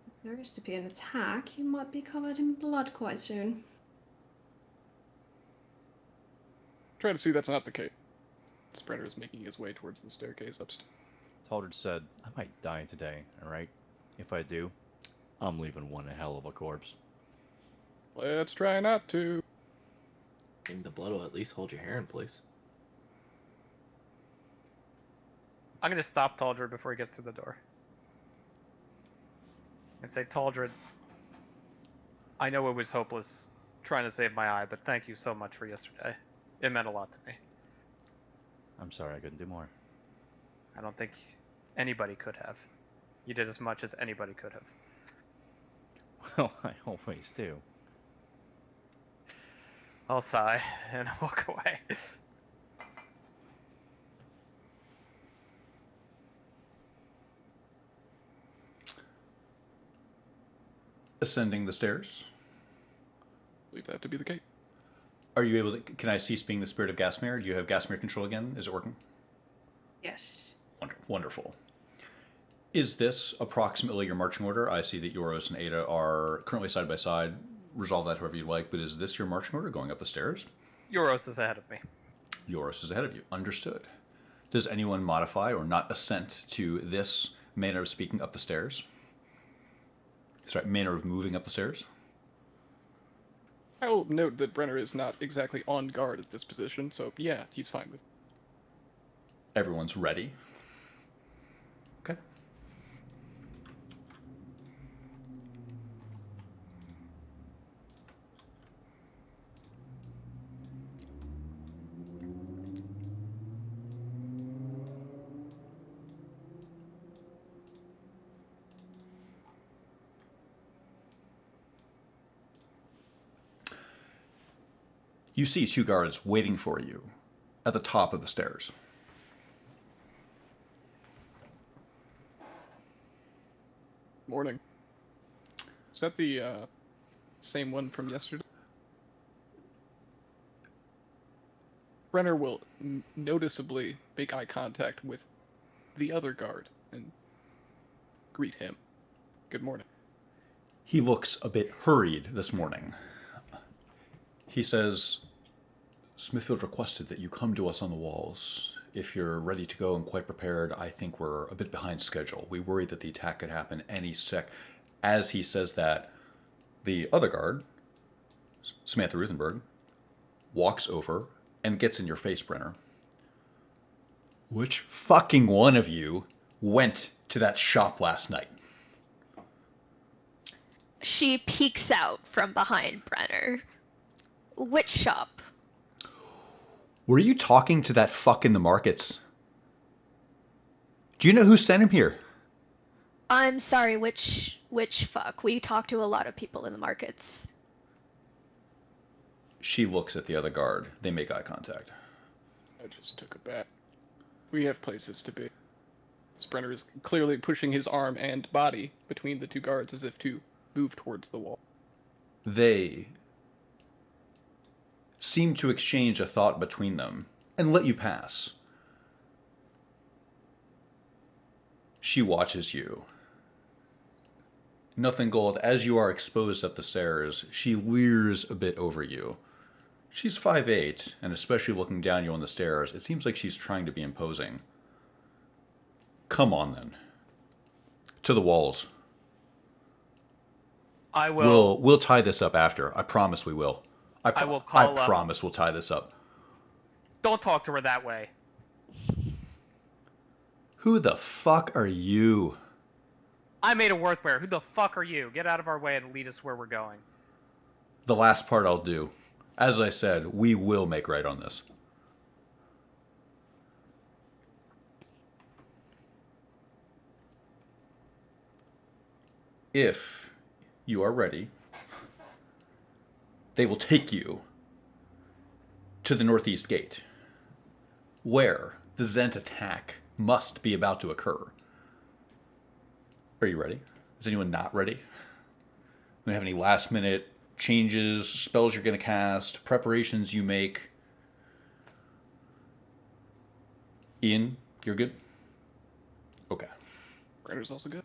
If there is to be an attack, you might be covered in blood quite soon. Try to see that's not the case. Spreader is making his way towards the staircase upstairs. Taldridge said, I might die today, alright? If I do, I'm leaving one hell of a corpse. Let's try not to. I think the blood will at least hold your hair in place. I'm gonna stop Taldred before he gets to the door. And say, Taldred, I know it was hopeless trying to save my eye, but thank you so much for yesterday. It meant a lot to me. I'm sorry I couldn't do more. I don't think anybody could have. You did as much as anybody could have. Well, I always do. I'll sigh and walk away. Ascending the stairs. Believe that to be the case. Are you able to... Can I cease being the spirit of Gasmere? Do you have Gasmere control again? Is it working? Yes. Wonderful. Is this approximately your marching order? I see that Yoros and Ada are currently side by side. Resolve that however you like, but is this your marching order going up the stairs? Euros is ahead of me. Yoros is ahead of you. Understood. Does anyone modify or not assent to this manner of speaking up the stairs? Sorry, manner of moving up the stairs? I will note that Brenner is not exactly on guard at this position, so yeah, he's fine with it. Everyone's ready. Okay. You see two guards waiting for you at the top of the stairs. Morning. Is that the same one from yesterday? Brenner will noticeably make eye contact with the other guard and greet him. Good morning. He looks a bit hurried this morning. He says, Smithfield requested that you come to us on the walls. If you're ready to go and quite prepared, I think we're a bit behind schedule. We worry that the attack could happen any sec. As he says that, the other guard, Samantha Ruthenberg, walks over and gets in your face, Brenner. Which fucking one of you went to that shop last night? She peeks out from behind Brenner. Which shop? Were you talking to that fuck in the markets? Do you know who sent him here? I'm sorry, which fuck? We talk to a lot of people in the markets. She looks at the other guard. They make eye contact. I just took a bet. We have places to be. Brenner is clearly pushing his arm and body between the two guards as if to move towards the wall. They seem to exchange a thought between them and let you pass. She watches you. Nothing gold. As you are exposed up the stairs, she leers a bit over you. She's 5'8", and especially looking down you on the stairs, it seems like she's trying to be imposing. Come on, then. To the walls. I will. We'll tie this up after. I promise we will. I will call I promise we'll tie this up. Don't talk to her that way. Who the fuck are you? I made a Worthware. Who the fuck are you? Get out of our way and lead us where we're going. The last part I'll do. As I said, we will make right on this. If you are ready, they will take you to the northeast gate, where the Zent attack must be about to occur. Are you ready? Is anyone not ready? Do you have any last minute changes, spells you're going to cast, preparations you make? Ian, you're good? Okay. Brenner's also good.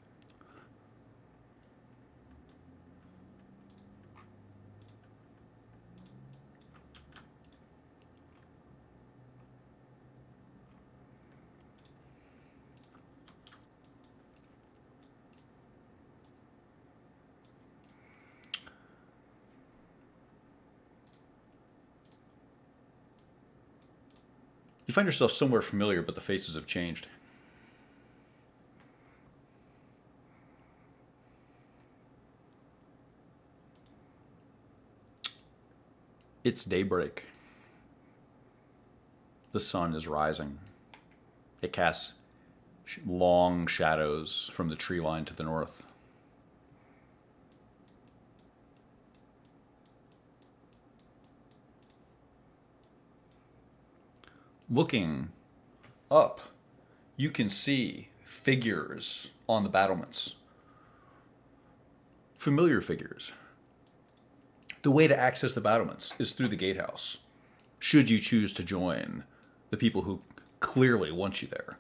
You find yourself somewhere familiar, but the faces have changed. It's daybreak. The sun is rising. It casts long shadows from the tree line to the north. Looking up, you can see figures on the battlements. Familiar figures. The way to access the battlements is through the gatehouse, should you choose to join the people who clearly want you there.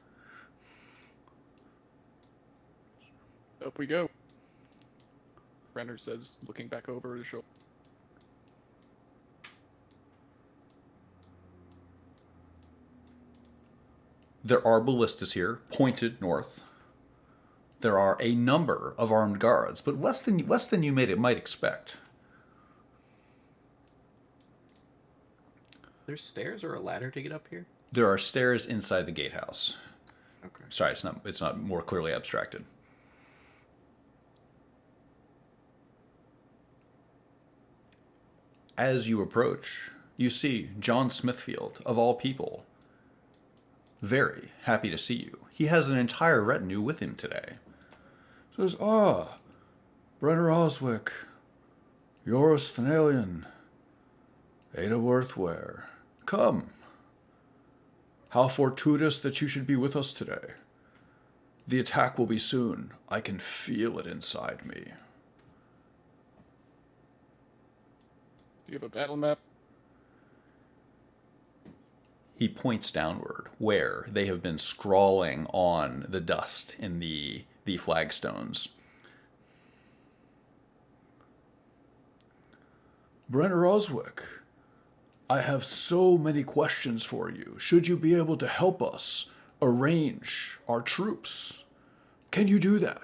Up we go. Brenner says, looking back over his shoulder. There are ballistas here, pointed north. There are a number of armed guards, but less than you might expect. There's stairs or a ladder to get up here? There are stairs inside the gatehouse. Okay. Sorry, it's not more clearly abstracted. As you approach, you see John Smithfield, of all people, very happy to see you. He has an entire retinue with him today. Says, Brenner Oswick, Yoris Thanalion, Ada Worthware, come. How fortuitous that you should be with us today. The attack will be soon. I can feel it inside me. Do you have a battle map? He points downward, where they have been scrawling on the dust in the flagstones. Brenner Oswick, I have so many questions for you. Should you be able to help us arrange our troops? Can you do that?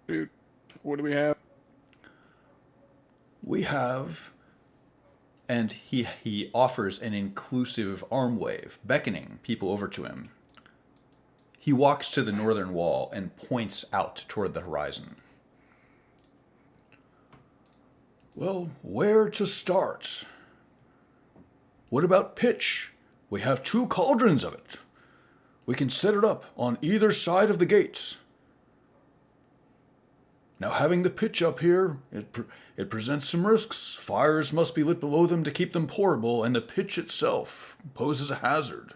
Dude, what do we have? We have... And he offers an inclusive arm wave, beckoning people over to him. He walks to the northern wall and points out toward the horizon. Well, where to start? What about pitch? We have 2 cauldrons of it. We can set it up on either side of the gate. Now, having the pitch up here, it presents some risks. Fires must be lit below them to keep them pourable, and the pitch itself poses a hazard.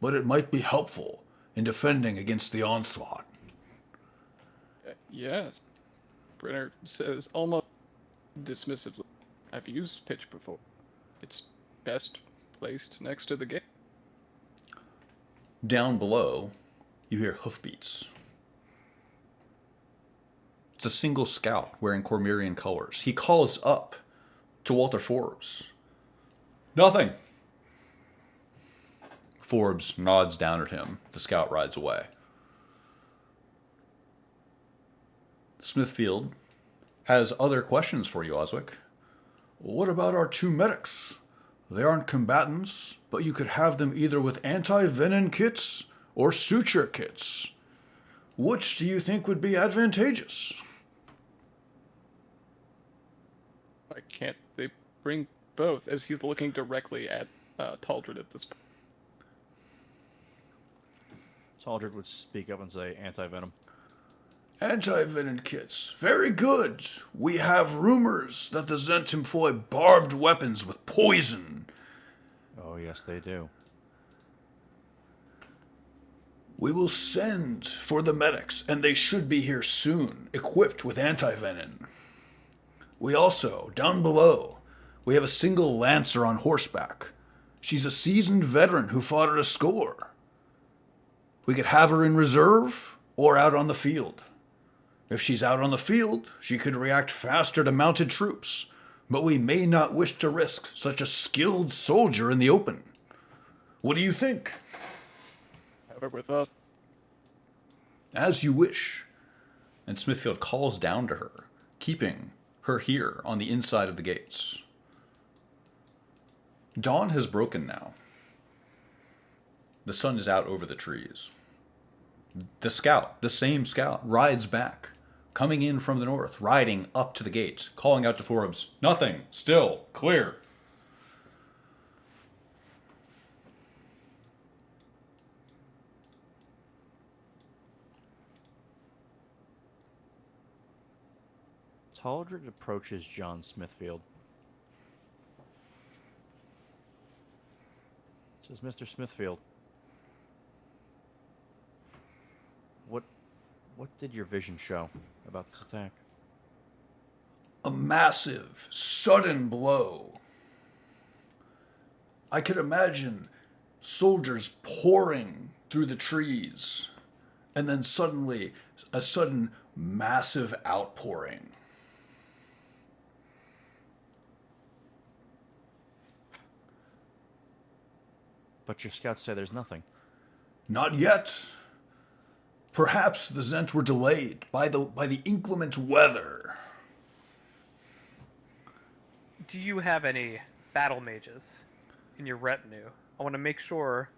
But it might be helpful in defending against the onslaught. Yes. Brenner says almost dismissively, I've used pitch before. It's best placed next to the gate. Down below, you hear hoofbeats. It's a single scout wearing Cormyrean colors. He calls up to Walter Forbes. Nothing. Forbes nods down at him. The scout rides away. Smithfield has other questions for you, Oswick. What about our 2 medics? They aren't combatants, but you could have them either with anti-venom kits or suture kits. Which do you think would be advantageous? Why can't they bring both? As he's looking directly at Taldred at this point. Taldred would speak up and say anti-venom. Anti-venom kits. Very good. We have rumors that the Zent employ barbed weapons with poison. Oh, yes, they do. We will send for the medics, and they should be here soon, equipped with anti-venom. We also, down below, we have a single lancer on horseback. She's a seasoned veteran who fought at a score. We could have her in reserve or out on the field. If she's out on the field, she could react faster to mounted troops, but we may not wish to risk such a skilled soldier in the open. What do you think? Have her with us. As you wish. And Smithfield calls down to her, keeping her here on the inside of the gates. Dawn has broken now. The sun is out over the trees. The scout, the same scout, rides back, coming in from the north, riding up to the gates, calling out to Forbes, nothing, still, clear. Taldred approaches John Smithfield. Says, Mr. Smithfield, what did your vision show about this attack? A massive, sudden blow. I could imagine soldiers pouring through the trees, and then suddenly, a sudden, massive outpouring. But your scouts say there's nothing. Not yet. Perhaps the Zent were delayed by the inclement weather. Do you have any battle mages in your retinue? I want to make sure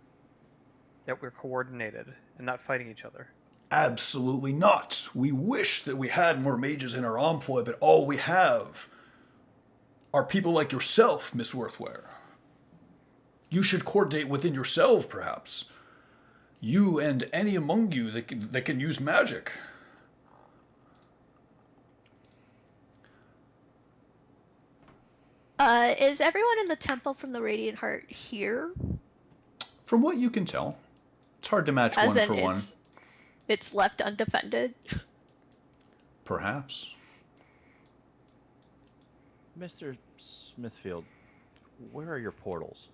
that we're coordinated and not fighting each other. Absolutely not. We wish that we had more mages in our employ, but all we have are people like yourself, Miss Worthware. You should coordinate within yourself, perhaps. You and any among you that can use magic. Is everyone in the temple from the Radiant Heart here? From what you can tell, it's hard to match As one in for one. It's left undefended. Perhaps. Mr. Smithfield, where are your portals?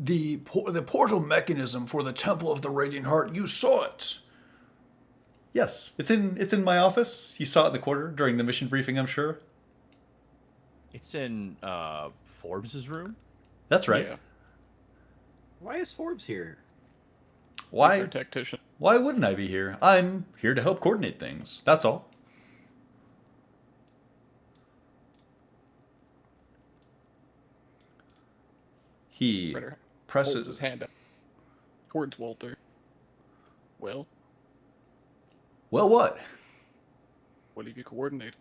The portal mechanism for the Temple of the Radiant Heart, you saw it. Yes, it's in my office. You saw it in the quarter during the mission briefing, I'm sure. It's in Forbes's room? That's right. Yeah. Why is Forbes here? He's our Why tactician. why wouldn't I be here? I'm here to help coordinate things. That's all. He Ritter holds presses his hand up towards Walter. Well, Well, what? what have you coordinated?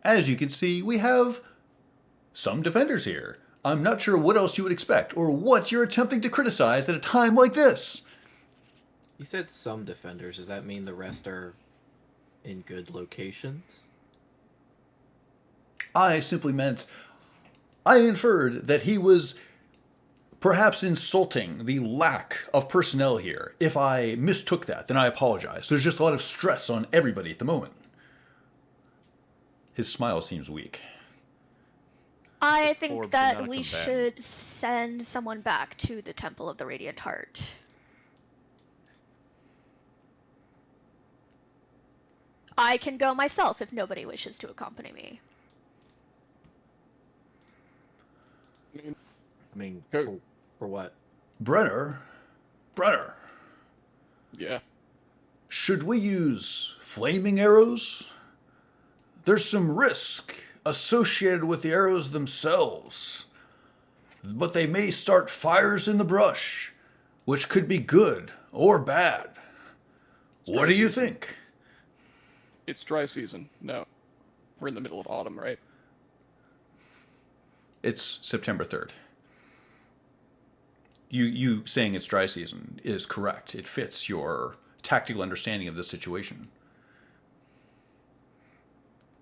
As you can see, we have some defenders here. I'm not sure what else you would expect, or what you're attempting to criticize at a time like this. You said some defenders. Does that mean the rest are in good locations? I simply meant, I inferred that he was perhaps insulting the lack of personnel here. If I mistook that, then I apologize. There's just a lot of stress on everybody at the moment. His smile seems weak. I Forbes think is that not a we combatant. should send someone back to the Temple of the Radiant Heart. I can go myself if nobody wishes to accompany me. I mean, Go. for what? Brenner, Yeah. should we use flaming arrows? There's some risk associated with the arrows themselves, but they may start fires in the brush, which could be good or bad. What do you think? It's dry season. No. We're in the middle of autumn, right? It's September 3rd. You saying it's dry season is correct. It fits your tactical understanding of the situation.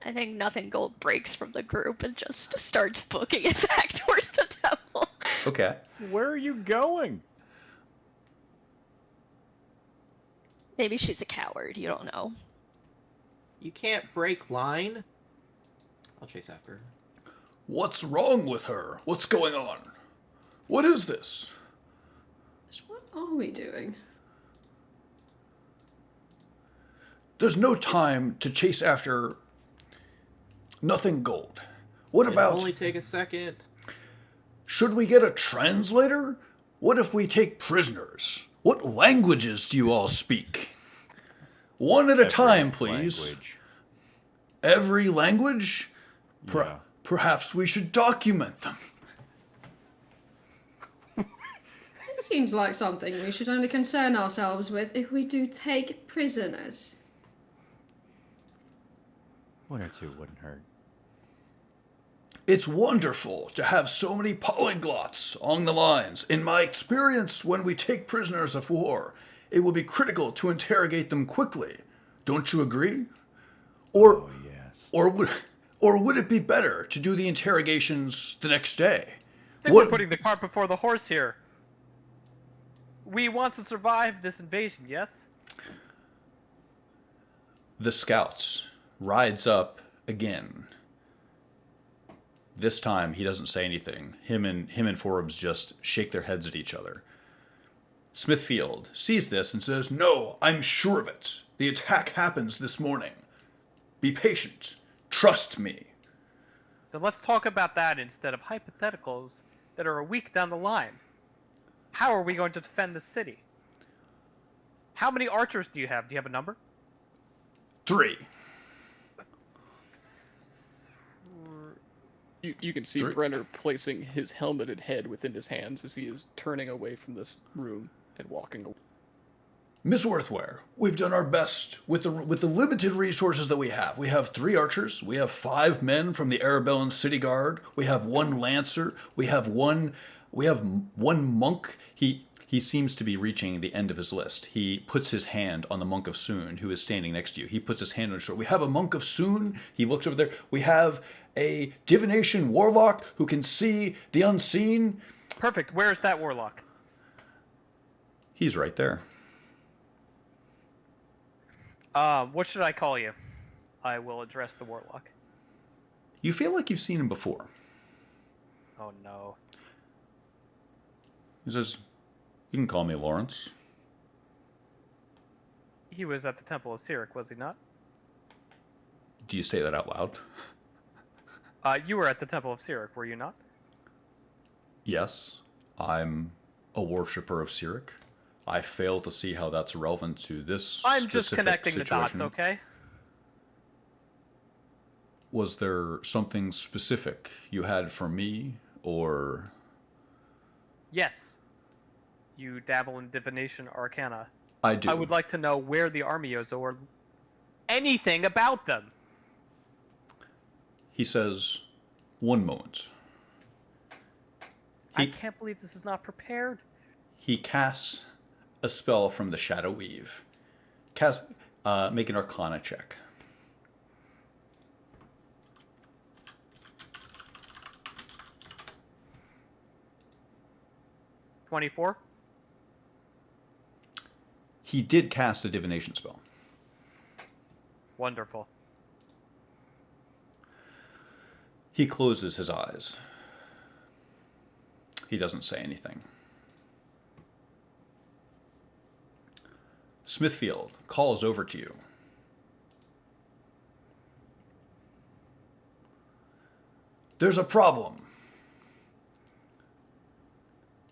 I think nothing gold breaks from the group and just starts booking it back towards the temple. Okay. Where are you going? Maybe she's a coward, you don't know. You can't break line. I'll chase after her. What's wrong with her? What's going on? What is this? What are we doing? There's no time to chase after nothing gold. What It'll about... only take a second. Should we get a translator? What if we take prisoners? What languages do you all speak? One at a time, please. Language. Every language? Yeah. Perhaps we should document them. It seems like something we should only concern ourselves with if we do take prisoners. One or two wouldn't hurt. It's wonderful to have so many polyglots on the lines. In my experience, when we take prisoners of war, it will be critical to interrogate them quickly. Don't you agree? Or, Oh, yes. or would it be better to do the interrogations the next day? I think we're putting the cart before the horse here. We want to survive this invasion, yes? The scouts rides up again. This time he doesn't say anything. Him and Forbes just shake their heads at each other. Smithfield sees this and says, "No, I'm sure of it. The attack happens this morning. Be patient. Trust me." Then let's talk about that instead of hypotheticals that are a week down the line. How are we going to defend the city? How many archers do you have? Do you have a number? 3. You can see Three. Brenner placing his helmeted head within his hands as he is turning away from this room and walking away. Miss Worthware, we've done our best with the limited resources that we have. We have 3 archers. We have 5 men from the Arabellan city guard. We have 1 lancer. We have one monk. He seems to be reaching the end of his list. He puts his hand on the monk of Soon, who is standing next to you. He puts his hand on his shoulder. We have a monk of Soon. He looks over there. We have a divination warlock who can see the unseen. Perfect. Where's that warlock? He's right there. What should I call you? I will address the warlock. You feel like you've seen him before. Oh no. He says, "You can call me Lawrence." He was at the Temple of Sirik, was he not? Do you say that out loud? You were at the Temple of Sirik, were you not? Yes, I'm a worshipper of Sirik. I fail to see how that's relevant to this I'm just specific connecting situation. the dots, okay? Was there something specific you had for me, or... Yes. You dabble in divination arcana. I do. I would like to know where the Armiozo are. Anything about them. He says, "One moment." I can't believe this is not prepared. He casts a spell from the Shadow Weave. Make an Arcana check. $24? He did cast a divination spell. Wonderful. He closes his eyes. He doesn't say anything. Smithfield calls over to you. there's a problem.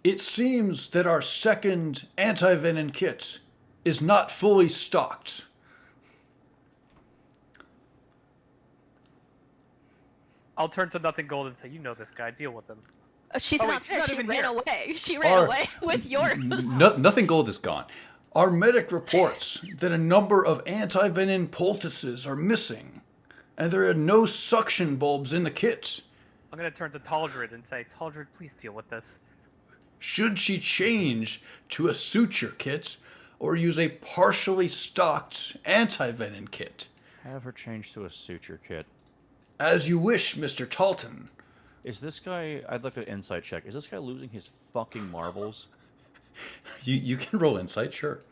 It seems that our second anti-venom kit is not fully stocked. I'll turn to Nothing Gold and say, "You know this guy. Deal with him." She's Oh, wait, not she's there. not She even ran here. away. She ran Our- away with yours. Nothing Gold is gone. Our medic reports that a number of anti-venom poultices are missing, and there are no suction bulbs in the kit. I'm gonna turn to Taldred and say, "Taldred, please deal with this." Should she change to a suture kit or use a partially stocked anti-venom kit? Have her change to a suture kit. As you wish, Mr. Talton. Is this guy... I'd like an insight check. Is this guy losing his fucking marbles? You can roll insight, sure.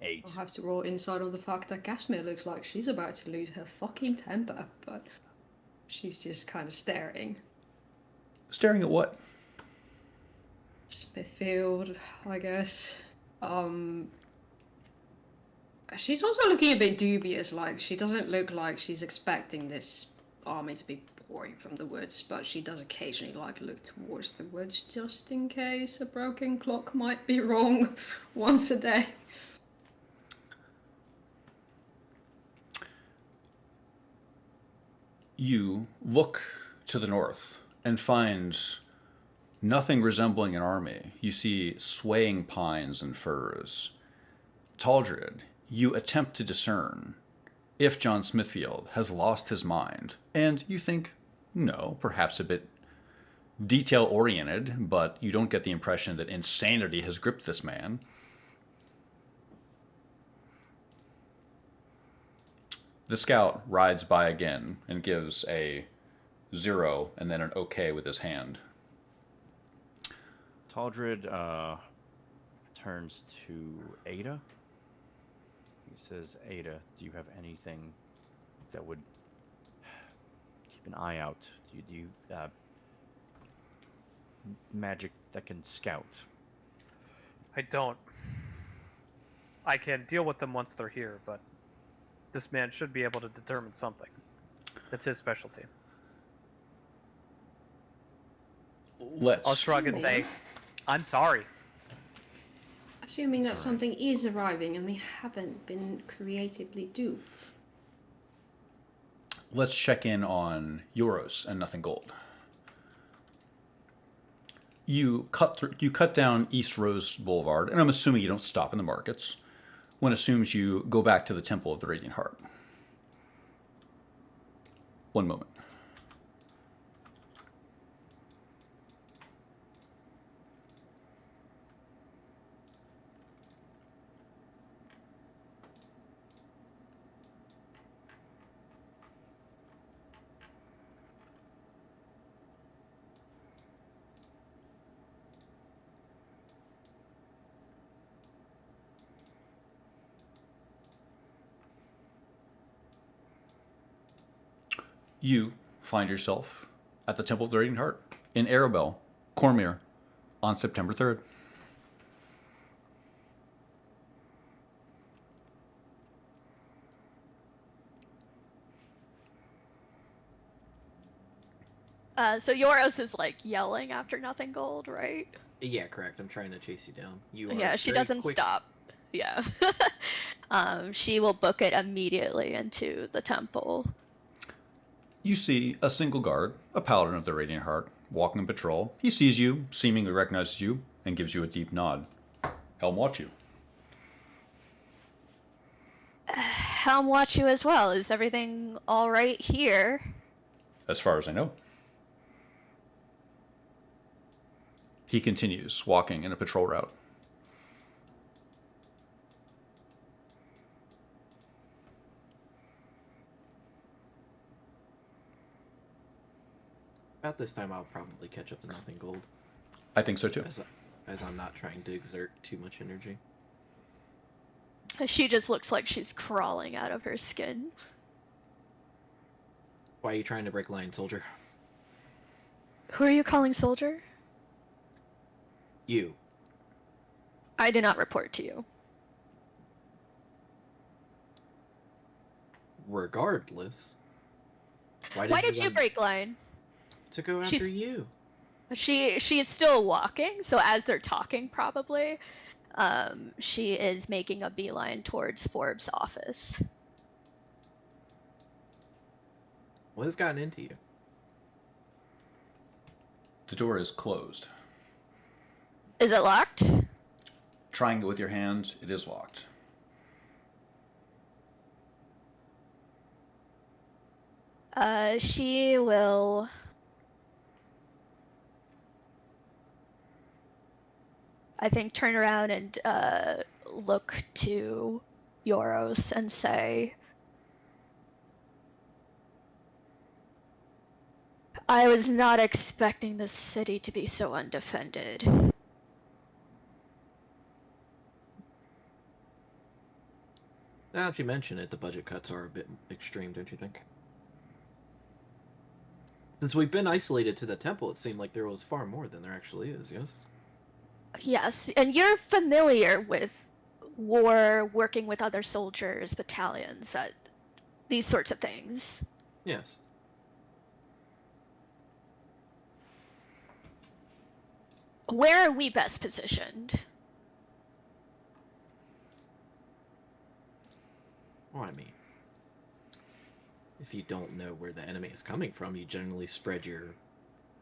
Eight. I'll have to roll inside on the fact that Gasmere looks like she's about to lose her fucking temper, but she's just kind of staring. Staring at what? Smithfield, I guess. She's also looking a bit dubious, like she doesn't look like she's expecting this army to be pouring from the woods, but she does occasionally like look towards the woods just in case a broken clock might be wrong once a day. You look to the north and find nothing resembling an army. You see swaying pines and firs. Taldred, you attempt to discern if John Smithfield has lost his mind, and you think, no, perhaps a bit detail-oriented, but you don't get the impression that insanity has gripped this man. The scout rides by again and gives a 0 and then an OK with his hand. Taldred turns to Ada. He says, Ada, do you have anything that would keep an eye out? Do you magic that can scout? I don't. I can deal with them once they're here, but this man should be able to determine something. That's his specialty. Let's. I'll shrug and say, "I'm sorry." Assuming that something is arriving and we haven't been creatively duped. Let's check in on Euros and Nothing Gold. You cut down East Rose Boulevard, and I'm assuming you don't stop in the markets. One assumes you go back to the Temple of the Radiant Heart. One moment. You find yourself at the Temple of the Radiant Heart in Arabel, Cormyr, on September 3rd. So Yoros is like yelling after Nothing Gold, right? Yeah, correct. I'm trying to chase you down. You are Yeah, she very doesn't quick. stop. Yeah. She will book it immediately into the temple. You see a single guard, a paladin of the Radiant Heart, walking in patrol. He sees you, seemingly recognizes you, and gives you a deep nod. Helm watch you. Helm watch you as well. Is everything all right here? As far as I know. He continues, walking in a patrol route. About this time, I'll probably catch up to Nothing Gold, I think so too. as I'm not trying to exert too much energy. She just looks like she's crawling out of her skin. Why are you trying to break line, soldier? Who are you calling soldier? You. I do not report to you. regardless, why Why did you run break line? to go after She's- you? She is still walking, so as they're talking, probably, she is making a beeline towards Forbes' office. What has gotten into you? The door is closed. Is it locked? Trying it with your hand, it is locked. She will. I think turn around and look to Yoros and say, I was not expecting this city to be so undefended. Now that you mention it, the budget cuts are a bit extreme, don't you think? Since we've been isolated to the temple, it seemed like there was far more than there actually is, yes? Yes, and you're familiar with war, working with other soldiers, battalions, these sorts of things. Yes. Where are we best positioned? Well, I mean, if you don't know where the enemy is coming from, you generally spread your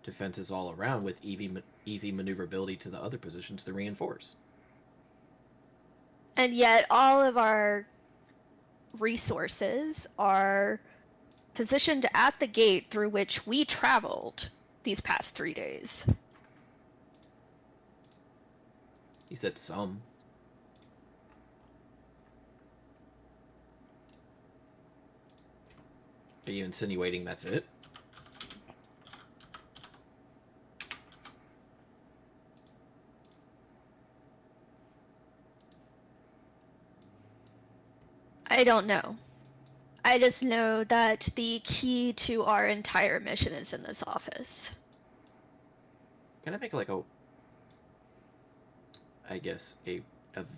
defenses all around with easy maneuverability to the other positions to reinforce. And yet all of our resources are positioned at the gate through which we traveled these past 3 days. He said some. Are you insinuating that's it? I don't know. I just know that the key to our entire mission is in this office. Can I make I guess a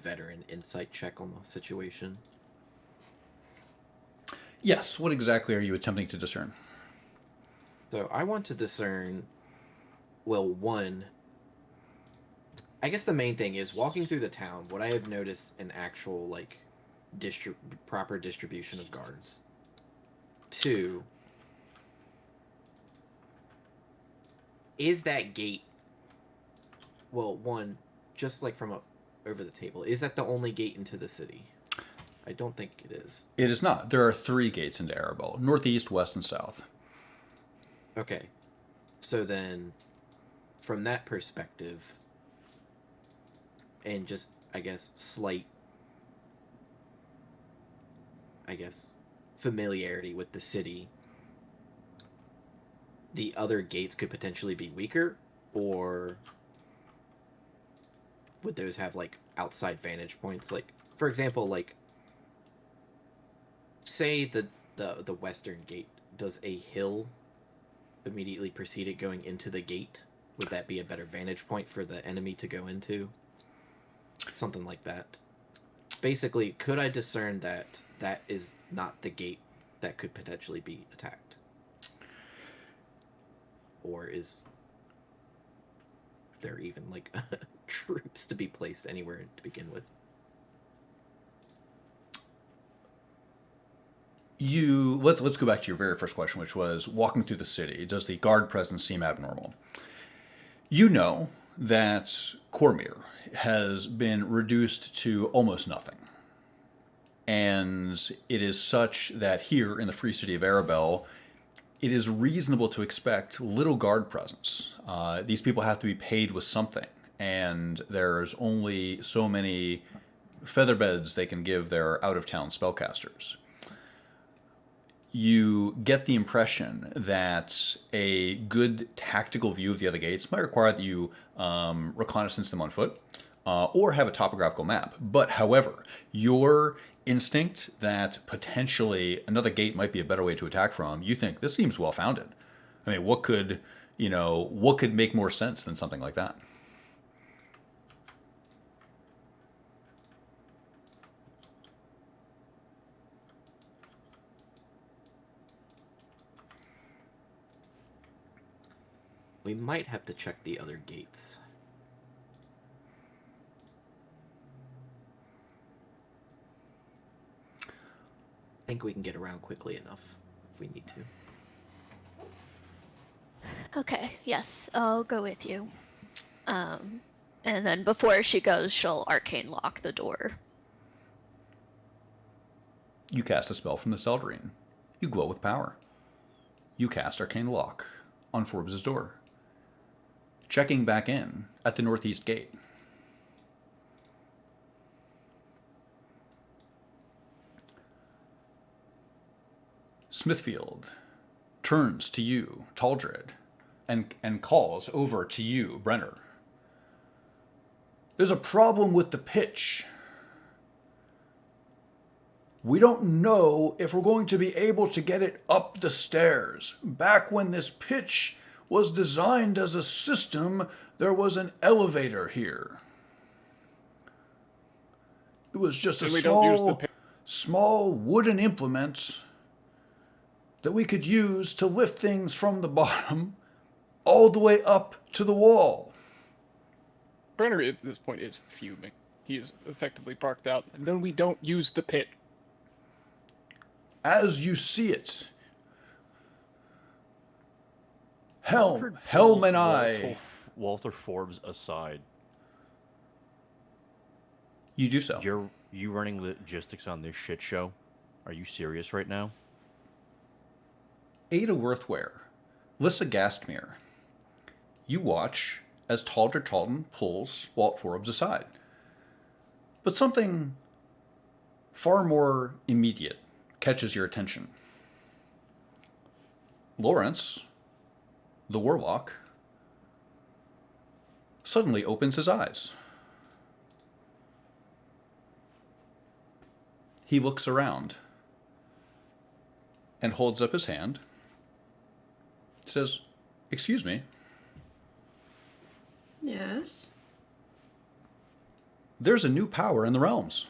veteran insight check on the situation? Yes, what exactly are you attempting to discern? So I want to discern, well, one, I guess the main thing is walking through the town, what I have noticed an actual, like, proper distribution of guards. Two, is that gate, well, one, just like from over the table, is that the only gate into the city? I don't think it is. It is not. There are 3 gates into Arabel: northeast, west, and south. Okay. So then, from that perspective, and just, I guess, slight, familiarity with the city, the other gates could potentially be weaker, or would those have, like, outside vantage points? Like, for example, like, say the western gate, does a hill immediately precede it going into the gate? Would that be a better vantage point for the enemy to go into? Something like that. Basically, could I discern that that is not the gate that could potentially be attacked? Or is there even, like, troops to be placed anywhere to begin with? Let's go back to your very first question, which was walking through the city. Does the guard presence seem abnormal? You know that Cormir has been reduced to almost nothing. And it is such that here in the free city of Arabel, it is reasonable to expect little guard presence. These people have to be paid with something, and there's only so many featherbeds they can give their out-of-town spellcasters. You get the impression that a good tactical view of the other gates might require that you reconnaissance them on foot or have a topographical map. But however, your instinct that potentially another gate might be a better way to attack from, you think this seems well founded. I mean, what could make more sense than something like that? We might have to check the other gates. I think we can get around quickly enough if we need to. Okay, yes, I'll go with you. And then before she goes, she'll arcane lock the door. You cast a spell from the Seldarine. You glow with power. You cast Arcane Lock on Forbes' door. Checking back in at the northeast gate. Smithfield turns to you, Taldred, and calls over to you, Brenner. There's a problem with the pitch. We don't know if we're going to be able to get it up the stairs. Back when this pitch was designed as a system, there was an elevator here. It was just a small wooden implement that we could use to lift things from the bottom all the way up to the wall. Brenner at this point is fuming. He is effectively barked out. And then we don't use the pit. As you see it, Helm and pulls I... Walter Forbes aside. You do so. You running logistics on this shit show? Are you serious right now? Ada Worthware, Lissa Gastmere. You watch as Taldred Talton pulls Walt Forbes aside. But something far more immediate catches your attention. Lawrence, the warlock, suddenly opens his eyes. He looks around and holds up his hand. Says, "Excuse me." Yes. There's a new power in the realms.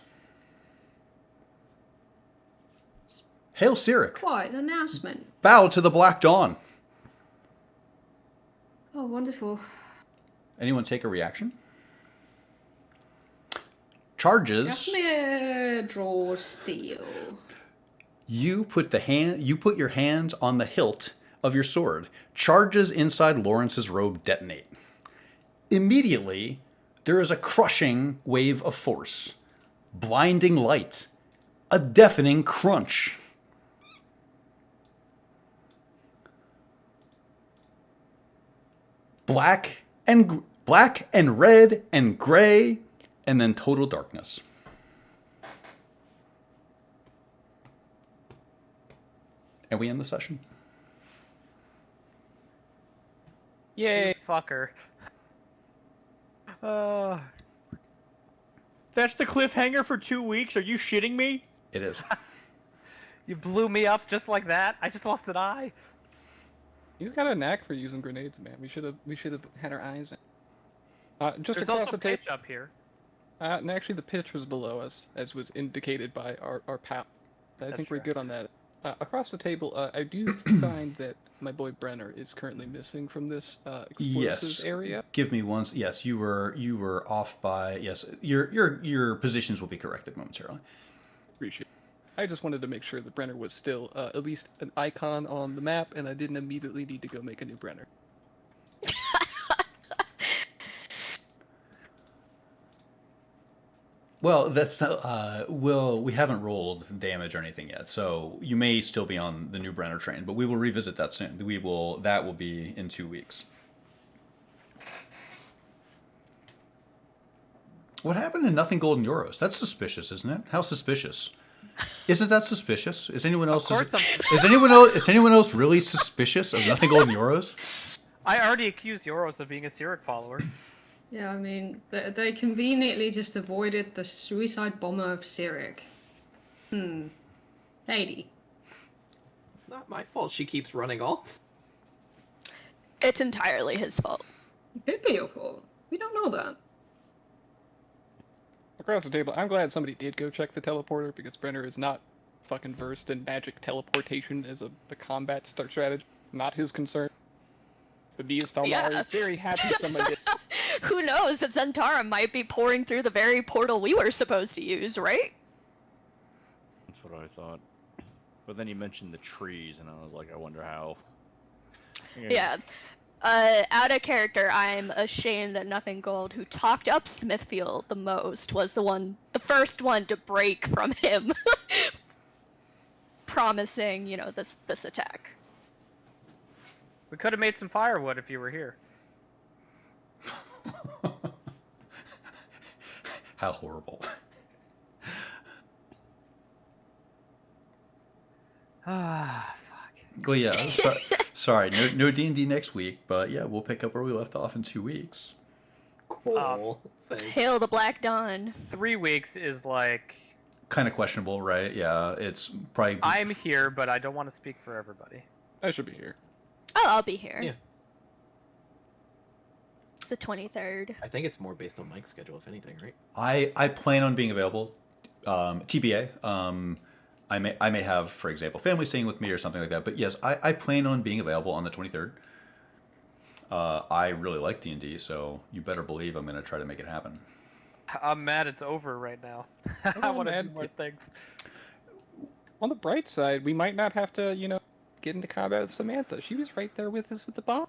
Hail Cyric. Quite an announcement. Bow to the Black Dawn. Oh, wonderful. Anyone take a reaction? Charges. Gasmere draws steel. You put your hands on the hilt of your sword. Charges inside Lawrence's robe detonate. Immediately, there is a crushing wave of force, blinding light, a deafening crunch. Black and red and gray, and then total darkness. And we end the session. Yay, fucker. That's the cliffhanger for 2 weeks? Are you shitting me? It is. You blew me up just like that. I just lost an eye. He's got a knack for using grenades, man. We should have had our eyes in. Just There's across also the table. pitch up here. And actually, the pitch was below us, as was indicated by our pal. I think we're true. good on that. Across the table, I do find that my boy Brenner is currently missing from this explosives area. Give me one. Yes, you were off by. Yes, your positions will be corrected momentarily. Appreciate it. I just wanted to make sure that Brenner was still at least an icon on the map, and I didn't immediately need to go make a new Brenner. Well, that's we haven't rolled damage or anything yet, so you may still be on the new Brenner train, but we will revisit that soon. That will be in 2 weeks. What happened to nothing golden euros? That's suspicious, isn't it? How suspicious? Isn't that suspicious? Is anyone else? Is anyone else really suspicious of nothing golden euros? I already accused Yoros of being a Cyric follower. Yeah, I mean, they conveniently just avoided the suicide bomber of Cyric. Lady. Not my fault she keeps running off. It's entirely his fault. It could be your fault. We don't know that. Across the table, I'm glad somebody did go check the teleporter, because Brenner is not fucking versed in magic teleportation as a combat strategy. Not his concern. But me as Thalmari, Yeah. very happy someone did. Who knows? The Zentara might be pouring through the very portal we were supposed to use, right? That's what I thought. But then you mentioned the trees, and I was like, I wonder how. Yeah. Out of character, I'm ashamed that Nothing Gold, who talked up Smithfield the most, was the first one to break from him, promising, this attack. We could have made some firewood if you were here. How horrible. Ah, fuck. Well, yeah. Sorry, no D&D next week, but yeah, we'll pick up where we left off in 2 weeks. Cool. Thanks. Hail the Black Dawn. 3 weeks is like... Kind of questionable, right? Yeah, it's probably... I'm here, but I don't want to speak for everybody. I should be here. Oh, I'll be here. Yeah. The 23rd. I think it's more based on Mike's schedule, if anything, right? I plan on being available. TBA. I may have, for example, family staying with me or something like that. But yes, I plan on being available on the 23rd. I really like D&D, so you better believe I'm going to try to make it happen. I'm mad it's over right now. I want to do more things. On the bright side, we might not have to, get into combat with Samantha. She was right there with us with the bomb.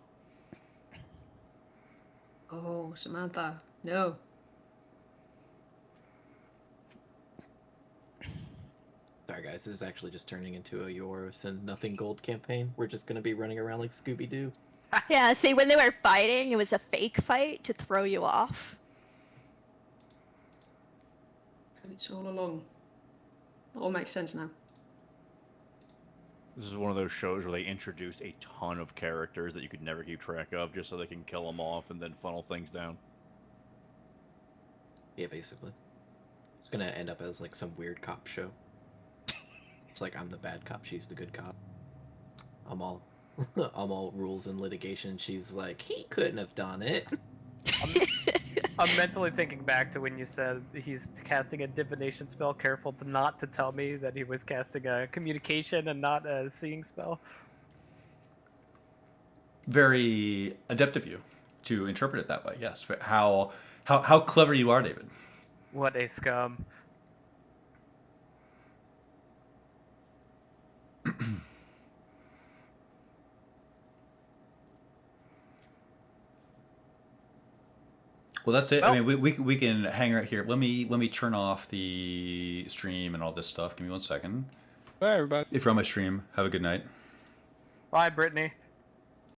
Oh, Samantha, no. Sorry, guys. This is actually just turning into a Yoros and Nothing Gold campaign. We're just gonna be running around like Scooby-Doo. Yeah, see, when they were fighting, it was a fake fight to throw you off. It's all along. It all makes sense now. This is one of those shows where they introduced a ton of characters that you could never keep track of, just so they can kill them off and then funnel things down. Yeah, basically. It's gonna end up as like some weird cop show. It's like I'm the bad cop, she's the good cop. I'm all rules and litigation. She's like, he couldn't have done it. I'm mentally thinking back to when you said he's casting a divination spell. Careful not to tell me that he was casting a communication and not a seeing spell. Very adept of you to interpret it that way. Yes. How clever you are, David. What a scum. Well, that's it. Well, I mean, we can hang right here. Let me turn off the stream and all this stuff. Give me 1 second. Bye, everybody. If you're on my stream, have a good night. Bye, Brittany.